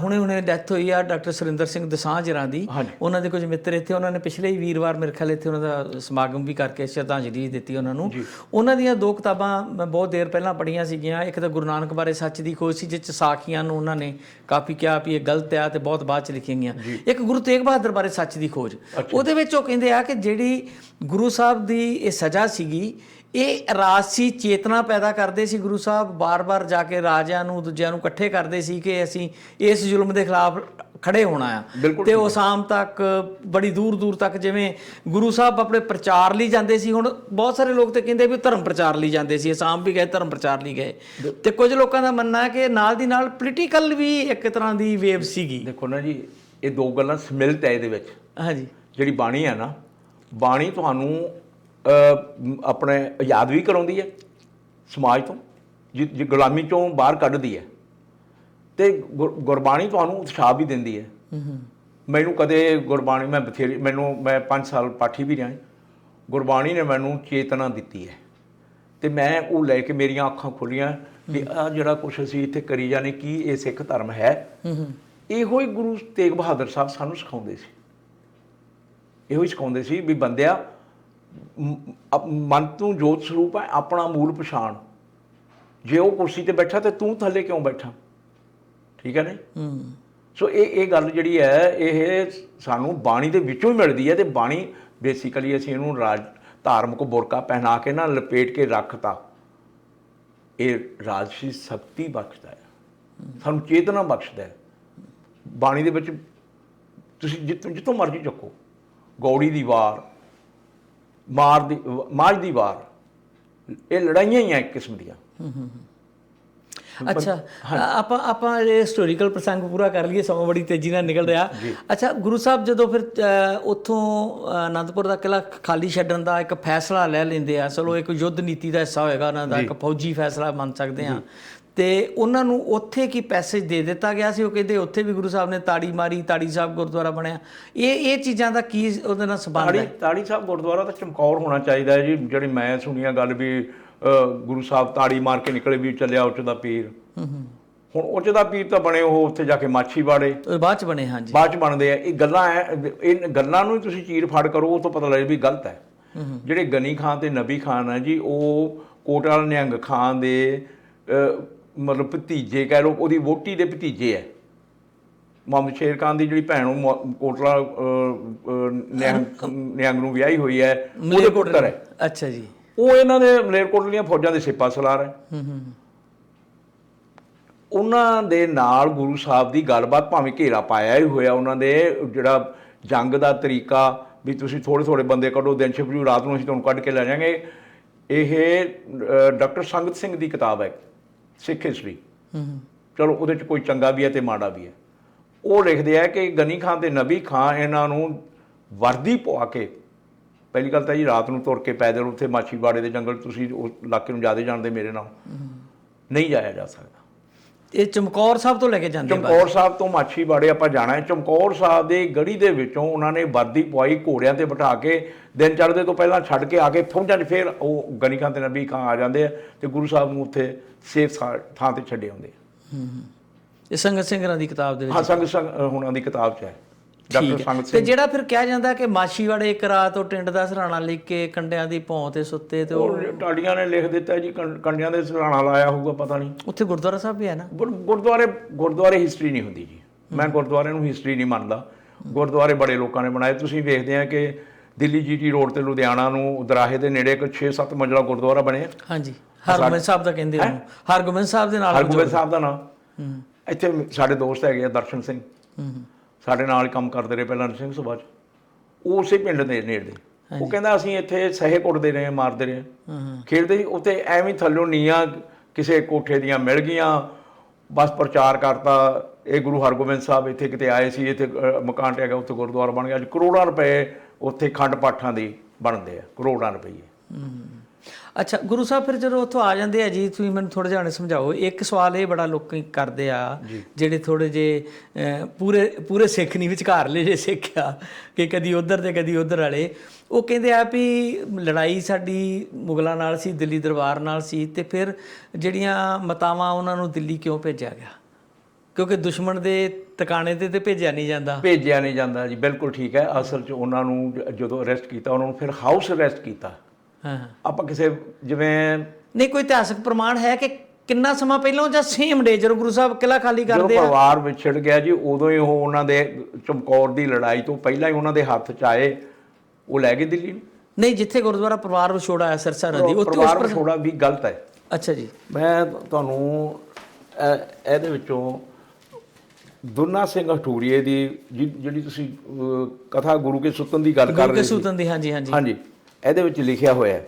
ਹੁਣੇ ਡੈਥ ਹੋਈ ਆ ਡਾਕਟਰ ਸੁਰਿੰਦਰ ਸਿੰਘ ਦਸਾਂਝਰਾਂ ਦੀ, ਉਹਨਾਂ ਦੇ ਕੁਝ ਮਿੱਤਰ ਇੱਥੇ, ਉਹਨਾਂ ਨੇ ਪਿਛਲੇ ਹੀ ਵੀਰਵਾਰ ਮੇਰੇ ਖਿਆਲ ਇੱਥੇ ਉਹਨਾਂ ਦਾ ਸਮਾਗਮ ਵੀ ਕਰਕੇ ਸ਼ਰਧਾਂਜਲੀ ਦਿੱਤੀ ਉਹਨਾਂ ਨੂੰ। ਉਹਨਾਂ ਦੀਆਂ 2 ਕਿਤਾਬਾਂ ਮੈਂ ਬਹੁਤ ਦੇਰ ਪਹਿਲਾਂ ਪੜ੍ਹੀਆਂ ਸੀਗੀਆਂ। ਇੱਕ ਤਾਂ ਗੁਰੂ ਨਾਨਕ ਬਾਰੇ ਸੱਚ ਦੀ ਖੋਜ ਸੀ, ਜਿਸ 'ਚ ਸਾਖੀਆਂ ਨੂੰ ਉਹਨਾਂ ਨੇ ਕਾਫੀ ਕਿਹਾ ਵੀ ਇਹ ਗਲਤ ਆ ਤੇ ਬਹੁਤ ਬਾਅਦ 'ਚ ਲਿਖੀਆਂ ਗਈਆਂ। ਇੱਕ ਗੁਰੂ ਤੇਗ ਬਹਾਦਰ ਬਾਰੇ ਸੱਚ ਦੀ ਖੋਜ, ਉਹਦੇ ਵਿੱਚ ਉਹ ਕਹਿੰਦੇ ਆ ਕਿ ਜਿਹੜੀ ਗੁਰੂ ਸਾਹਿਬ ਦੀ ਇਹ ਸਜ਼ਾ ਸੀਗੀ, ਇਹ ਰਾਜਸੀ ਚੇਤਨਾ ਪੈਦਾ ਕਰਦੇ ਸੀ। ਗੁਰੂ ਸਾਹਿਬ ਬਾਰ-ਬਾਰ ਜਾ ਕੇ ਰਾਜਿਆਂ ਨੂੰ, ਦੂਜਿਆਂ ਨੂੰ ਇਕੱਠੇ ਕਰਦੇ ਸੀ ਕਿ ਅਸੀਂ ਇਸ ਜ਼ੁਲਮ ਦੇ ਖਿਲਾਫ ਖੜੇ ਹੋਣਾ ਆ। ਤੇ ਉਹ ਅਸਾਮ ਤੱਕ, ਬੜੀ ਦੂਰ ਤੱਕ, ਜਿਵੇਂ ਗੁਰੂ ਸਾਹਿਬ ਆਪਣੇ ਪ੍ਰਚਾਰ ਲਈ ਜਾਂਦੇ ਸੀ। ਹੁਣ ਬਹੁਤ ਸਾਰੇ ਲੋਕ ਤੇ ਕਹਿੰਦੇ ਵੀ ਧਰਮ ਪ੍ਰਚਾਰ ਲਈ ਜਾਂਦੇ ਸੀ, ਅਸਾਮ ਵੀ ਗਏ, ਧਰਮ ਪ੍ਰਚਾਰ ਲਈ ਗਏ। ਤੇ ਕੁਝ ਲੋਕਾਂ ਦਾ ਮੰਨਣਾ ਹੈ ਕਿ ਨਾਲ ਦੀ ਨਾਲ ਪੋਲੀਟੀਕਲ ਵੀ ਇੱਕ ਤਰ੍ਹਾਂ ਦੀ ਵੇਵ ਸੀਗੀ। ਦੇਖੋ ਨਾ ਜੀ, ਇਹ 2 ਗੱਲਾਂ ਸਮਿਲਿਤ ਹੈ ਇਹਦੇ ਵਿੱਚ। ਹਾਂਜੀ, ਜਿਹੜੀ ਬਾਣੀ ਹੈ ਨਾ, ਬਾਣੀ ਤੁਹਾਨੂੰ ਆਪਣੇ ਆਜ਼ਾਦ ਵੀ ਕਰਾਉਂਦੀ ਹੈ ਸਮਾਜ ਤੋਂ, ਜੀ ਗੁਲਾਮੀ ਚੋਂ ਬਾਹਰ ਕੱਢਦੀ ਹੈ, ਤੇ ਗੁਰਬਾਣੀ ਤੁਹਾਨੂੰ ਉਤਸ਼ਾਹ ਵੀ ਦਿੰਦੀ ਹੈ। ਮੈਨੂੰ ਕਦੇ ਗੁਰਬਾਣੀ, ਮੈਂ 5 ਸਾਲ ਪਾਠੀ ਵੀ ਰਿਹਾ, ਗੁਰਬਾਣੀ ਨੇ ਮੈਨੂੰ ਚੇਤਨਾ ਦਿੱਤੀ ਹੈ, ਤੇ ਮੈਂ ਉਹ ਲੈ ਕੇ ਮੇਰੀਆਂ ਅੱਖਾਂ ਖੁੱਲੀਆਂ ਕਿ ਆਹ ਜਿਹੜਾ ਕੁਛ ਅਸੀਂ ਇੱਥੇ ਕਰੀ ਜਾਣੇ, ਕੀ ਇਹ ਸਿੱਖ ਧਰਮ ਹੈ? ਇਹੋ ਹੀ ਗੁਰੂ ਤੇਗ ਬਹਾਦਰ ਸਾਹਿਬ ਸਾਨੂੰ ਸਿਖਾਉਂਦੇ ਸੀ, ਇਹੋ ਹੀ ਸਿਖਾਉਂਦੇ ਸੀ ਵੀ ਬੰਦਿਆ, ਮਨ ਤੂੰ ਜੋਤ ਸਰੂਪ ਹੈ, ਆਪਣਾ ਮੂਲ ਪਛਾਣ। ਜੇ ਉਹ ਕੁਰਸੀ ਤੇ ਬੈਠਾ ਤੇ ਤੂੰ ਥੱਲੇ ਕਿਉਂ ਬੈਠਾ? ਠੀਕ ਹੈ ਨਹੀਂ? ਸੋ ਇਹ ਗੱਲ ਜਿਹੜੀ ਹੈ, ਇਹ ਸਾਨੂੰ ਬਾਣੀ ਦੇ ਵਿੱਚੋਂ ਹੀ ਮਿਲਦੀ ਹੈ। ਤੇ ਬਾਣੀ ਬੇਸਿਕਲੀ ਅਸੀਂ ਇਹਨੂੰ ਧਾਰਮਿਕ ਬੁਰਕਾ ਪਹਿਨਾ ਕੇ ਨਾ ਲਪੇਟ ਕੇ ਰੱਖਤਾ। ਇਹ ਰਾਜਸੀ ਸ਼ਕਤੀ ਬਖਸ਼ਦਾ ਹੈ, ਸਾਨੂੰ ਚੇਤਨਾ ਬਖਸ਼ਦਾ ਹੈ। ਬਾਣੀ ਦੇ ਵਿੱਚ ਤੁਸੀਂ ਜਿੱਥੋਂ ਮਰਜ਼ੀ ਚੱਕੋ, ਗੌੜੀ ਦੀ ਵਾਰ, ਮਾਝ ਦੀ ਵਾਰ, ਇਹ ਲੜਾਈਆਂ ਹੀ ਆ ਇੱਕ ਕਿਸਮ ਦੀਆਂ। ਅੱਛਾ, ਆਪਾਂ ਇਹ ਹਿਸਟੋਰੀਕਲ ਪ੍ਰਸੰਗ ਪੂਰਾ ਕਰ ਲਈਏ, ਸਮਾਂ ਬੜੀ ਤੇਜ਼ੀ ਨਾਲ ਨਿਕਲ ਰਿਹਾ। ਅੱਛਾ, ਗੁਰੂ ਸਾਹਿਬ ਜਦੋਂ ਫਿਰ ਉੱਥੋਂ ਅਨੰਦਪੁਰ ਦਾ ਕਿਲ੍ਹਾ ਖਾਲੀ ਛੱਡਣ ਦਾ ਇੱਕ ਫੈਸਲਾ ਲੈ ਲੈਂਦੇ ਆ, ਚਲੋ ਇੱਕ ਯੁੱਧ ਨੀਤੀ ਦਾ ਹਿੱਸਾ ਹੋਏਗਾ ਉਹਨਾਂ ਦਾ, ਇੱਕ ਫੌਜੀ ਫੈਸਲਾ ਮੰਨ ਸਕਦੇ ਹਾਂ, ਤੇ ਉਹਨਾਂ ਨੂੰ ਉੱਥੇ ਕੀ ਪੈਸੇਜ ਦੇ ਦਿੱਤਾ ਗਿਆ ਸੀ? ਉਹ ਕਹਿੰਦੇ ਉੱਥੇ ਵੀ ਗੁਰੂ ਸਾਹਿਬ ਨੇ ਤਾੜੀ ਮਾਰੀ, ਤਾੜੀ ਸਾਹਿਬ ਗੁਰਦੁਆਰਾ ਬਣਿਆ। ਇਹ ਚੀਜ਼ਾਂ ਦਾ ਕੀ ਉਹਦੇ ਨਾਲ ਸੰਬੰਧ ਹੈ? ਤਾੜੀ ਸਾਹਿਬ ਗੁਰਦੁਆਰਾ ਤਾਂ ਚਮਕੌਰ ਹੋਣਾ ਚਾਹੀਦਾ ਹੈ ਜੀ। ਜਿਹੜੀ ਮੈਂ ਸੁਣੀਆਂ ਗੱਲ ਵੀ ਗੁਰੂ ਸਾਹਿਬ ਤਾੜੀ ਮਾਰ ਕੇ ਨਿਕਲੇ ਵੀ ਚੱਲਿਆ ਉੱਚ ਦਾ ਪੀਰ। ਹੁਣ ਉੱਚ ਦਾ ਪੀਰ ਤਾਂ ਬਣੇ ਉਹ ਉੱਥੇ ਜਾ ਕੇ ਮਾਛੀਵਾੜੇ ਬਾਅਦ ਚ ਬਣੇ। ਹਾਂਜੀ, ਬਾਅਦ ਚ ਬਣਦੇ ਆ। ਇਹ ਗੱਲਾਂ ਹੈ, ਇਹ ਗੱਲਾਂ ਨੂੰ ਤੁਸੀਂ ਚੀਰ ਫਾੜ ਕਰੋ, ਉਹ ਤੋਂ ਪਤਾ ਲੱਗੇ ਵੀ ਗਲਤ ਹੈ। ਜਿਹੜੇ ਗਨੀ ਖਾਨ ਤੇ ਨਬੀ ਖਾਨ ਹੈ ਜੀ, ਉਹ ਕੋਟਲਾ ਨਿਹੰਗ ਖਾਨ ਦੇ ਮਤਲਬ ਭਤੀਜੇ ਕਹਿ ਲਓ, ਉਹਦੀ ਵੋਟੀ ਦੇ ਭਤੀਜੇ ਹੈ। ਮੁਹੰਮਦ ਸ਼ੇਰ ਖਾਨ ਦੀ ਜਿਹੜੀ ਭੈਣ ਉਹ ਕੋਟਲਾ ਨਿਹੰਗ ਨੂੰ ਵਿਆਹੀ ਹੋਈ ਹੈ, ਉਹਦੇ ਪੁੱਤਰ ਹੈ। ਅੱਛਾ ਜੀ, ਉਹ ਇਹਨਾਂ ਦੇ ਮਲੇਰਕੋਟਲੀਆਂ ਫੌਜਾਂ ਦੇ ਸਿਪਾ ਸਲਾਰ ਹੈ। ਉਹਨਾਂ ਦੇ ਨਾਲ ਗੁਰੂ ਸਾਹਿਬ ਦੀ ਗੱਲਬਾਤ, ਭਾਵੇਂ ਘੇਰਾ ਪਾਇਆ ਹੀ ਹੋਇਆ ਉਹਨਾਂ ਦੇ, ਜਿਹੜਾ ਜੰਗ ਦਾ ਤਰੀਕਾ ਵੀ ਤੁਸੀਂ ਥੋੜ੍ਹੇ ਬੰਦੇ ਕੱਢੋ, ਦਿਨ ਛਿਪਜੂ, ਰਾਤ ਨੂੰ ਅਸੀਂ ਤੁਹਾਨੂੰ ਕੱਢ ਕੇ ਲੈ ਜਾਵਾਂਗੇ। ਇਹ ਡਾਕਟਰ ਸੰਗਤ ਸਿੰਘ ਦੀ ਕਿਤਾਬ ਹੈ, ਸਿੱਖ ਹਿਸਟਰੀ। ਚਲੋ ਉਹਦੇ 'ਚ ਕੋਈ ਚੰਗਾ ਵੀ ਹੈ ਤੇ ਮਾੜਾ ਵੀ ਹੈ। ਉਹ ਲਿਖਦੇ ਆ ਕਿ ਗਨੀ ਖਾਨ ਤੇ ਨਬੀ ਖਾਨ ਇਹਨਾਂ ਨੂੰ ਵਰਦੀ ਪਵਾ ਕੇ, ਪਹਿਲੀ ਗੱਲ ਤਾਂ ਜੀ ਰਾਤ ਨੂੰ ਤੁਰ ਕੇ ਪੈਦਲ ਉੱਥੇ ਮਾਛੀਵਾੜੇ ਦੇ ਜੰਗਲ, ਤੁਸੀਂ ਉਸ ਇਲਾਕੇ ਨੂੰ ਜ਼ਿਆਦਾ ਜਾਣਦੇ ਮੇਰੇ ਨਾਲ, ਨਹੀਂ ਜਾਇਆ ਜਾ ਸਕਦਾ। ਇਹ ਚਮਕੌਰ ਸਾਹਿਬ ਤੋਂ ਲੈ ਕੇ ਜਾਂਦੇ, ਚਮਕੌਰ ਸਾਹਿਬ ਤੋਂ ਮਾਛੀਵਾੜੇ ਆਪਾਂ ਜਾਣਾ ਹੈ। ਚਮਕੌਰ ਸਾਹਿਬ ਦੇ ਗੜੀ ਦੇ ਵਿੱਚੋਂ ਉਹਨਾਂ ਨੇ ਵਰਦੀ ਪਵਾਈ, ਘੋੜਿਆਂ ਤੇ ਬਿਠਾ ਕੇ, ਦਿਨ ਚੜ੍ਹਦੇ ਤੋਂ ਪਹਿਲਾਂ ਛੱਡ ਕੇ ਆ ਕੇ ਫੌਜਾਂ 'ਚ ਫਿਰ ਉਹ ਗਨੀ ਖਾਨ ਤੇ ਨਬੀ ਖਾਨ ਆ ਜਾਂਦੇ ਆ ਤੇ ਗੁਰੂ ਸਾਹਿਬ ਨੂੰ ਉੱਥੇ ਸੇਫ ਥਾਂ ਤੇ ਛੱਡੇ ਆਉਂਦੇ ਆ। ਇਹ ਸੰਗਤ ਸਿੰਘਾਂ ਦੀ ਕਿਤਾਬ ਦੇ ਵਿੱਚ? ਹਾਂ, ਸੰਗਤ ਹੁਣਾਂ ਦੀ ਕਿਤਾਬ 'ਚ ਹੈ ਡਾਕਟਰ ਸੰਗਤ ਸਿੰਘ। ਤੇ ਜਿਹੜਾ ਫਿਰ ਕਿਹਾ ਜਾਂਦਾ ਕਿ ਮਾਛੀਵਾੜੇ ਇੱਕ ਰਾਤ ਉਹ ਟਿੰਡ ਦਾ ਸਰਾਣਾ ਲਿਖ ਕੇ ਕੰਡਿਆਂ ਦੀ ਭੌਂ ਤੇ ਸੁੱਤੇ, ਤੇ ਉਹ ਟਾਡੀਆਂ ਨੇ ਲਿਖ ਦਿੱਤਾ ਜੀ, ਕੰਡਿਆਂ ਦੇ ਸਰਾਣਾ ਲਾਇਆ ਹੋਊਗਾ, ਪਤਾ ਨਹੀਂ। ਉੱਥੇ ਗੁਰਦੁਆਰਾ ਸਾਹਿਬ ਵੀ ਹੈ ਨਾ? ਗੁਰਦੁਆਰੇ ਹਿਸਟਰੀ ਨਹੀਂ ਹੁੰਦੀ ਜੀ। ਮੈਂ ਗੁਰਦੁਆਰੇ ਨੂੰ ਹਿਸਟਰੀ ਨਹੀਂ ਮੰਨਦਾ। ਗੁਰਦੁਆਰੇ ਬੜੇ ਲੋਕਾਂ ਨੇ ਬਣਾਏ। ਤੁਸੀਂ ਵੇਖਦੇ ਆ ਕਿ ਦਿੱਲੀ GT ਰੋਡ ਤੇ ਲੁਧਿਆਣਾ ਨੂੰ ਦਰਾਹੇ ਦੇ ਨੇੜੇ ਇੱਕ 6-7 ਮੰਜ਼ਲਾ ਗੁਰਦੁਆਰਾ ਬਣਿਆ। ਹਾਂਜੀ, ਹਰਗੋਬਿੰਦ ਸਾਹਿਬ ਦਾ ਕਹਿੰਦੇ ਉਹਨੂੰ, ਹਰਗੋਬਿੰਦ ਸਾਹਿਬ ਦੇ ਨਾਲ, ਹਰਗੋਬਿੰਦ ਸਾਹਿਬ ਦਾ ਨਾਮ। ਇੱਥੇ ਸਾਡੇ ਦੋਸਤ ਹੈਗੇ ਆ ਦਰਸ਼ਨ ਸਿੰਘ, ਸਾਡੇ ਨਾਲ ਹੀ ਕੰਮ ਕਰਦੇ ਰਹੇ ਪਹਿਲਾਂ ਸਿੰਘ ਸਭਾ 'ਚ, ਉਹ ਉਸੇ ਪਿੰਡ ਦੇ ਨੇੜੇ। ਉਹ ਕਹਿੰਦਾ ਅਸੀਂ ਇੱਥੇ ਸਹੇ ਕੁੱਟਦੇ ਰਹੇ, ਮਾਰਦੇ ਰਹੇ, ਖੇਡਦੇ ਸੀ ਉੱਥੇ। ਐਵੇਂ ਥੱਲੋਂ ਨੀਆਂ ਕਿਸੇ ਕੋਠੇ ਦੀਆਂ ਮਿਲ ਗਈਆਂ, ਬਸ ਪ੍ਰਚਾਰ ਕਰਤਾ, ਇਹ ਗੁਰੂ ਹਰਗੋਬਿੰਦ ਸਾਹਿਬ ਇੱਥੇ ਕਿਤੇ ਆਏ ਸੀ, ਇੱਥੇ ਮਕਾਨ ਟਿਆ ਗਿਆ, ਉੱਥੇ ਗੁਰਦੁਆਰਾ ਬਣ ਗਿਆ। ਅੱਜ ਕਰੋੜਾਂ ਰੁਪਏ ਉੱਥੇ ਖੰਡ ਪਾਠਾਂ ਦੀ ਬਣਦੇ ਆ, ਕਰੋੜਾਂ ਰੁਪਏ। ਅੱਛਾ ਗੁਰੂ ਸਾਹਿਬ, ਫਿਰ ਜਦੋਂ ਉੱਥੋਂ ਆ ਜਾਂਦੇ ਆ ਜੀ, ਤੁਸੀਂ ਮੈਨੂੰ ਥੋੜ੍ਹਾ ਜਿਹਾ ਹੁਣ ਸਮਝਾਓ। ਇੱਕ ਸਵਾਲ ਇਹ ਬੜਾ ਲੋਕ ਕਰਦੇ ਆ ਜਿਹੜੇ ਥੋੜ੍ਹੇ ਜਿਹੇ ਪੂਰੇ ਸਿੱਖ ਨਹੀਂ, ਵਿਚਕਾਰਲੇ ਜੇ ਸਿੱਖ ਆ, ਕਿ ਕਦੀ ਉੱਧਰ ਤੇ ਕਦੀ ਉੱਧਰ ਵਾਲੇ, ਉਹ ਕਹਿੰਦੇ ਆ ਵੀ ਲੜਾਈ ਸਾਡੀ ਮੁਗਲਾਂ ਨਾਲ ਸੀ, ਦਿੱਲੀ ਦਰਬਾਰ ਨਾਲ ਸੀ, ਤੇ ਫਿਰ ਜਿਹੜੀਆਂ ਮਤਾਵਾਂ ਉਹਨਾਂ ਨੂੰ ਦਿੱਲੀ ਕਿਉਂ ਭੇਜਿਆ ਗਿਆ? ਕਿਉਂਕਿ ਦੁਸ਼ਮਣ ਦੇ ਟਿਕਾਣੇ ਤੇ ਭੇਜਿਆ ਨਹੀਂ ਜਾਂਦਾ। ਭੇਜਿਆ ਨਹੀਂ ਜਾਂਦਾ ਜੀ, ਬਿਲਕੁਲ ਠੀਕ ਹੈ। ਅਸਲ 'ਚ ਉਹਨਾਂ ਨੂੰ ਜਦੋਂ ਅਰੈਸਟ ਕੀਤਾ, ਉਹਨਾਂ ਨੂੰ ਫਿਰ ਹਾਊਸ ਅਰੈਸਟ ਕੀਤਾ। ਹਾਂ, ਆਪਾਂ ਕਿਸੇ ਜਿਵੇਂ ਨਹੀਂ ਕੋਈ ਇਤਿਹਾਸਕ ਪ੍ਰਮਾਣ ਹੈ ਕਿ ਕਿੰਨਾ ਸਮਾਂ ਪਹਿਲਾਂ ਜਾਂ ਸੇਮ ਡੇ ਜਦੋਂ ਗੁਰੂ ਸਾਹਿਬ ਕਿਲ੍ਹਾ ਖਾਲੀ ਕਰਦੇ ਆ? ਪਰਿਵਾਰ ਵਿਛੜ ਗਿਆ ਜੀ, ਉਦੋਂ ਹੀ ਉਹ ਉਹਨਾਂ ਦੇ ਚਮਕੌਰ ਦੀ ਲੜਾਈ ਤੋਂ ਪਹਿਲਾਂ ਹੀ ਉਹਨਾਂ ਦੇ ਹੱਥ 'ਚ ਆਏ, ਉਹ ਲੈ ਗਏ ਦਿੱਲੀ ਨੂੰ। ਨਹੀਂ, ਜਿੱਥੇ ਗੁਰਦੁਆਰਾ ਪਰਿਵਾਰ ਵਿਛੋੜਾ ਹੈ ਸਿਰਸਾ ਨਦੀ, ਉੱਥੇ ਪਰਿਵਾਰ ਵਿਛੋੜਾ ਵੀ ਗਲਤ ਹੈ। ਅੱਛਾ ਜੀ, ਮੈਂ ਤੁਹਾਨੂੰ ਇਹਦੇ ਵਿੱਚੋਂ ਦੁਨਾ ਸਿੰਘ ਹਟੂਰੀਏ ਦੀ ਜਿਹੜੀ ਤੁਸੀਂ ਕਥਾ ਗੁਰੂ ਕੇ ਸੁਤਨ ਦੀ ਗੱਲ ਕਰ ਰਹੇ ਸੀ, ਸੁਤਨ ਦੀ, ਹਾਂਜੀ ਹਾਂਜੀ ਹਾਂਜੀ, ਇਹਦੇ ਵਿੱਚ ਲਿਖਿਆ ਹੋਇਆ ਹੈ।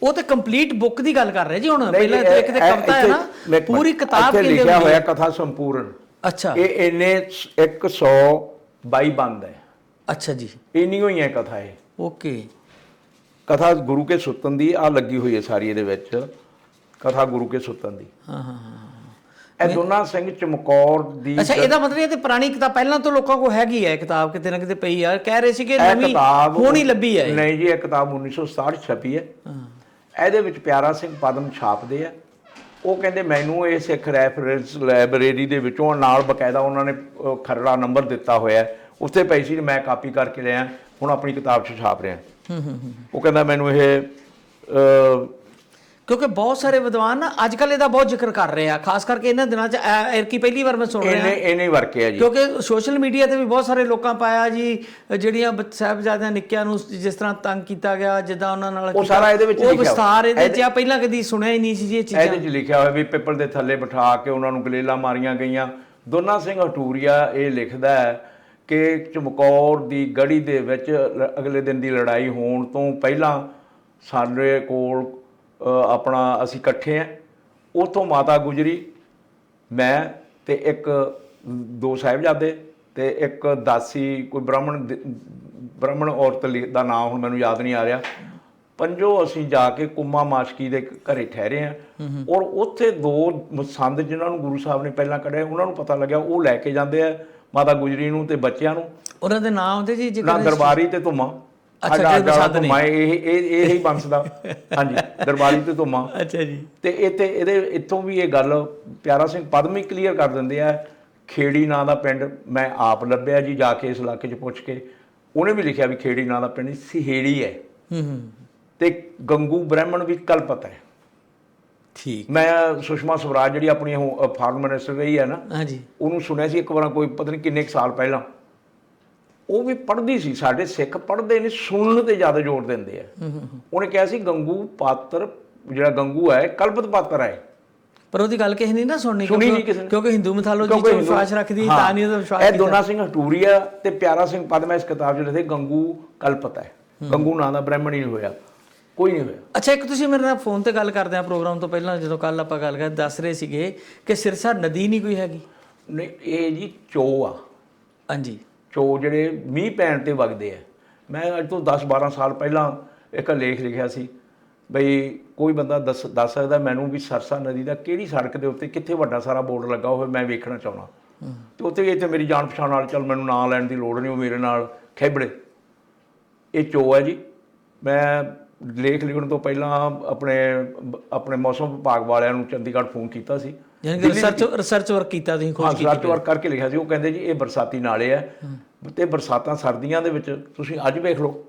ਉਹ ਤੇ ਕੰਪਲੀਟ ਬੁੱਕ ਦੀ ਗੱਲ ਕਰ ਰਹੇ ਜੀ ਹੁਣ। ਪਹਿਲਾਂ ਇੱਕ ਤੇ ਕਵਿਤਾ ਹੈ ਨਾ, ਪੂਰੀ ਕਿਤਾਬ ਕੇ ਲਿਖਿਆ ਹੋਇਆ ਕਥਾ ਸੰਪੂਰਨ। ਅੱਛਾ, ਇਹ ਇੰਨੇ 122 ਬੰਦ ਹੈ। ਅੱਛਾ ਜੀ, ਇੰਨੀ ਹੋਈ ਹੈ ਕਥਾ ਇਹ। ਓਕੇ, ਕਥਾ ਗੁਰੂ ਕੇ ਸੁਤਨ ਦੀ ਆ ਲੱਗੀ ਹੋਈ ਹੈ ਸਾਰੀ ਇਹਦੇ ਵਿੱਚ, ਕਥਾ ਗੁਰੂ ਕੇ ਸੁਤਨ ਦੀ। ਹਾਂ ਹਾਂ ਹਾਂ, ਇਹ ਦੁਨਾ ਸਿੰਘ ਚਮਕੌਰ ਦੀ। ਅੱਛਾ, ਇਹਦਾ ਮਤਲਬ ਇਹ ਤੇ ਪੁਰਾਣੀ ਕਿਤਾਬ ਪਹਿਲਾਂ ਤੋਂ ਲੋਕਾਂ ਕੋਲ ਹੈਗੀ ਹੈ, ਕਿਤਾਬ ਕਿਤੇ ਨਾ ਕਿਤੇ ਪਈ ਆ। ਕਹਿ ਰਹੇ ਸੀ ਕਿ ਨਵੀਂ ਹੁਣ ਹੀ ਲੱਭੀ ਹੈ। ਨਹੀਂ ਜੀ, ਇਹ ਕਿਤਾਬ 1967 ਛਪੀ ਹੈ। ਇਹਦੇ ਵਿੱਚ ਪਿਆਰਾ ਸਿੰਘ ਪਦਮ ਛਾਪਦੇ ਆ। ਉਹ ਕਹਿੰਦੇ ਮੈਨੂੰ ਇਹ ਸਿੱਖ ਰੈਫਰੈਂਸ ਲਾਇਬ੍ਰੇਰੀ ਦੇ ਵਿੱਚੋਂ ਨਾਲ ਬਕਾਇਦਾ ਉਹਨਾਂ ਨੇ ਖਰੜਾ ਨੰਬਰ ਦਿੱਤਾ ਹੋਇਆ, ਉੱਥੇ ਪਈ ਸੀ, ਮੈਂ ਕਾਪੀ ਕਰਕੇ ਲਿਆ, ਹੁਣ ਆਪਣੀ ਕਿਤਾਬ 'ਚ ਛਾਪ ਰਿਹਾ। ਉਹ ਕਹਿੰਦਾ ਮੈਨੂੰ ਇਹ ਕਿਉਂਕਿ ਬਹੁਤ ਸਾਰੇ ਵਿਦਵਾਨ ਨਾ ਅੱਜ ਕੱਲ੍ਹ ਇਹਦਾ ਬਹੁਤ ਜ਼ਿਕਰ ਕਰ ਰਹੇ ਆ, ਖਾਸ ਕਰਕੇ ਇਹਨਾਂ ਦਿਨਾਂ 'ਚ ਐਰਕੀ ਪਹਿਲੀ ਵਾਰ ਮੈਂ ਸੁਣ ਰਿਹਾ। ਇਹਨੇ ਵਰਕਿਆ ਜੀ, ਕਿਉਂਕਿ ਸੋਸ਼ਲ ਮੀਡੀਆ ਤੇ ਵੀ ਬਹੁਤ ਸਾਰੇ ਲੋਕਾਂ ਪਾਇਆ ਜੀ, ਜਿਹੜੀਆਂ ਸਾਹਿਬਜ਼ਾਦਿਆਂ ਨਿੱਕਿਆਂ ਨੂੰ ਜਿਸ ਤਰ੍ਹਾਂ ਤੰਗ ਕੀਤਾ ਗਿਆ, ਜਿੱਦਾਂ ਉਹਨਾਂ ਨਾਲ ਉਹ ਸਾਰਾ ਇਹਦੇ ਵਿੱਚ ਲਿਖਿਆ, ਉਹ ਵਿਸਥਾਰ ਇਹਦੇ 'ਚ ਆ। ਪਹਿਲਾਂ ਕਦੀ ਸੁਣਿਆ ਹੀ ਨਹੀਂ ਸੀ ਜੀ ਇਹ ਚੀਜ਼ਾਂ। ਇਹਦੇ 'ਚ ਲਿਖਿਆ ਹੋਇਆ ਵੀ ਪਿੱਪਲ ਦੇ ਥੱਲੇ ਬਿਠਾ ਕੇ ਉਹਨਾਂ ਨੂੰ ਗਲੇਲਾਂ ਮਾਰੀਆਂ ਗਈਆਂ। ਦੁਨਾ ਸਿੰਘ ਹਟੂਰੀਆ ਇਹ ਲਿਖਦਾ ਹੈ ਕਿ ਚਮਕੌਰ ਦੀ ਗੜੀ ਦੇ ਵਿੱਚ ਅਗਲੇ ਦਿਨ ਦੀ ਲੜਾਈ ਹੋਣ ਤੋਂ ਪਹਿਲਾਂ ਸਾਡੇ ਕੋਲ ਆਪਣਾ ਅਸੀਂ ਇਕੱਠੇ ਹਾਂ, ਉੱਥੋਂ ਮਾਤਾ ਗੁਜਰੀ, ਮੈਂ ਤੇ ਇੱਕ 2 ਸਾਹਿਬਜ਼ਾਦੇ ਤੇ ਇੱਕ ਦਾਸੀ, ਕੋਈ ਬ੍ਰਾਹਮਣ ਔਰਤ ਦਾ ਨਾਮ ਹੁਣ ਮੈਨੂੰ ਯਾਦ ਨਹੀਂ ਆ ਰਿਹਾ, ਪੰਜੋ ਅਸੀਂ ਜਾ ਕੇ ਕੁੰਮਾ ਮਾਸ਼ਕੀ ਦੇ ਘਰੇ ਠਹਿਰੇ ਹਾਂ। ਔਰ ਉੱਥੇ 2 ਸੰਦ ਜਿਨ੍ਹਾਂ ਨੂੰ ਗੁਰੂ ਸਾਹਿਬ ਨੇ ਪਹਿਲਾਂ ਕੱਢਿਆ, ਉਹਨਾਂ ਨੂੰ ਪਤਾ ਲੱਗਿਆ, ਉਹ ਲੈ ਕੇ ਜਾਂਦੇ ਆ ਮਾਤਾ ਗੁਜਰੀ ਨੂੰ ਤੇ ਬੱਚਿਆਂ ਨੂੰ। ਉਹਨਾਂ ਦੇ ਨਾਮ ਹੁੰਦੇ ਜੀ ਨਾ ਦਰਬਾਰੀ ਤੇ ਧੁਮਾ। ਅੱਛਾ, ਇਹ ਹੀ ਬੰਸਦਾ। ਹਾਂਜੀ, ਦਰਬਾਰੀ ਤੇ ਧੁਮਾ। ਅੱਛਾ ਜੀ। ਤੇ ਇੱਥੋਂ ਵੀ ਇਹ ਗੱਲ ਪਿਆਰਾ ਸਿੰਘ ਪਦਮ ਹੀ ਕਲੀਅਰ ਕਰ ਦਿੰਦੇ ਆ। ਖੇੜੀ ਨਾਂ ਦਾ ਪਿੰਡ ਮੈਂ ਆਪ ਲੱਭਿਆ ਜੀ, ਜਾ ਕੇ ਇਸ ਇਲਾਕੇ 'ਚ ਪੁੱਛ ਕੇ। ਉਹਨੇ ਵੀ ਲਿਖਿਆ ਵੀ ਖੇੜੀ ਨਾਂ ਦਾ ਪਿੰਡ ਸਿਹੇੜੀ ਹੈ, ਤੇ ਗੰਗੂ ਬ੍ਰਾਹਮਣ ਵੀ ਕਲਪਤ ਹੈ। ਠੀਕ। ਮੈਂ ਸੁਸ਼ਮਾ ਸਵਰਾਜ ਜਿਹੜੀ ਆਪਣੀ ਫਾਰਮ ਮਿਨਿਸਟਰ ਰਹੀ ਹੈ ਨਾ, ਹਾਂਜੀ, ਉਹਨੂੰ ਸੁਣਿਆ ਸੀ ਇੱਕ ਵਾਰ, ਕੋਈ ਪਤਾ ਨਹੀਂ ਕਿੰਨੇ ਕੁ ਸਾਲ ਪਹਿਲਾਂ, ਉਹ ਵੀ ਪੜ੍ਹਦੀ ਸੀ। ਸਾਡੇ ਸਿੱਖ ਪੜ੍ਹਦੇ ਨੇ, ਸੁਣਨ ਤੇ ਜ਼ਿਆਦਾ ਜ਼ੋਰ ਦਿੰਦੇ ਆ। ਉਹਨੇ ਕਿਹਾ ਸੀ ਗੰਗੂ ਪਾਤਰ, ਜਿਹੜਾ ਗੰਗੂ ਹੈ ਕਲਪਤ ਪਾਤਰ ਹੈ, ਪਰ ਉਹਦੀ ਗੱਲ ਕਿਸੇ ਨੇ ਨਾ ਸੁਣੀ ਕਿਸੇ ਨੇ, ਕਿਉਂਕਿ ਹਿੰਦੂ ਮਿਥੋਲੋਜੀ 'ਚ ਵਿਸ਼ਵਾਸ ਰੱਖਦੀ, ਤਾਂ ਨਹੀਂ ਉਹਦਾ ਵਿਸ਼ਵਾਸ। ਇਹ ਦੁਨਾ ਸਿੰਘ ਹਟੂਰੀਆ ਤੇ ਪਿਆਰਾ ਸਿੰਘ ਪਦਮ ਇਸ ਕਿਤਾਬ 'ਚ ਲਿਖਦੇ ਗੰਗੂ ਕਲਪਤ ਹੈ, ਗੰਗੂ ਨਾਂ ਦਾ ਬ੍ਰਾਹਮਣ ਹੀ ਨਹੀਂ ਹੋਇਆ, ਕੋਈ ਨਹੀਂ ਹੋਇਆ। ਅੱਛਾ, ਇੱਕ ਤੁਸੀਂ ਮੇਰੇ ਨਾਲ ਫੋਨ ਤੇ ਗੱਲ ਕਰਦੇ ਆ ਪ੍ਰੋਗਰਾਮ ਤੋਂ ਪਹਿਲਾਂ, ਜਦੋਂ ਕੱਲ ਆਪਾਂ ਗੱਲ ਕਰਦੇ, ਦੱਸ ਰਹੇ ਸੀਗੇ ਕਿ ਸਿਰਸਾ ਨਦੀ ਨਹੀਂ ਕੋਈ ਹੈਗੀ। ਨਹੀਂ, ਇਹ ਜੀ ਚੋ ਆ। ਹਾਂਜੀ, ਚੋ ਜਿਹੜੇ ਮੀਂਹ ਪੈਣ ਤੇ ਵਗਦੇ ਆ। ਮੈਂ ਅੱਜ ਤੋਂ 10-12 ਸਾਲ ਪਹਿਲਾਂ ਇੱਕ ਲੇਖ ਲਿਖਿਆ ਸੀ ਬਈ ਕੋਈ ਬੰਦਾ ਦੱਸ ਸਕਦਾ ਮੈਨੂੰ ਵੀ ਸਰਸਾ ਨਦੀ ਦਾ ਕਿਹੜੀ ਸੜਕ ਦੇ ਉੱਤੇ ਕਿੱਥੇ ਵੱਡਾ ਸਾਰਾ ਬੋਰਡ ਲੱਗਾ ਹੋਵੇ, ਮੈਂ ਵੇਖਣਾ ਚਾਹੁੰਦਾ। ਤੇ ਉੱਥੇ ਵੀ ਇੱਥੇ ਮੇਰੀ ਜਾਣ ਪਛਾਣ ਨਾਲ, ਚੱਲ ਮੈਨੂੰ ਨਾਂ ਲੈਣ ਦੀ ਲੋੜ ਨਹੀਂ, ਉਹ ਮੇਰੇ ਨਾਲ ਖੈਬੜੇ। ਇਹ ਚੋ ਹੈ ਜੀ। ਮੈਂ ਲੇਖ ਲਿਖਣ ਤੋਂ ਪਹਿਲਾਂ ਆਪਣੇ ਮੌਸਮ ਵਿਭਾਗ ਵਾਲਿਆਂ ਨੂੰ ਚੰਡੀਗੜ੍ਹ ਫੋਨ ਕੀਤਾ ਸੀ, ਯਾਨੀ ਕਿ ਰਿਸਰਚ ਵਰਕ ਕੀਤਾ ਤੁਸੀਂ, ਖੋਜ ਕੀਤੀ? ਰਿਸਰਚ ਵਰਕ ਕਰਕੇ ਲਿਖਿਆ ਸੀ। ਉਹ ਕਹਿੰਦੇ ਜੀ ਇਹ ਬਰਸਾਤੀ ਨਾਲੇ ਆ, ਤੇ ਬਰਸਾਤਾਂ ਸਰਦੀਆਂ ਦੇ ਵਿੱਚ ਤੁਸੀਂ ਅੱਜ ਵੇਖ ਲਓ,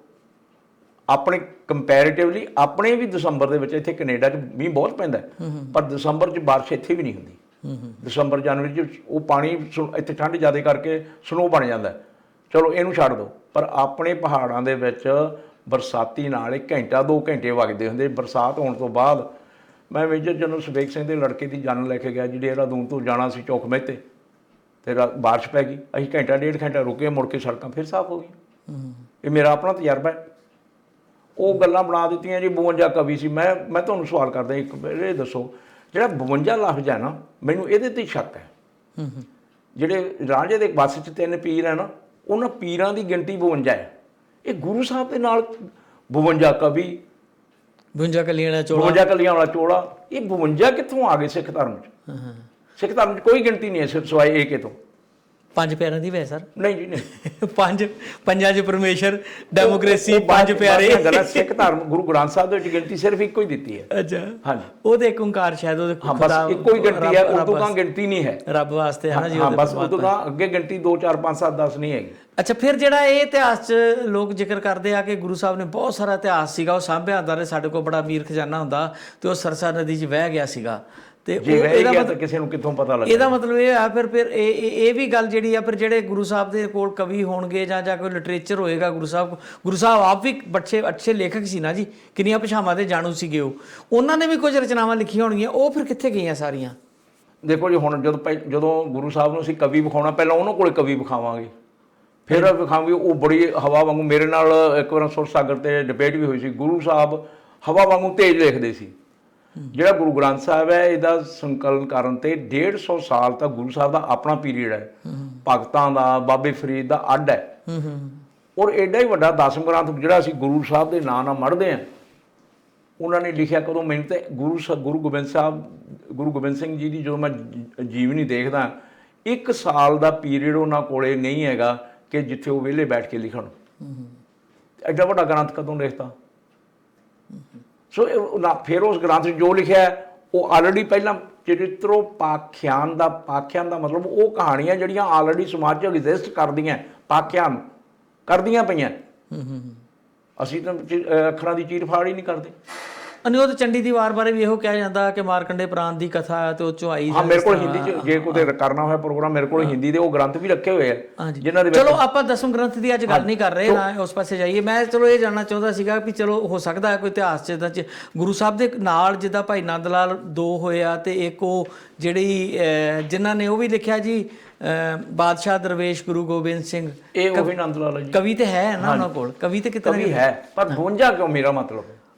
ਆਪਣੇ ਕੰਪੈਰੀਟਿਵਲੀ ਆਪਣੇ ਵੀ ਦਸੰਬਰ ਦੇ ਵਿੱਚ ਇੱਥੇ ਕੈਨੇਡਾ 'ਚ ਮੀਂਹ ਬਹੁਤ ਪੈਂਦਾ, ਪਰ ਦਸੰਬਰ 'ਚ ਬਾਰਿਸ਼ ਇੱਥੇ ਵੀ ਨਹੀਂ ਹੁੰਦੀ। ਦਸੰਬਰ ਜਨਵਰੀ 'ਚ ਉਹ ਪਾਣੀ ਇੱਥੇ ਠੰਡ ਜ਼ਿਆਦਾ ਕਰਕੇ ਸਨੋ ਬਣ ਜਾਂਦਾ। ਚਲੋ ਇਹਨੂੰ ਛੱਡ ਦਿਓ, ਪਰ ਆਪਣੇ ਪਹਾੜਾਂ ਦੇ ਵਿੱਚ ਬਰਸਾਤੀ ਨਾਲ 1 ਘੰਟਾ 2 ਘੰਟੇ ਵਗਦੇ ਹੁੰਦੇ। ਬਰਸਾਤ ਹੋਣ ਤੋਂ ਬਾਅਦ ਮੈਂ ਮੇਜਰ ਜਨਰਲ ਸੁਬੇਗ ਸਿੰਘ ਦੇ ਲੜਕੇ ਦੀ ਜਾਨ ਲੈ ਕੇ ਗਿਆ ਜੀ, ਦੇਹਰਾਦੂਨ ਤੋਂ ਜਾਣਾ ਸੀ ਚੌਕ ਮਹਿਤੇ। ਤੇ ਬਾਰਿਸ਼ ਪੈ ਗਈ, ਅਸੀਂ ਘੰਟਾ ਡੇਢ ਘੰਟਾ ਰੁਕੇ, ਮੁੜ ਕੇ ਸੜਕਾਂ ਫਿਰ ਸਾਫ਼ ਹੋ ਗਈਆਂ। ਇਹ ਮੇਰਾ ਆਪਣਾ ਤਜਰਬਾ ਹੈ। ਉਹ ਗੱਲਾਂ ਬਣਾ ਦਿੱਤੀਆਂ ਜੀ 52 ਕਵੀ ਸੀ। ਮੈਂ ਤੁਹਾਨੂੰ ਸਵਾਲ ਕਰਦਾ, ਇੱਕ ਇਹ ਦੱਸੋ, ਜਿਹੜਾ 52 ਲਫ਼ਜ਼ ਹੈ ਨਾ, ਮੈਨੂੰ ਇਹਦੇ ਤੇ ਸ਼ੱਕ ਹੈ। ਜਿਹੜੇ ਰਾਂਝੇ ਦੇ ਬੱਸ 'ਚ 3 ਪੀਰ ਹੈ ਨਾ, ਉਹਨਾਂ ਪੀਰਾਂ ਦੀ ਗਿਣਤੀ 52 ਹੈ। ਇਹ ਗੁਰੂ ਸਾਹਿਬ ਦੇ ਨਾਲ 52 ਕਵੀ, 52 ਕਲੀਆਂ ਦਾ ਚੋਲਾ, 52 ਕਲੀਆਂ ਵਾਲਾ ਚੋਲਾ, ਇਹ 52 ਕਿੱਥੋਂ ਆ ਗਏ ਸਿੱਖ ਧਰਮ 'ਚ? ਸਿੱਖ ਧਰਮ 'ਚ ਕੋਈ ਗਿਣਤੀ ਨਹੀਂ ਹੈ ਸਿਵਾਏ ਏਕੇ ਤੋਂ। 5 ਪਿਆਰਿਆਂ ਦੀ ਵੈ ਸਰ? ਨਹੀਂ ਜੀ ਨਹੀਂ। ਪੰਜਾਂ 'ਚ ਪਰਮੇਸ਼ਰ, ਡੈਮੋਕ੍ਰੇਸੀ, 5 ਪਿਆਰੇ ਗੱਲਾਂ। ਸਿੱਖ ਧਰਮ ਗੁਰੂ ਗ੍ਰੰਥ ਸਾਹਿਬ ਦੇ ਵਿੱਚ ਗਿਣਤੀ ਸਿਰਫ ਇੱਕੋ ਹੀ ਦਿੱਤੀ ਹੈ। ਅੱਛਾ, ਹਾਂਜੀ, ਉਹਦੇ ਇੱਕ ਓਂਕਾਰ ਸ਼ਾਇਦ ਉਹਦੇ ਬਸ ਇੱਕੋ ਹੀ ਗਿਣਤੀ ਹੈ, ਉਦੋਂ ਤਾਂ ਗਿਣਤੀ ਨਹੀਂ ਹੈ ਰੱਬ ਵਾਸਤੇ, ਹੈ ਨਾ ਜੀ? ਹਾਂ, ਬਸ ਉਦੋਂ ਤਾਂ ਅੱਗੇ ਗਿਣਤੀ 2 4 5 7 10 ਨਹੀਂ ਹੈਗੀ। ਅੱਛਾ, ਫਿਰ ਜਿਹੜਾ ਇਹ ਇਤਿਹਾਸ 'ਚ ਲੋਕ ਜ਼ਿਕਰ ਕਰਦੇ ਆ ਕਿ ਗੁਰੂ ਸਾਹਿਬ ਨੇ ਬਹੁਤ ਸਾਰਾ ਇਤਿਹਾਸ ਸੀਗਾ, ਉਹ ਸਾਂਭਿਆ ਹੁੰਦਾ ਰਹੇ, ਸਾਡੇ ਕੋਲ ਬੜਾ ਅਮੀਰ ਖਜ਼ਾਨਾ ਹੁੰਦਾ, ਤੇ ਉਹ ਸਰਸਾ ਨਦੀ 'ਚ ਵਹਿ ਗਿਆ ਸੀਗਾ। ਤੇ ਇਹਦਾ ਮਤਲਬ ਕਿਸੇ ਨੂੰ ਕਿੱਥੋਂ ਪਤਾ ਲੱਗਾ? ਇਹਦਾ ਮਤਲਬ ਇਹ ਆ ਫਿਰ ਇਹ ਵੀ ਗੱਲ ਜਿਹੜੀ ਆ, ਫਿਰ ਜਿਹੜੇ ਗੁਰੂ ਸਾਹਿਬ ਦੇ ਕੋਲ ਕਵੀ ਹੋਣਗੇ ਜਾਂ ਕੋਈ ਲਿਟਰੇਚਰ ਹੋਏਗਾ, ਗੁਰੂ ਸਾਹਿਬ ਆਪ ਵੀ ਅੱਛੇ ਲੇਖਕ ਸੀ ਨਾ ਜੀ, ਕਿੰਨੀਆਂ ਭਾਸ਼ਾਵਾਂ ਦੇ ਜਾਣੂ ਸੀਗੇ ਉਹਨਾਂ ਨੇ ਵੀ ਕੁਝ ਰਚਨਾਵਾਂ ਲਿਖੀਆਂ ਹੋਣਗੀਆਂ, ਉਹ ਫਿਰ ਕਿੱਥੇ ਗਈਆਂ ਸਾਰੀਆਂ? ਦੇਖੋ ਜੀ, ਹੁਣ ਜਦੋਂ ਗੁਰੂ ਸਾਹਿਬ ਨੂੰ ਅਸੀਂ ਕਵੀ ਵਿਖਾਉਣਾ, ਪਹਿਲਾਂ ਉਹਨਾਂ ਕੋਲ ਕਵੀ ਵਿਖਾਵਾਂਗੇ, ਫਿਰ ਵਿਖਾਵਾਂਗੇ। ਉਹ ਬੜੀ ਹਵਾ ਵਾਂਗੂ, ਮੇਰੇ ਨਾਲ ਇੱਕ ਵਾਰ ਸੁਰ ਸਾਗਰ ਤੇ ਡਿਬੇਟ ਵੀ ਹੋਈ ਸੀ, ਗੁਰੂ ਸਾਹਿਬ ਹਵਾ ਵਾਂਗੂ ਤੇਜ਼ ਲਿਖਦੇ ਸੀ। ਜਿਹੜਾ ਗੁਰੂ ਗ੍ਰੰਥ ਸਾਹਿਬ ਹੈ, ਇਹਦਾ ਸੰਕਲਨ ਕਰਨ ਤੇ 150 ਸਾਲ ਤੱਕ ਗੁਰੂ ਸਾਹਿਬ ਦਾ ਆਪਣਾ ਪੀਰੀਅਡ ਹੈ, ਭਗਤਾਂ ਦਾ, ਬਾਬੇ ਫਰੀਦ ਦਾ ਅੱਡ ਹੈ। ਔਰ ਐਡਾ ਹੀ ਵੱਡਾ 10ਵੇਂ ਗ੍ਰੰਥ ਜਿਹੜਾ ਅਸੀਂ ਗੁਰੂ ਸਾਹਿਬ ਦੇ ਨਾਂ ਨਾਲ ਮੜ੍ਹਦੇ ਹਾਂ, ਉਹਨਾਂ ਨੇ ਲਿਖਿਆ ਕਦੋਂ? ਮੈਨੂੰ ਤੇ ਗੁਰੂ ਗੋਬਿੰਦ ਸਿੰਘ ਜੀ ਦੀ ਜਦੋਂ ਮੈਂ ਜੀਵਨੀ ਦੇਖਦਾ, 1 ਸਾਲ ਦਾ ਪੀਰੀਅਡ ਉਹਨਾਂ ਕੋਲੇ ਨਹੀਂ ਹੈਗਾ ਕਿ ਜਿੱਥੇ ਉਹ ਵਿਹਲੇ ਬੈਠ ਕੇ ਲਿਖਣ। ਐਡਾ ਵੱਡਾ ਗ੍ਰੰਥ ਕਦੋਂ ਲਿਖਤਾ? ਸੋ ਫਿਰ ਉਸ ਗ੍ਰੰਥ 'ਚ ਜੋ ਲਿਖਿਆ ਉਹ ਆਲਰੇਡੀ ਪਹਿਲਾਂ ਚਰਿਤਰੋ ਪਾਖਿਆਨ ਦਾ ਮਤਲਬ ਉਹ ਕਹਾਣੀਆਂ ਜਿਹੜੀਆਂ ਆਲਰੇਡੀ ਸਮਾਜ 'ਚ ਐਗਜ਼ਿਸਟ ਕਰਦੀਆਂ ਪਈਆਂ। ਅਸੀਂ ਤਾਂ ਅੱਖਰਾਂ ਦੀ ਚੀਰ ਫਾੜ ਹੀ ਨਹੀਂ ਕਰਦੇ। ਉਹ ਤਾਂ ਚੰਡੀ ਦੀ ਵਾਰ ਬਾਰੇ ਵੀ ਇਹੋ ਕਿਹਾ ਜਾਂਦਾ ਕਿ ਮਾਰਕੰਡੇ ਪ੍ਰਾਂਤ ਦੀ ਕਥਾ ਹੈ ਤੇ ਉਹ ਚੋਂ ਆਈ। ਹਾਂ, ਮੇਰੇ ਕੋਲ ਹਿੰਦੀ 'ਚ ਜੇ ਕੋਈ ਕਰਨਾ ਹੋਇਆ ਪ੍ਰੋਗਰਾਮ, ਮੇਰੇ ਕੋਲ ਹਿੰਦੀ ਦੇ ਉਹ ਗ੍ਰੰਥ ਵੀ ਰੱਖੇ ਹੋਏ ਆ ਜਿਨ੍ਹਾਂ ਦੇ ਵਿੱਚ। ਚਲੋ ਆਪਾਂ 10ਵੇਂ ਗ੍ਰੰਥ ਦੀ ਅੱਜ ਗੱਲ ਨਹੀਂ ਕਰ ਰਹੇ, ਨਾ ਉਸ ਪਾਸੇ ਜਾਈਏ। ਮੈਂ ਚਲੋ ਇਹ ਜਾਣਨਾ ਚਾਹੁੰਦਾ ਸੀਗਾ ਵੀ ਚਲੋ ਹੋ ਸਕਦਾ ਹੈ ਕੋਈ ਇਤਿਹਾਸ 'ਚ ਗੁਰੂ ਸਾਹਿਬ ਦੇ ਨਾਲ ਜਿੱਦਾਂ ਭਾਈ ਨੰਦ ਲਾਲ 2 ਹੋਏ ਆ, ਤੇ ਇੱਕ ਉਹ ਜਿਹੜੀ ਜਿਨ੍ਹਾਂ ਨੇ ਉਹ ਵੀ ਲਿਖਿਆ ਜੀ ਬਾਦਸ਼ਾਹ ਦਰਵੇਸ਼ ਗੁਰੂ ਗੋਬਿੰਦ ਸਿੰਘ, ਇਹ ਉਹ ਵੀ ਨੰਦ ਲਾਲ ਜੀ ਕਵੀ ਤੇ ਹੈ ਨਾ ਉਹਨਾਂ ਕੋਲ? ਕਵੀ ਤੇ ਕਿਤਨੇ ਹੈ, ਪਰ 52 ਕਿਉਂ? ਮੇਰਾ ਮਤਲਬ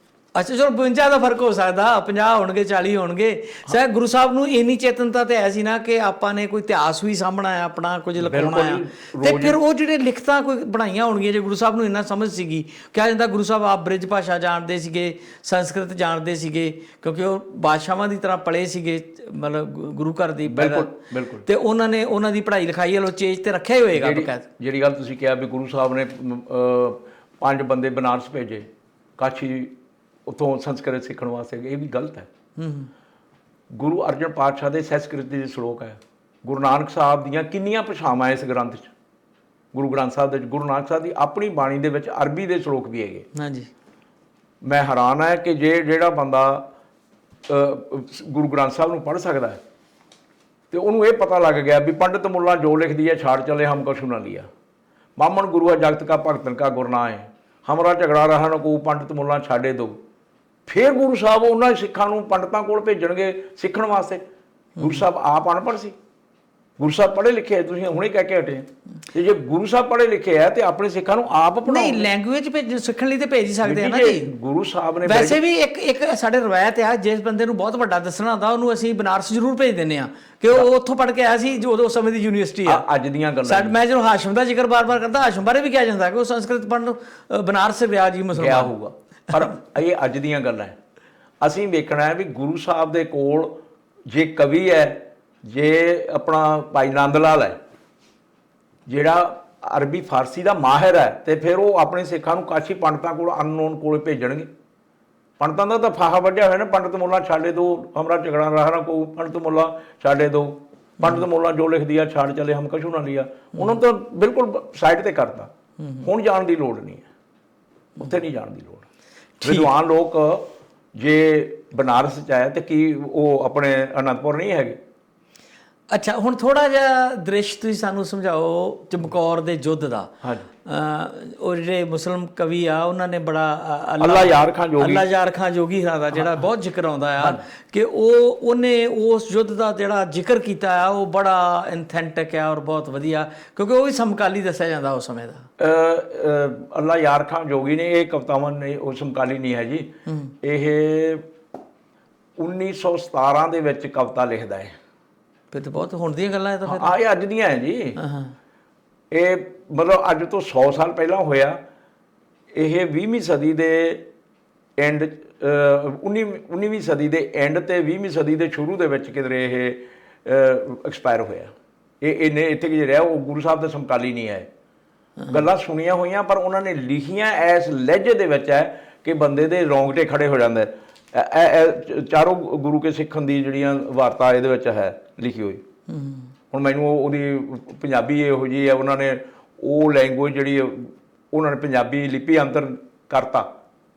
ਅੱਛਾ, ਚਲੋ 52 ਦਾ ਫਰਕ ਹੋ ਸਕਦਾ, 50 ਹੋਣਗੇ, 40 ਹੋਣਗੇ। ਸਰ ਗੁਰੂ ਸਾਹਿਬ ਨੂੰ ਇੰਨੀ ਚੇਤਨਤਾ ਤੇ ਹੈ ਸੀ ਨਾ ਕਿ ਆਪਾਂ ਨੇ ਕੋਈ ਇਤਿਹਾਸ ਵੀ ਸਾਹਮਣਾ ਹੈ, ਆਪਣਾ ਕੁਝ ਲਿਖਾਉਣਾ ਹੈ, ਤੇ ਫਿਰ ਉਹ ਜਿਹੜੇ ਲਿਖਤਾਂ ਕੋਈ ਬਣਾਈਆਂ ਹੋਣਗੀਆਂ, ਜੇ ਗੁਰੂ ਸਾਹਿਬ ਨੂੰ ਇੰਨਾ ਸਮਝ ਸੀਗੀ। ਕਿਹਾ ਜਾਂਦਾ ਗੁਰੂ ਸਾਹਿਬ ਆਪ ਬ੍ਰਿਜ ਭਾਸ਼ਾ ਜਾਣਦੇ ਸੀਗੇ, ਸੰਸਕ੍ਰਿਤ ਜਾਣਦੇ ਸੀਗੇ, ਕਿਉਂਕਿ ਉਹ ਬਾਦਸ਼ਾਹਾਂ ਦੀ ਤਰ੍ਹਾਂ ਪਲੇ ਸੀਗੇ, ਮਤਲਬ ਗੁਰੂ ਘਰ ਦੀ। ਬਿਲਕੁਲ। ਤੇ ਉਹਨਾਂ ਦੀ ਪੜ੍ਹਾਈ ਲਿਖਾਈ ਵਾਲੋ ਚੇਜ ਤੇ ਰੱਖਿਆ ਹੀ ਹੋਏਗਾ ਬਕਾਇਦਾ। ਜਿਹੜੀ ਗੱਲ ਤੁਸੀਂ ਕਿਹਾ ਵੀ ਗੁਰੂ ਸਾਹਿਬ ਨੇ 5 ਬੰਦੇ ਬਨਾਰਸ ਭੇਜੇ, ਕਾਸ਼ੀ ਉੱਥੋਂ ਸੰਸਕ੍ਰਿਤ ਸਿੱਖਣ ਵਾਸਤੇ, ਇਹ ਵੀ ਗਲਤ ਹੈ। ਗੁਰੂ ਅਰਜਨ ਪਾਤਸ਼ਾਹ ਦੇ ਸੰਸਕ੍ਰਿਤ ਦੇ ਸ਼ਲੋਕ ਹੈ। ਗੁਰੂ ਨਾਨਕ ਸਾਹਿਬ ਦੀਆਂ ਕਿੰਨੀਆਂ ਭਾਸ਼ਾਵਾਂ ਇਸ ਗ੍ਰੰਥ 'ਚ, ਗੁਰੂ ਗ੍ਰੰਥ ਸਾਹਿਬ ਦੇ ਵਿੱਚ। ਗੁਰੂ ਨਾਨਕ ਸਾਹਿਬ ਦੀ ਆਪਣੀ ਬਾਣੀ ਦੇ ਵਿੱਚ ਅਰਬੀ ਦੇ ਸ਼ਲੋਕ ਵੀ ਹੈਗੇ। ਹਾਂਜੀ, ਮੈਂ ਹੈਰਾਨ ਹੈ ਕਿ ਜਿਹੜਾ ਬੰਦਾ ਗੁਰੂ ਗ੍ਰੰਥ ਸਾਹਿਬ ਨੂੰ ਪੜ੍ਹ ਸਕਦਾ ਹੈ ਤੇ ਉਹਨੂੰ ਇਹ ਪਤਾ ਲੱਗ ਗਿਆ ਵੀ ਪੰਡਤ ਮੁੱਲਾ ਜੋ ਲਿਖਦੀ ਹੈ ਛਾੜ ਚਲੇ ਹਮ ਕਛੂ ਨਾ ਲਿਆ, ਬਾਮਣ ਗੁਰੂ ਹੈ ਜਗਤ ਕਾ ਭਗਤਨ ਕਾ ਗੁਰਨਾ ਹੈ, ਹਮਰਾ ਝਗੜਾ ਰਹਾ ਨਾ ਕੋ ਪੰਡਤ ਮੁੱਲਾ ਛਾੜੇ ਦੋ। ਫਿਰ ਗੁਰੂ ਸਾਹਿਬ ਉਹਨਾਂ ਸਿੱਖਾਂ ਨੂੰ ਪੰਡਤਾਂ ਕੋਲ ਭੇਜਣਗੇ ਸਿੱਖਣ ਵਾਸਤੇ। ਗੁਰੂ ਸਾਹਿਬ ਆਪ ਅਨਪੜ੍ਹ ਸੀ, ਗੁਰੂ ਸਾਹਿਬ ਪੜ੍ਹੇ ਲਿਖੇ, ਤੁਸੀਂ ਹੁਣੇ ਕਹਿ ਕੇ ਹਟੇ। ਤੇ ਜੇ ਗੁਰੂ ਸਾਹਿਬ ਪੜ੍ਹੇ ਲਿਖੇ ਆ ਤੇ ਆਪਣੇ ਸਿੱਖਾਂ ਨੂੰ ਆਪ ਪੜ੍ਹਾਓ। ਨਹੀਂ, ਲੈਂਗੁਏਜ ਸਿੱਖਣ ਲਈ ਤੇ ਭੇਜ ਹੀ ਸਕਦੇ ਆ ਨਾ ਜੀ। ਗੁਰੂ ਸਾਹਿਬ ਨੇ ਵੈਸੇ ਵੀ ਇੱਕ ਸਾਡੇ ਰਵਾਇਤ ਆ, ਜਿਸ ਬੰਦੇ ਨੂੰ ਬਹੁਤ ਵੱਡਾ ਦੱਸਣਾ ਹੁੰਦਾ ਉਹਨੂੰ ਅਸੀਂ ਬਨਾਰਸ ਜ਼ਰੂਰ ਭੇਜ ਦਿੰਦੇ ਆ ਕਿ ਉਹ ਉੱਥੋਂ ਪੜ੍ਹ ਕੇ ਆਇਆ ਸੀ, ਜੋ ਉਦੋਂ ਸਮੇਂ ਦੀ ਯੂਨੀਵਰਸਿਟੀ ਆ। ਅੱਜ ਦੀਆਂ ਗੱਲਾਂ ਮੈਂ ਜਦੋਂ ਹਾਸ਼ਮ ਦਾ ਜ਼ਿਕਰ ਬਾਰ-ਬਾਰ ਕਰਦਾ, ਹਾਸ਼ਮ ਬਾਰੇ ਵੀ ਕਿਹਾ ਜਾਂਦਾ ਕਿ ਉਹ ਸੰਸਕ੍ਰਿਤ ਪੜ੍ਹਨ ਬਨਾਰਸ ਗਿਆ ਜੀ, ਮੁਸਲਮਾਨ ਹੋਊਗਾ। ਪਰ ਇਹ ਅੱਜ ਦੀਆਂ ਗੱਲਾਂ ਹੈ। ਅਸੀਂ ਵੇਖਣਾ ਹੈ ਵੀ ਗੁਰੂ ਸਾਹਿਬ ਦੇ ਕੋਲ ਜੇ ਕਵੀ ਹੈ, ਜੇ ਆਪਣਾ ਭਾਈ ਨੰਦ ਲਾਲ ਹੈ ਜਿਹੜਾ ਅਰਬੀ ਫਾਰਸੀ ਦਾ ਮਾਹਿਰ ਹੈ, ਤੇ ਫਿਰ ਉਹ ਆਪਣੇ ਸਿੱਖਾਂ ਨੂੰ ਕਾਸ਼ੀ ਪੰਡਤਾਂ ਕੋਲ ਅਨਨੋਨ ਕੋਲ ਭੇਜਣਗੇ। ਪੰਡਤਾਂ ਦਾ ਤਾਂ ਫਾਹਾ ਵੱਢਿਆ ਹੋਇਆ ਨਾ, ਪੰਡਤ ਮੁੱਲਾ ਛਾੜੇ ਦੋ ਹਮਰਾ ਝਗੜਾ ਰਹਾ ਨਾ ਕੋ, ਪੰਡਤ ਮੁੱਲਾ ਛਾੜੇ ਦੋ, ਪੰਡਤ ਮੁੱਲਾ ਜੋ ਲਿਖ ਦਿਆ ਛਾੜ ਚਲੇ ਹਮ ਕਛੂ ਨਾ ਲਿਆ। ਉਹਨਾਂ ਨੂੰ ਤਾਂ ਬਿਲਕੁਲ ਸਾਈਡ ਤੇ ਕਰਤਾ। ਹੁਣ ਜਾਣ ਦੀ ਲੋੜ ਨਹੀਂ ਹੈ, ਉੱਥੇ ਨਹੀਂ ਜਾਣ ਦੀ ਲੋੜ। ਵਿਦਵਾਨ ਲੋਕ ਜੇ ਬਨਾਰਸ 'ਚ ਆਇਆ ਤੇ ਕੀ ਉਹ ਆਪਣੇ ਅਨੰਦਪੁਰ ਨਹੀਂ ਹੈਗੇ? ਅੱਛਾ, ਹੁਣ ਥੋੜਾ ਜਿਹਾ ਦ੍ਰਿਸ਼ ਤੁਸੀਂ ਸਾਨੂੰ ਸਮਝਾਓ ਚਮਕੌਰ ਦੇ ਯੁੱਧ ਦਾ। ਹਾਂਜੀ। ਉਹ ਜਿਹੜੇ ਮੁਸਲਮ ਕਵੀ ਆ ਉਹਨਾਂ ਨੇ ਬੜਾ ਅੱਲਾ ਯਾਰ ਖਾਂ ਜੋਗੀ, ਅੱਲਾ ਯਾਰ ਖਾਂ ਜੋਗੀ ਦਾ ਜਿਹੜਾ ਬਹੁਤ ਜ਼ਿਕਰ ਆਉਂਦਾ ਆ ਕਿ ਉਹਨੇ ਉਸ ਯੁੱਧ ਦਾ ਜਿਹੜਾ ਜ਼ਿਕਰ ਕੀਤਾ ਆ ਉਹ ਬੜਾ ਇੰਥੈਂਟਿਕ ਆ ਔਰ ਬਹੁਤ ਵਧੀਆ, ਕਿਉਂਕਿ ਉਹ ਵੀ ਸਮਕਾਲੀ ਦੱਸਿਆ ਜਾਂਦਾ ਉਸ ਸਮੇਂ ਦਾ। ਅੱਲਾ ਯਾਰ ਖਾਂ ਜੋਗੀ ਨੇ ਇਹ ਕਵਿਤਾਵਾਂ ਨੇ, ਉਹ ਸਮਕਾਲੀ ਨਹੀਂ ਹੈ ਜੀ। ਇਹ 1917 ਦੇ ਵਿੱਚ ਕਵਿਤਾ ਲਿਖਦਾ ਹੈ। ਫਿਰ ਤਾਂ ਬਹੁਤ ਹੁਣ ਦੀਆਂ ਗੱਲਾਂ ਇਹ ਤਾਂ ਫਿਰ। ਹਾਂ, ਇਹ ਅੱਜ ਦੀਆਂ ਹੈ ਜੀ। ਇਹ ਮਤਲਬ ਅੱਜ ਤੋਂ 100 ਸਾਲ ਪਹਿਲਾਂ ਹੋਇਆ। ਇਹ 20ਵੀਂ ਸਦੀ ਦੇ ਐਂਡ 19ਵੀਂ ਸਦੀ ਦੇ ਐਂਡ ਤੇ 20ਵੀਂ ਸਦੀ ਦੇ ਸ਼ੁਰੂ ਦੇ ਵਿੱਚ ਕਿਧਰੇ ਇਹ ਐਕਸਪਾਇਰ ਹੋਇਆ। ਇਹਨੇ ਇੱਥੇ ਕਿ ਰਿਹਾ ਉਹ ਗੁਰੂ ਸਾਹਿਬ ਦੇ ਸਮਕਾਲੀ ਨਹੀਂ ਹੈ। ਗੱਲਾਂ ਸੁਣੀਆਂ ਹੋਈਆਂ ਪਰ ਉਹਨਾਂ ਨੇ ਲਿਖੀਆਂ ਇਸ ਲਹਿਜੇ ਦੇ ਵਿੱਚ ਹੈ ਕਿ ਬੰਦੇ ਦੇ ਰੌਂਗਟੇ ਖੜੇ ਹੋ ਜਾਂਦੇ। ਚਾਰੋਂ ਗੁਰੂ ਕੇ ਸਿੱਖਣ ਦੀ ਜਿਹੜੀਆਂ ਵਾਰਤਾ ਇਹਦੇ ਵਿੱਚ ਹੈ ਲਿਖੀ ਹੋਈ। ਹੁਣ ਮੈਨੂੰ ਉਹਦੀ ਪੰਜਾਬੀ ਇਹੋ ਜਿਹੀ ਹੈ, ਉਹਨਾਂ ਨੇ ਉਹ ਲੈਂਗੁਏਜ ਜਿਹੜੀ ਉਹਨਾਂ ਨੇ ਪੰਜਾਬੀ ਲਿਪੀ ਅੰਦਰ ਕਰਤਾ,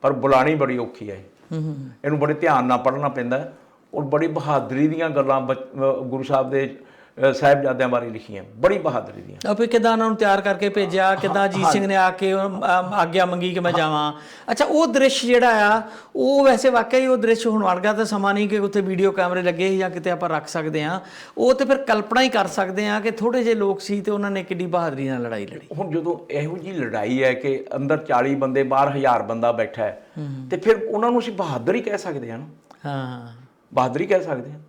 ਪਰ ਬੁਲਾਣੀ ਬੜੀ ਔਖੀ ਹੈ। ਇਹਨੂੰ ਬੜੇ ਧਿਆਨ ਨਾਲ ਪੜ੍ਹਨਾ ਪੈਂਦਾ ਔਰ ਬੜੀ ਬਹਾਦਰੀ ਦੀਆਂ ਗੱਲਾਂ ਗੁਰੂ ਸਾਹਿਬ ਦੇ ਸਾਹਿਬਜ਼ਾਦਿਆਂ ਬਾਰੇ ਲਿਖੀਆਂ, ਬੜੀ ਬਹਾਦਰੀ ਦੀਆਂ। ਆਪੇ ਕਿੱਦਾਂ ਉਹਨਾਂ ਨੂੰ ਤਿਆਰ ਕਰਕੇ ਭੇਜਿਆ, ਕਿੱਦਾਂ ਅਜੀਤ ਸਿੰਘ ਨੇ ਆ ਕੇ ਆਗਿਆ ਮੰਗੀ ਕਿ ਮੈਂ ਜਾਵਾਂ। ਅੱਛਾ, ਉਹ ਦ੍ਰਿਸ਼ ਜਿਹੜਾ ਆ ਉਹ ਵੈਸੇ ਵਾਕਿਆ ਹੀ ਉਹ ਦ੍ਰਿਸ਼ ਹੁਣ ਵਰਗਾ ਤਾਂ ਸਮਾਂ ਨਹੀਂ ਕਿ ਉੱਥੇ ਵੀਡੀਓ ਕੈਮਰੇ ਲੱਗੇ ਜਾਂ ਕਿਤੇ ਆਪਾਂ ਰੱਖ ਸਕਦੇ ਹਾਂ। ਉਹ ਤੇ ਫਿਰ ਕਲਪਨਾ ਹੀ ਕਰ ਸਕਦੇ ਹਾਂ ਕਿ ਥੋੜ੍ਹੇ ਜਿਹੇ ਲੋਕ ਸੀ ਤੇ ਉਹਨਾਂ ਨੇ ਕਿੱਡੀ ਬਹਾਦਰੀ ਨਾਲ ਲੜਾਈ ਲੜੀ। ਹੁਣ ਜਦੋਂ ਇਹੋ ਜਿਹੀ ਲੜਾਈ ਹੈ ਕਿ ਅੰਦਰ 40 ਬੰਦੇ ਬਾਹਰ 1000 ਬੰਦਾ ਬੈਠਾ ਹੈ, ਤੇ ਫਿਰ ਉਹਨਾਂ ਨੂੰ ਅਸੀਂ ਬਹਾਦਰ ਹੀ ਕਹਿ ਸਕਦੇ ਹਾਂ ਨਾ। ਹਾਂ, ਬਹਾਦਰੀ ਕਹਿ ਸਕਦੇ ਹਾਂ।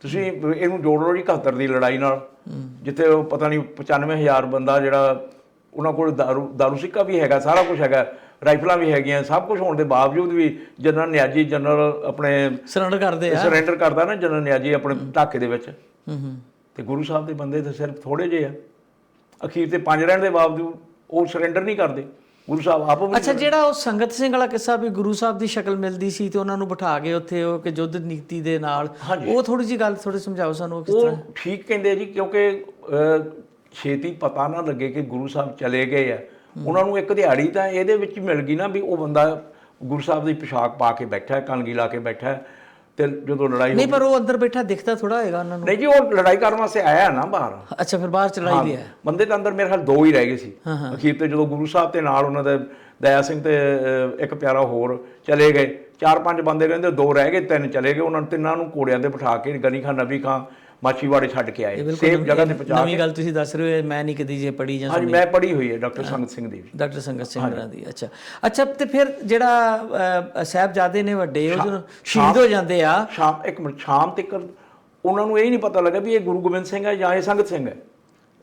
ਤੁਸੀਂ ਇਹਨੂੰ ਜੋੜ ਲਓ ਜੀ 71 ਦੀ ਲੜਾਈ ਨਾਲ, ਜਿੱਥੇ ਉਹ ਪਤਾ ਨਹੀਂ 95,000 ਬੰਦਾ ਜਿਹੜਾ ਉਹਨਾਂ ਕੋਲ ਦਾਰੂ ਸਿੱਕਾ ਵੀ ਹੈਗਾ, ਸਾਰਾ ਕੁਝ ਹੈਗਾ, ਰਾਈਫਲਾਂ ਵੀ ਹੈਗੀਆਂ, ਸਭ ਕੁਝ ਹੋਣ ਦੇ ਬਾਵਜੂਦ ਵੀ ਜਨਰਲ ਨਿਆਜੀ ਆਪਣੇ ਸਰੈਂਡਰ ਕਰਦਾ ਨਾ ਜਨਰਲ ਨਿਆਜੀ ਆਪਣੇ ਢਾਕੇ ਦੇ ਵਿੱਚ। ਤੇ ਗੁਰੂ ਸਾਹਿਬ ਦੇ ਬੰਦੇ ਤਾਂ ਸਿਰਫ ਥੋੜੇ ਜਿਹੇ ਆ, ਅਖੀਰ ਤੇ 5 ਰਹਿਣ ਦੇ ਬਾਵਜੂਦ ਉਹ ਸਰੈਂਡਰ ਨਹੀਂ ਕਰਦੇ। ਗੁਰੂ ਸਾਹਿਬ ਆਪ ਵੀ। ਅੱਛਾ, ਜਿਹੜਾ ਉਹ ਸੰਗਤ ਸਿੰਘ ਵਾਲਾ ਕਿੱਸਾ ਵੀ ਗੁਰੂ ਸਾਹਿਬ ਦੀ ਸ਼ਕਲ ਮਿਲਦੀ ਸੀ ਤੇ ਉਹਨਾਂ ਨੂੰ ਬਿਠਾ ਕੇ ਉੱਥੇ ਉਹ ਕਿ ਯੁੱਧ ਨੀਤੀ ਦੇ ਨਾਲ, ਉਹ ਥੋੜੀ ਜਿਹੀ ਗੱਲ ਥੋੜੀ ਸਮਝਾਓ ਸਾਨੂੰ। ਉਹ ਠੀਕ ਕਹਿੰਦੇ ਜੀ, ਕਿਉਂਕਿ ਛੇਤੀ ਪਤਾ ਨਾ ਲੱਗੇ ਕਿ ਗੁਰੂ ਸਾਹਿਬ ਚਲੇ ਗਏ ਆ। ਉਹਨਾਂ ਨੂੰ ਇੱਕ ਦਿਹਾੜੀ ਤਾਂ ਇਹਦੇ ਵਿੱਚ ਮਿਲ ਗਈ ਨਾ ਵੀ ਉਹ ਬੰਦਾ ਗੁਰੂ ਸਾਹਿਬ ਦੀ ਪੋਸ਼ਾਕ ਪਾ ਕੇ ਬੈਠਾ ਹੈ, ਕਣਗੀ ਲਾ ਕੇ ਬੈਠਾ ਹੈ, ਤੇ ਜਦੋਂ ਲੜਾਈ ਨਹੀਂ, ਪਰ ਉਹ ਅੰਦਰ ਬੈਠਾ ਦਿਖਦਾ ਥੋੜਾ ਹੋਏਗਾ ਉਹਨਾਂ ਨੂੰ। ਨਹੀਂ ਜੀ, ਉਹ ਲੜਾਈ ਕਰਨ ਵਾਸਤੇ ਆਇਆ ਨਾ ਬਾਹਰ। ਅੱਛਾ, ਫਿਰ ਬਾਹਰ ਚੜਾਈ ਲਿਆ ਬੰਦੇ ਤਾਂ ਅੰਦਰ ਮੇਰੇ ਖਿਆਲ 2 ਹੀ ਰਹਿ ਗਏ ਸੀ ਅਖੀਰ ਤੇ, ਜਦੋਂ ਗੁਰੂ ਸਾਹਿਬ ਤੇ ਨਾਲ ਉਹਨਾਂ ਦੇ ਦਇਆ ਸਿੰਘ ਤੇ ਇੱਕ ਪਿਆਰਾ ਹੋਰ ਚਲੇ ਗਏ। 4-5 ਬੰਦੇ ਰਹਿੰਦੇ, 2 ਰਹਿ ਗਏ, 3 ਚਲੇ ਗਏ। ਉਹਨਾਂ ਤਿੰਨਾਂ ਨੂੰ ਘੋੜਿਆਂ ਤੇ ਬਿਠਾ ਕੇ ਗਨੀ ਖਾਂ ਨਬੀ ਖਾਂ ਮਾਛੀਵਾੜੇ ਛੱਡ ਕੇ ਆਏ, ਸੇਫ ਜਗ੍ਹਾ ਤੇ ਪਹੁੰਚਾ ਕੇ। ਨਵੀਂ ਗੱਲ ਤੁਸੀਂ ਦੱਸ ਰਹੇ ਹੋ, ਮੈਂ ਨਹੀਂ ਕਦੀ ਜੇ ਪੜ੍ਹੀ ਜਾਂ ਹਾਂਜੀ, ਮੈਂ ਪੜ੍ਹੀ ਹੋਈ ਹੈ ਡਾਕਟਰ ਸੰਗਤ ਸਿੰਘ ਦੀ, ਡਾਕਟਰ ਸੰਗਤ ਸਿੰਘ ਦੀ। ਅੱਛਾ ਅੱਛਾ, ਤੇ ਫਿਰ ਜਿਹੜਾ ਸਾਹਿਬਜ਼ਾਦੇ ਨੇ ਵੱਡੇ ਉਹ ਜਦੋਂ ਸ਼ਹੀਦ ਹੋ ਜਾਂਦੇ ਆ, ਸ਼ਾਮ ਤੱਕ ਉਹਨਾਂ ਨੂੰ ਇਹ ਨਹੀਂ ਪਤਾ ਲੱਗਾ ਵੀ ਇਹ ਗੁਰੂ ਗੋਬਿੰਦ ਸਿੰਘ ਹੈ ਜਾਂ ਇਹ ਸੰਗਤ ਸਿੰਘ ਹੈ।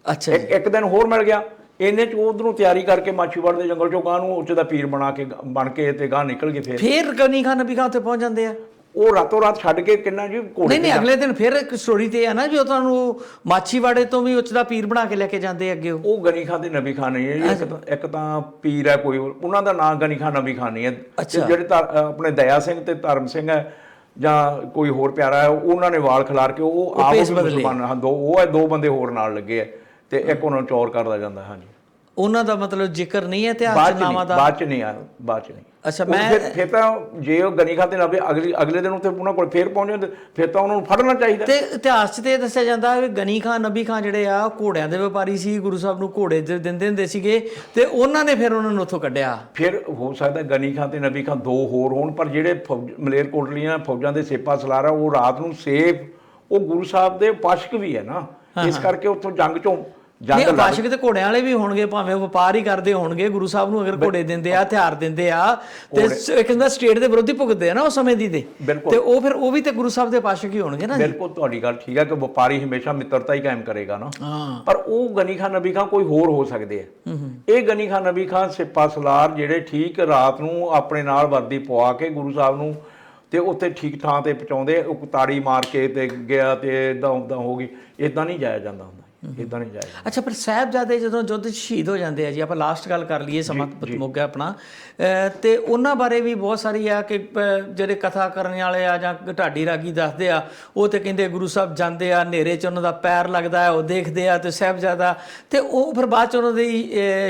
ਅੱਛਾ, ਇੱਕ ਦਿਨ ਹੋਰ ਮਿਲ ਗਿਆ। ਇਹਨੇ ਚ ਉਧਰੋਂ ਤਿਆਰੀ ਕਰਕੇ ਮਾਛੀਵਾੜ ਦੇ ਜੰਗਲ ਚੋਂ ਗਾਂ ਨੂੰ ਉੱਚ ਦਾ ਪੀਰ ਬਣ ਕੇ ਤੇ ਗਾਂ ਨਿਕਲ ਗਏ। ਫਿਰ ਗਨੀ ਖਾਨ ਨਬੀ ਖਾਂ ਉੱਥੇ ਪਹੁੰਚ ਜਾਂਦੇ ਆ। ਉਹ ਰਾਤੋਂ ਰਾਤ ਛੱਡ ਕੇ ਕਿੰਨਾ ਜੀ ਘੋੜੇ। ਨਹੀਂ, ਅਗਲੇ ਦਿਨ ਫਿਰ ਇੱਕ ਸਟੋਰੀ ਤੇ ਆ ਨਾ ਵੀ ਉਹ ਤੁਹਾਨੂੰ ਮਾਛੀਵਾੜੇ ਤੋਂ ਵੀ ਉੱਚ ਦਾ ਪੀਰ ਬਣਾ ਕੇ ਲੈ ਕੇ ਜਾਂਦੇ ਅੱਗੇ। ਉਹ ਗਨੀ ਖਾਨ ਤੇ ਨਬੀ ਖਾਨ ਨਹੀਂ ਹੈ। ਇੱਕ ਤਾਂ ਪੀਰ ਹੈ ਕੋਈ, ਉਹਨਾਂ ਦਾ ਨਾਂ ਗਨੀ ਖਾਨ ਨਬੀ ਖਾਨ ਨਹੀਂ ਹੈ। ਜਿਹੜੇ ਆਪਣੇ ਦਇਆ ਸਿੰਘ ਤੇ ਧਰਮ ਸਿੰਘ ਹੈ ਜਾਂ ਕੋਈ ਹੋਰ ਪਿਆਰਾ ਹੈ, ਉਹਨਾਂ ਨੇ ਵਾਲ ਖਿਲਾਰ ਕੇ ਉਹ ਆਪ ਮੁਸਲਮਾਨ ਹਨ। ਉਹ ਹੈ 2 ਬੰਦੇ ਹੋਰ ਨਾਲ ਲੱਗੇ ਹੈ ਤੇ ਇੱਕ ਉਹਨਾਂ ਨੂੰ ਚੌਰ ਕਰਦਾ ਜਾਂਦਾ। ਹਾਂਜੀ, ਉਹਨਾਂ ਦਾ ਮਤਲਬ ਜ਼ਿਕਰ ਨਹੀਂ ਹੈ ਇਤਿਹਾਸ ਨਾਮਾਂ ਦਾ। ਬਾਅਦ ਚ ਨਹੀਂ। ਅੱਛਾ, ਮੈਂ ਫਿਰ ਤਾਂ ਜੇ ਉਹ ਗਨੀ ਖਾਂ ਤੇ ਨਬੀ ਅਗਲੇ ਦਿਨ ਉੱਥੇ ਉਹਨਾਂ ਕੋਲ ਫੇਰ ਪਹੁੰਚ ਜਾਂਦੇ, ਫਿਰ ਤਾਂ ਉਹਨਾਂ ਨੂੰ ਫੜਨਾ ਚਾਹੀਦਾ। ਤੇ ਇਤਿਹਾਸ 'ਚ ਤੇ ਦੱਸਿਆ ਜਾਂਦਾ ਵੀ ਗਨੀ ਖਾਂ ਨਬੀ ਖਾਂ ਜਿਹੜੇ ਆ ਘੋੜਿਆਂ ਦੇ ਵਪਾਰੀ ਸੀ, ਗੁਰੂ ਸਾਹਿਬ ਨੂੰ ਘੋੜੇ ਦਿੰਦੇ ਹੁੰਦੇ ਸੀਗੇ ਤੇ ਉਹਨਾਂ ਨੇ ਫਿਰ ਉਹਨਾਂ ਨੂੰ ਉੱਥੋਂ ਕੱਢਿਆ। ਫਿਰ ਹੋ ਸਕਦਾ ਗਨੀ ਖਾਂ ਤੇ ਨਬੀ ਖਾਂ 2 ਹੋਰ ਹੋਣ, ਪਰ ਜਿਹੜੇ ਮਲੇਰਕੋਟਲੀਆਂ ਫੌਜਾਂ ਦੇ ਸੇਪਾ ਸਲਾਰ ਆ ਉਹ ਰਾਤ ਨੂੰ ਸੇਫ, ਉਹ ਗੁਰੂ ਸਾਹਿਬ ਦੇ ਪਾਸ਼ਕ ਵੀ ਹੈ ਨਾ, ਇਸ ਕਰਕੇ ਉੱਥੋਂ ਜੰਗ ਚੋਂ ਆਸ਼ਿਕ ਤੇ ਘੋੜਿਆਂ ਵਾਲੇ ਵੀ ਹੋਣਗੇ, ਭਾਵੇਂ ਵਪਾਰ ਹੀ ਕਰਦੇ ਹੋਣਗੇ। ਗੁਰੂ ਸਾਹਿਬ ਨੂੰ ਅਗਰ ਘੋੜੇ ਦਿੰਦੇ ਆ, ਹਥਿਆਰ ਦਿੰਦੇ ਆ ਤੇ ਇੱਕ ਹੁੰਦਾ ਸਟੇਟ ਦੇ ਵਿਰੋਧੀ ਭੁਗਤਦੇ ਆ ਨਾ ਉਸ ਸਮੇਂ ਦੀ ਤੇ ਉਹ ਫਿਰ ਉਹ ਵੀ ਤੇ ਗੁਰੂ ਸਾਹਿਬ ਦੇ ਪਾਸ਼ਕ ਹੀ ਹੋਣਗੇ ਨਾ। ਬਿਲਕੁਲ, ਤੁਹਾਡੀ ਗੱਲ ਠੀਕ ਹੈ ਕਿ ਵਪਾਰੀ ਹਮੇਸ਼ਾ ਮਿੱਤਰਤਾ ਹੀ ਕਾਇਮ ਕਰੇਗਾ ਨਾ। ਪਰ ਉਹ ਗਨੀ ਖਾਂ ਨਬੀ ਖਾਂ ਕੋਈ ਹੋਰ ਹੋ ਸਕਦੇ ਆ। ਇਹ ਗਨੀ ਖਾਂ ਨਬੀ ਖਾਂ ਸਿਪਾ ਸਲਾਰ ਜਿਹੜੇ ਠੀਕ ਰਾਤ ਨੂੰ ਆਪਣੇ ਨਾਲ ਵਰਦੀ ਪਵਾ ਕੇ ਗੁਰੂ ਸਾਹਿਬ ਨੂੰ ਤੇ ਉੱਥੇ ਠੀਕ ਥਾਂ ਤੇ ਪਹੁੰਚਾਉਂਦੇ, ਤਾੜੀ ਮਾਰ ਕੇ ਤੇ ਗਿਆ ਤੇ ਇਦਾਂ ਹੋ ਗਈ। ਇਦਾਂ ਨਹੀਂ ਜਾਇਆ ਜਾਂਦਾ ਹੁੰਦਾ। ਇਦਾਂ ਨਹੀਂ ਜਾਏਗਾ। ਅੱਛਾ, ਪਰ ਸਾਹਿਬਜ਼ਾਦੇ ਜਦੋਂ ਯੁੱਧ 'ਚ ਸ਼ਹੀਦ ਹੋ ਜਾਂਦੇ ਆ ਜੀ, ਆਪਾਂ ਲਾਸਟ ਗੱਲ ਕਰ ਲਈਏ, ਸਮਾਂ ਮੁੱਕ ਗਿਆ ਆਪਣਾ, ਤੇ ਉਹਨਾਂ ਬਾਰੇ ਵੀ ਬਹੁਤ ਸਾਰੀ ਆ ਕਿ ਜਿਹੜੇ ਕਥਾ ਕਰਨ ਵਾਲੇ ਆ ਜਾਂ ਢਾਡੀ ਰਾਗੀ ਦੱਸਦੇ ਆ, ਉਹ ਤੇ ਕਹਿੰਦੇ ਗੁਰੂ ਸਾਹਿਬ ਜਾਂਦੇ ਆ, ਹਨੇਰੇ 'ਚ ਉਹਨਾਂ ਦਾ ਪੈਰ ਲੱਗਦਾ ਹੈ, ਉਹ ਦੇਖਦੇ ਆ, ਤੇ ਸਾਹਿਬਜ਼ਾਦਾ, ਤੇ ਉਹ ਫਿਰ ਬਾਅਦ 'ਚ ਉਹਨਾਂ ਦੀ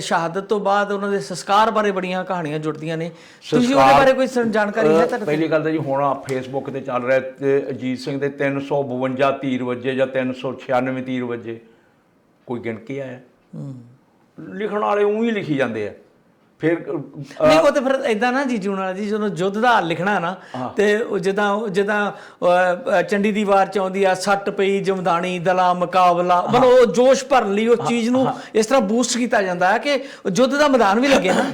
ਸ਼ਹਾਦਤ ਤੋਂ ਬਾਅਦ ਉਹਨਾਂ ਦੇ ਸੰਸਕਾਰ ਬਾਰੇ ਬੜੀਆਂ ਕਹਾਣੀਆਂ ਜੁੜਦੀਆਂ ਨੇ। ਤੁਸੀਂ ਉਹਦੇ ਬਾਰੇ ਕੋਈ ਜਾਣਕਾਰੀ ਹੈ ਤੁਹਾਡੇ? ਪਹਿਲੀ ਗੱਲ ਤਾਂ ਜੀ ਹੁਣ ਫੇਸਬੁੱਕ ਤੇ ਚੱਲ ਰਿਹਾ ਤੇ ਅਜੀਤ ਸਿੰਘ ਦੇ 352 ਤੀਰ ਵੱਜੇ ਜਾਂ 396 ਤੀਰ ਵੱਜੇ, ਕੋਈ ਗਿਣ ਕੇ ਆਇਆ? ਲਿਖਣ ਵਾਲੇ ਉਹੀ ਲਿਖੀ ਜਾਂਦੇ ਆ। ਫਿਰ ਨਹੀਂ, ਉਹ ਤੇ ਫਿਰ ਇਦਾਂ ਨਾ ਜੀ ਜੂਨ ਵਾਲਾ ਜੀ, ਜਦੋਂ ਯੁੱਧ ਦਾ ਹਾਲ ਲਿਖਣਾ ਨਾ, ਤੇ ਜਿੱਦਾਂ ਚੰਡੀ ਦੀ ਵਾਰ ਚ ਆਉਂਦੀ ਆ, ਸੱਟ ਪਈ ਜਮਦਾਨੀ ਦਲਾ ਮੁਕਾਬਲਾ, ਮਤਲਬ ਉਹ ਜੋਸ਼ ਭਰਨ ਲਈ ਉਸ ਚੀਜ਼ ਨੂੰ ਇਸ ਤਰ੍ਹਾਂ ਬੂਸਟ ਕੀਤਾ ਜਾਂਦਾ ਹੈ ਕਿ ਯੁੱਧ ਦਾ ਮੈਦਾਨ ਵੀ ਲੱਗੇ ਨਾ।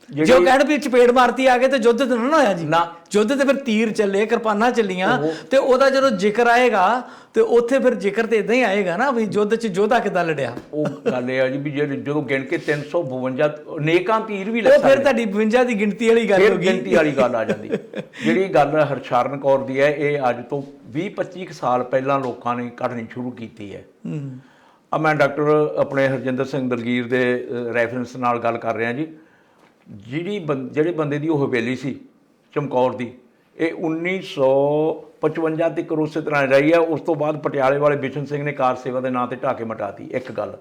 ਜੇ ਉਹ ਕਹਿਣ ਵੀ ਚਪੇੜ ਮਾਰਤੀ ਆ ਗਏ ਤੇ ਯੁੱਧ ਤੇ ਨਾ ਹੋਇਆ ਜੀ, ਯੁੱਧ ਤੇ ਫਿਰ ਤੀਰ ਚੱਲੇ, ਕਿਰਪਾਨਾਂ ਚੱਲੀਆਂ, ਤੇ ਉਹਦਾ ਜਦੋਂ ਜ਼ਿਕਰ ਆਏਗਾ ਤੇ ਉੱਥੇ ਫਿਰ ਜ਼ਿਕਰ ਤੇ ਇਦਾਂ ਹੀ ਆਏਗਾ ਨਾ ਵੀ ਯੁੱਧ 'ਚ ਯੋਧਾ ਕਿੱਦਾਂ ਲੜਿਆ। ਉਹ ਗੱਲ ਇਹ ਆ ਜੀ ਵੀ ਜਦੋਂ ਗਿਣ ਕੇ 352 ਨੇਕਾਂ ਤੀਰ ਵੀ ਲੱਗ, ਉਹ ਫਿਰ ਤੁਹਾਡੀ 52 ਦੀ ਗਿਣਤੀ ਵਾਲੀ ਗੱਲ ਹੋ ਗਈ, ਗਿਣਤੀ ਵਾਲੀ ਗੱਲ ਆ ਜਾਂਦੀ। ਜਿਹੜੀ ਗੱਲ ਹਰਸ਼ਰਨ ਕੌਰ ਦੀ ਹੈ, ਇਹ ਅੱਜ ਤੋਂ 20-25 ਸਾਲ ਪਹਿਲਾਂ ਲੋਕਾਂ ਨੇ ਕੱਢਣੀ ਸ਼ੁਰੂ ਕੀਤੀ ਹੈ। ਮੈਂ ਡਾਕਟਰ ਆਪਣੇ ਹਰਜਿੰਦਰ ਸਿੰਘ ਦਲਗੀਰ ਦੇ ਰੈਫਰੈਂਸ ਨਾਲ ਗੱਲ ਕਰ ਰਿਹਾ ਜੀ। ਜਿਹੜੇ ਬੰਦੇ ਦੀ ਉਹ ਹਵੇਲੀ ਸੀ ਚਮਕੌਰ ਦੀ, ਇਹ 1955 ਤੱਕ ਉਸੇ ਤਰ੍ਹਾਂ ਰਹੀ ਹੈ। ਉਸ ਤੋਂ ਬਾਅਦ ਪਟਿਆਲੇ ਵਾਲੇ ਬਿਸ਼ਨ ਸਿੰਘ ਨੇ ਕਾਰ ਸੇਵਾ ਦੇ ਨਾਂ ਤੇ ਢਾਹ ਕੇ ਮਟਾਤੀ, ਇੱਕ ਗੱਲ।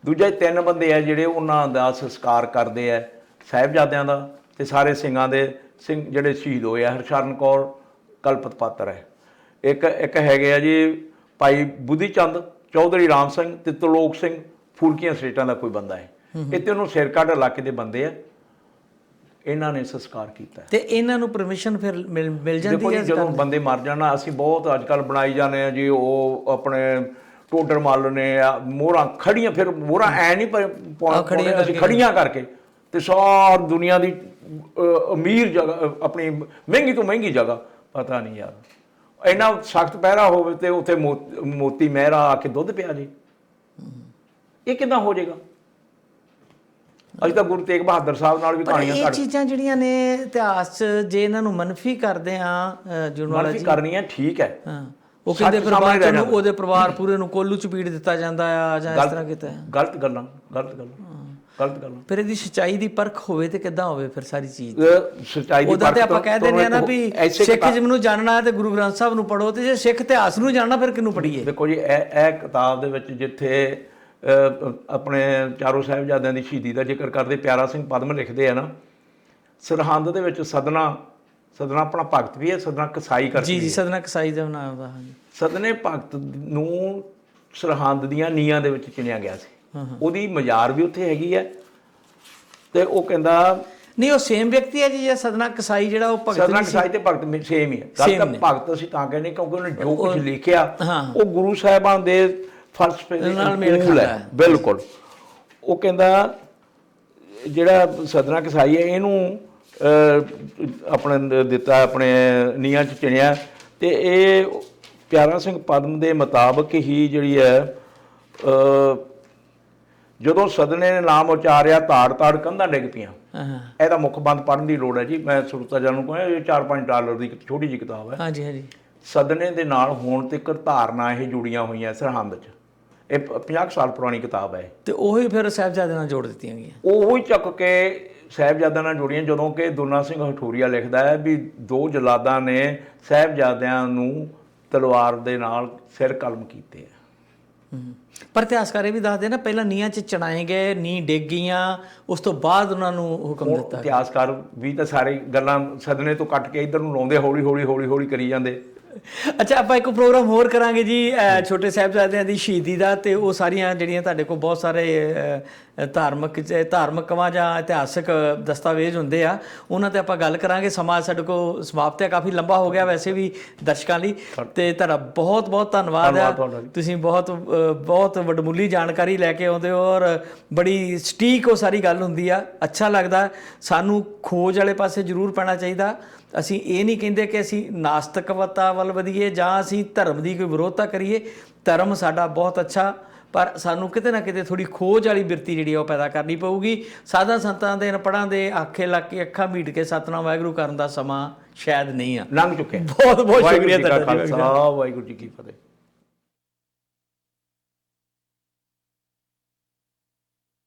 ਦੂਜਾ 3 ਬੰਦੇ ਆ ਜਿਹੜੇ ਉਹਨਾਂ ਦਾ ਸੰਸਕਾਰ ਕਰਦੇ ਆ, ਸਾਹਿਬਜ਼ਾਦਿਆਂ ਦਾ ਤੇ ਸਾਰੇ ਸਿੰਘਾਂ ਦੇ, ਸਿੰਘ ਜਿਹੜੇ ਸ਼ਹੀਦ ਹੋਏ ਆ। ਹਰਸ਼ਰਨ ਕੌਰ ਕਲਪਤ ਪਾਤਰ ਹੈ। ਇੱਕ ਹੈਗੇ ਆ ਜੀ ਭਾਈ ਬੁੱਧੀ ਚੰਦ, ਚੌਧਰੀ ਰਾਮ ਸਿੰਘ ਤੇ ਤਲੋਕ ਸਿੰਘ, ਫੂਲਕੀਆਂ ਸਟੇਟਾਂ ਦਾ ਕੋਈ ਬੰਦਾ ਹੈ। ਇਹ ਤਿੰਨੋਂ ਸਿਰਕੱਢ ਇਲਾਕੇ ਦੇ ਬੰਦੇ ਆ। ਇਹਨਾਂ ਨੇ ਸੰਸਕਾਰ ਕੀਤਾ ਤੇ ਇਹਨਾਂ ਨੂੰ ਪਰਮਿਸ਼ਨ ਫਿਰ ਮਿਲ ਜਾਂਦੀ ਹੈ? ਜਦੋਂ ਬੰਦੇ ਮਰ ਜਾਣਾ, ਅਸੀਂ ਬਹੁਤ ਅੱਜ ਕੱਲ੍ਹ ਬਣਾਈ ਜਾਂਦੇ ਆ ਜੀ, ਉਹ ਆਪਣੇ ਟੋਡਰ ਮੱਲ ਨੇ ਮੋਹਰਾਂ ਖੜੀਆਂ, ਫਿਰ ਮੋਹਰਾਂ ਐ ਨਹੀਂ ਪਾਉਣੇ, ਅਸੀਂ ਖੜੀਆਂ ਕਰਕੇ, ਤੇ ਸਾਰੀ ਦੁਨੀਆ ਦੀ ਅਮੀਰ ਜਗ੍ਹਾ, ਆਪਣੀ ਮਹਿੰਗੀ ਤੋਂ ਮਹਿੰਗੀ ਜਗ੍ਹਾ, ਪਤਾ ਨਹੀਂ ਯਾਰ, ਇੰਨਾ ਸਖਤ ਪਹਿਰਾ ਹੋਵੇ ਤੇ ਉੱਥੇ ਮੋਤੀ ਮਹਿਰਾ ਆ ਕੇ ਦੁੱਧ ਪਿਆ ਜੀ, ਇਹ ਕਿੱਦਾਂ ਹੋ ਜਾਏਗਾ? ਅੱਜ ਤਾਂ ਗੁਰੂ ਤੇਗ ਬਹਾਦਰ ਸਾਹਿਬ ਨਾਲ ਵੀ ਕਹਾਣੀਆਂ ਇਹ ਚੀਜ਼ਾਂ ਜਿਹੜੀਆਂ ਨੇ ਇਤਿਹਾਸ 'ਚ, ਜੇ ਇਹਨਾਂ ਨੂੰ ਮਨਫੀ ਕਰਦੇ ਆ ਮਨਫੀ ਕਰਨੀਆਂ, ਠੀਕ ਹੈ। ਉਹ ਕਹਿੰਦੇ ਫਿਰ ਬਾਅਦ ਚ ਉਹਦੇ ਪਰਿਵਾਰ ਪੂਰੇ ਨੂੰ ਕੋਲੂ ਚ ਪੀੜ ਦਿੱਤਾ ਜਾਂਦਾ ਆ, ਜਾਂ ਇਸ ਤਰ੍ਹਾਂ ਕੀਤਾ। ਗਲਤ ਗੱਲਾਂ। ਫਿਰ ਇਹਦੀ ਸੱਚਾਈ ਦੀ ਪਰਖ ਹੋਵੇ ਤੇ ਕਿੱਦਾਂ ਹੋਵੇ ਫਿਰ ਸਾਰੀ ਚੀਜ਼? ਸੱਚਾਈ ਦੀ ਉਹਦਾ ਤੇ ਆਪਾਂ ਕਹਿ ਦਿੰਦੇ ਆ ਨਾ ਵੀ ਸਿੱਖੀਜ਼ਮ ਨੂੰ ਜਾਣਨਾ ਤੇ ਗੁਰੂ ਗ੍ਰੰਥ ਸਾਹਿਬ ਨੂੰ ਪੜ੍ਹੋ, ਤੇ ਜੇ ਸਿੱਖ ਇਤਿਹਾਸ ਨੂੰ ਜਾਣਨਾ ਫਿਰ ਕਿਹਨੂੰ ਪੜ੍ਹੀਏ? ਦੇਖੋ ਜੀ, ਇਹ ਕਿਤਾਬ ਦੇ ਵਿੱਚ ਜਿੱਥੇ ਆਪਣੇ ਚਾਰੋਂ ਸਾਹਿਬਜ਼ਾਦਿਆਂ ਦੀ ਸ਼ਹੀਦੀ ਦਾ ਜ਼ਿਕਰ ਕਰਦੇ ਪਿਆਰਾ ਸਿੰਘ ਪਦਮ ਲਿਖਦੇ ਆ ਨਾ, ਸਰਹੰਦ ਦੇ ਵਿੱਚ ਸਦਨਾ ਆਪਣਾ ਭਗਤ ਵੀ ਹੈ, ਸਦਨਾ ਕਸਾਈ ਕਰਕੇ। ਜੀ, ਸਦਨਾ ਕਸਾਈ ਦਾ ਨਾਮ ਦਾ। ਸਦਨੇ ਭਗਤ ਨੂੰ ਸਰਹੰਦ ਦੀਆਂ ਨੀਹਾਂ ਦੇ ਵਿੱਚ ਚਿਣਿਆ ਗਿਆ ਸੀ। ਉਹਦੀ ਮਜ਼ਾਰ ਵੀ ਉੱਥੇ ਹੈਗੀ ਹੈ। ਤੇ ਉਹ ਕਹਿੰਦਾ ਨਹੀਂ, ਉਹ ਸੇਮ ਵਿਅਕਤੀ ਹੈ ਜੀ, ਜਾਂ ਸਦਨਾ ਕਸਾਈ ਜਿਹੜਾ ਉਹ ਭਗਤ? ਸਦਨਾ ਕਸਾਈ ਤੇ ਭਗਤ ਸੇਮ ਹੀ ਹੈ। ਗੱਲ ਤਾਂ ਭਗਤ ਅਸੀਂ ਤਾਂ ਕਹਿੰਦੇ ਕਿਉਂਕਿ ਉਹਨੇ ਜੋ ਕੁਝ ਲਿਖਿਆ ਉਹ ਗੁਰੂ ਸਾਹਿਬਾਨ ਦੇ ਫਲਸਫੇ ਨਾਲ ਮੇਲ ਖਾਂਦਾ ਹੈ, ਬਿਲਕੁਲ। ਉਹ ਕਹਿੰਦਾ ਜਿਹੜਾ ਸਦਨਾ ਕਸਾਈ ਹੈ, ਇਹਨੂੰ ਆਪਣੇ ਦਿੱਤਾ, ਆਪਣੇ ਨੀਹਾਂ 'ਚ ਚਿਣਿਆ, ਤੇ ਇਹ ਪਿਆਰਾ ਸਿੰਘ ਪਦਮ ਦੇ ਮੁਤਾਬਕ ਹੀ ਜਿਹੜੀ ਹੈ, ਜਦੋਂ ਸਦਨੇ ਨੇ ਨਾਮ ਉਚਾਰਿਆ, ਤਾੜ ਕੰਧਾਂ ਡਿੱਗ ਪਈਆਂ। ਇਹਦਾ ਮੁੱਖ ਬੰਦ ਪੜ੍ਹਨ ਦੀ ਲੋੜ ਹੈ ਜੀ। ਮੈਂ ਸਰੋਤਾ ਨੂੰ ਕਹਾਂ, ਇਹ $4-5 ਦੀ ਛੋਟੀ ਜਿਹੀ ਕਿਤਾਬ ਹੈ। ਹਾਂਜੀ। ਸਦਨੇ ਦੇ ਨਾਲ ਹੋਣ ਤੱਕ ਧਾਰਨਾ ਇਹ ਜੁੜੀਆਂ ਹੋਈਆਂ ਸਰਹੰਦ 'ਚ। ਇਹ 50 ਸਾਲ ਪੁਰਾਣੀ ਕਿਤਾਬ ਹੈ। ਤੇ ਉਹੀ ਫਿਰ ਸਾਹਿਬਜ਼ਾਦਿਆਂ ਨਾਲ ਜੋੜ ਦਿੱਤੀਆਂ ਗਈਆਂ, ਉਹੀ ਚੱਕ ਕੇ ਸਾਹਿਬਜ਼ਾਦਿਆਂ ਨਾਲ ਜੋੜੀਆਂ। ਜਦੋਂ ਕਿ ਦੁਨਾ ਸਿੰਘ ਹਠੂਰੀਆ ਲਿਖਦਾ ਹੈ ਵੀ 2 ਜਲਾਦਾਂ ਨੇ ਸਾਹਿਬਜ਼ਾਦਿਆਂ ਨੂੰ ਤਲਵਾਰ ਦੇ ਨਾਲ ਸਿਰ ਕਲਮ ਕੀਤੇ ਆ। ਪਰ ਇਤਿਹਾਸਕਾਰ ਇਹ ਵੀ ਦੱਸਦੇ ਨਾ, ਪਹਿਲਾਂ ਨੀਹਾਂ 'ਚ ਚਣਾਏ ਗਏ, ਨੀਂਹ ਡਿੱਗ ਗਈਆਂ, ਉਸ ਤੋਂ ਬਾਅਦ ਉਹਨਾਂ ਨੂੰ ਹੁਕਮ ਦਿੱਤਾ। ਇਤਿਹਾਸਕਾਰ ਵੀ ਤਾਂ ਸਾਰੇ ਗੱਲਾਂ ਸਦਨੇ ਤੋਂ ਕੱਟ ਕੇ ਇੱਧਰ ਨੂੰ ਲਾਉਂਦੇ, ਹੌਲੀ ਕਰੀ ਜਾਂਦੇ। ਅੱਛਾ, ਆਪਾਂ ਇੱਕ ਪ੍ਰੋਗਰਾਮ ਹੋਰ ਕਰਾਂਗੇ ਜੀ ਛੋਟੇ ਸਾਹਿਬਜ਼ਾਦਿਆਂ ਦੀ ਸ਼ਹੀਦੀ ਦਾ, ਤੇ ਉਹ ਸਾਰੀਆਂ ਜਿਹੜੀਆਂ ਤੁਹਾਡੇ ਕੋਲ ਬਹੁਤ ਸਾਰੇ ਧਾਰਮਿਕ ਜਾਂ ਇਤਿਹਾਸਕ ਦਸਤਾਵੇਜ਼ ਹੁੰਦੇ ਆ, ਉਹਨਾਂ ਤੇ ਆਪਾਂ ਗੱਲ ਕਰਾਂਗੇ। ਸਮਾਂ ਸਾਡੇ ਕੋਲ ਸਮਾਪਤ ਹੈ, ਕਾਫੀ ਲੰਬਾ ਹੋ ਗਿਆ ਵੈਸੇ ਵੀ ਦਰਸ਼ਕਾਂ ਲਈ, ਤੇ ਤੁਹਾਡਾ ਬਹੁਤ ਧੰਨਵਾਦ ਹੈ। ਤੁਸੀਂ ਬਹੁਤ ਵੱਡਮੁੱਲੀ ਜਾਣਕਾਰੀ ਲੈ ਕੇ ਆਉਂਦੇ ਹੋ, ਔਰ ਬੜੀ ਸਟੀਕ ਉਹ ਸਾਰੀ ਗੱਲ ਹੁੰਦੀ ਆ। ਅੱਛਾ ਲੱਗਦਾ। ਸਾਨੂੰ ਖੋਜ ਵਾਲੇ ਪਾਸੇ ਜ਼ਰੂਰ ਪੈਣਾ ਚਾਹੀਦਾ। ਅਸੀਂ ਇਹ ਨਹੀਂ ਕਹਿੰਦੇ ਕਿ ਅਸੀਂ ਨਾਸਤਿਕਤਾ ਵੱਲ ਵਧੀਏ ਜਾਂ ਅਸੀਂ ਧਰਮ ਦੀ ਕੋਈ ਵਿਰੋਧਤਾ ਕਰੀਏ। ਧਰਮ ਸਾਡਾ ਬਹੁਤ ਅੱਛਾ, ਪਰ ਸਾਨੂੰ ਕਿਤੇ ਨਾ ਕਿਤੇ ਥੋੜ੍ਹੀ ਖੋਜ ਵਾਲੀ ਬਿਰਤੀ ਜਿਹੜੀ ਉਹ ਪੈਦਾ ਕਰਨੀ ਪਊਗੀ। ਸਾਧਾਂ ਸੰਤਾਂ ਦੇ ਅਨਪੜ੍ਹਾਂ ਦੇ ਆਖੇ ਲੱਗ ਕੇ ਅੱਖਾਂ ਮੀਟ ਕੇ ਸਤਿਨਾਮ ਵਾਹਿਗੁਰੂ ਕਰਨ ਦਾ ਸਮਾਂ ਸ਼ਾਇਦ ਨਹੀਂ ਆ, ਲੰਘ ਚੁੱਕਿਆ। ਬਹੁਤ ਸ਼ੁਕਰੀਆ ਤੁਹਾਡਾ। ਵਾਹਿਗੁਰੂ ਜੀ ਕੀ ਫਤਿਹ।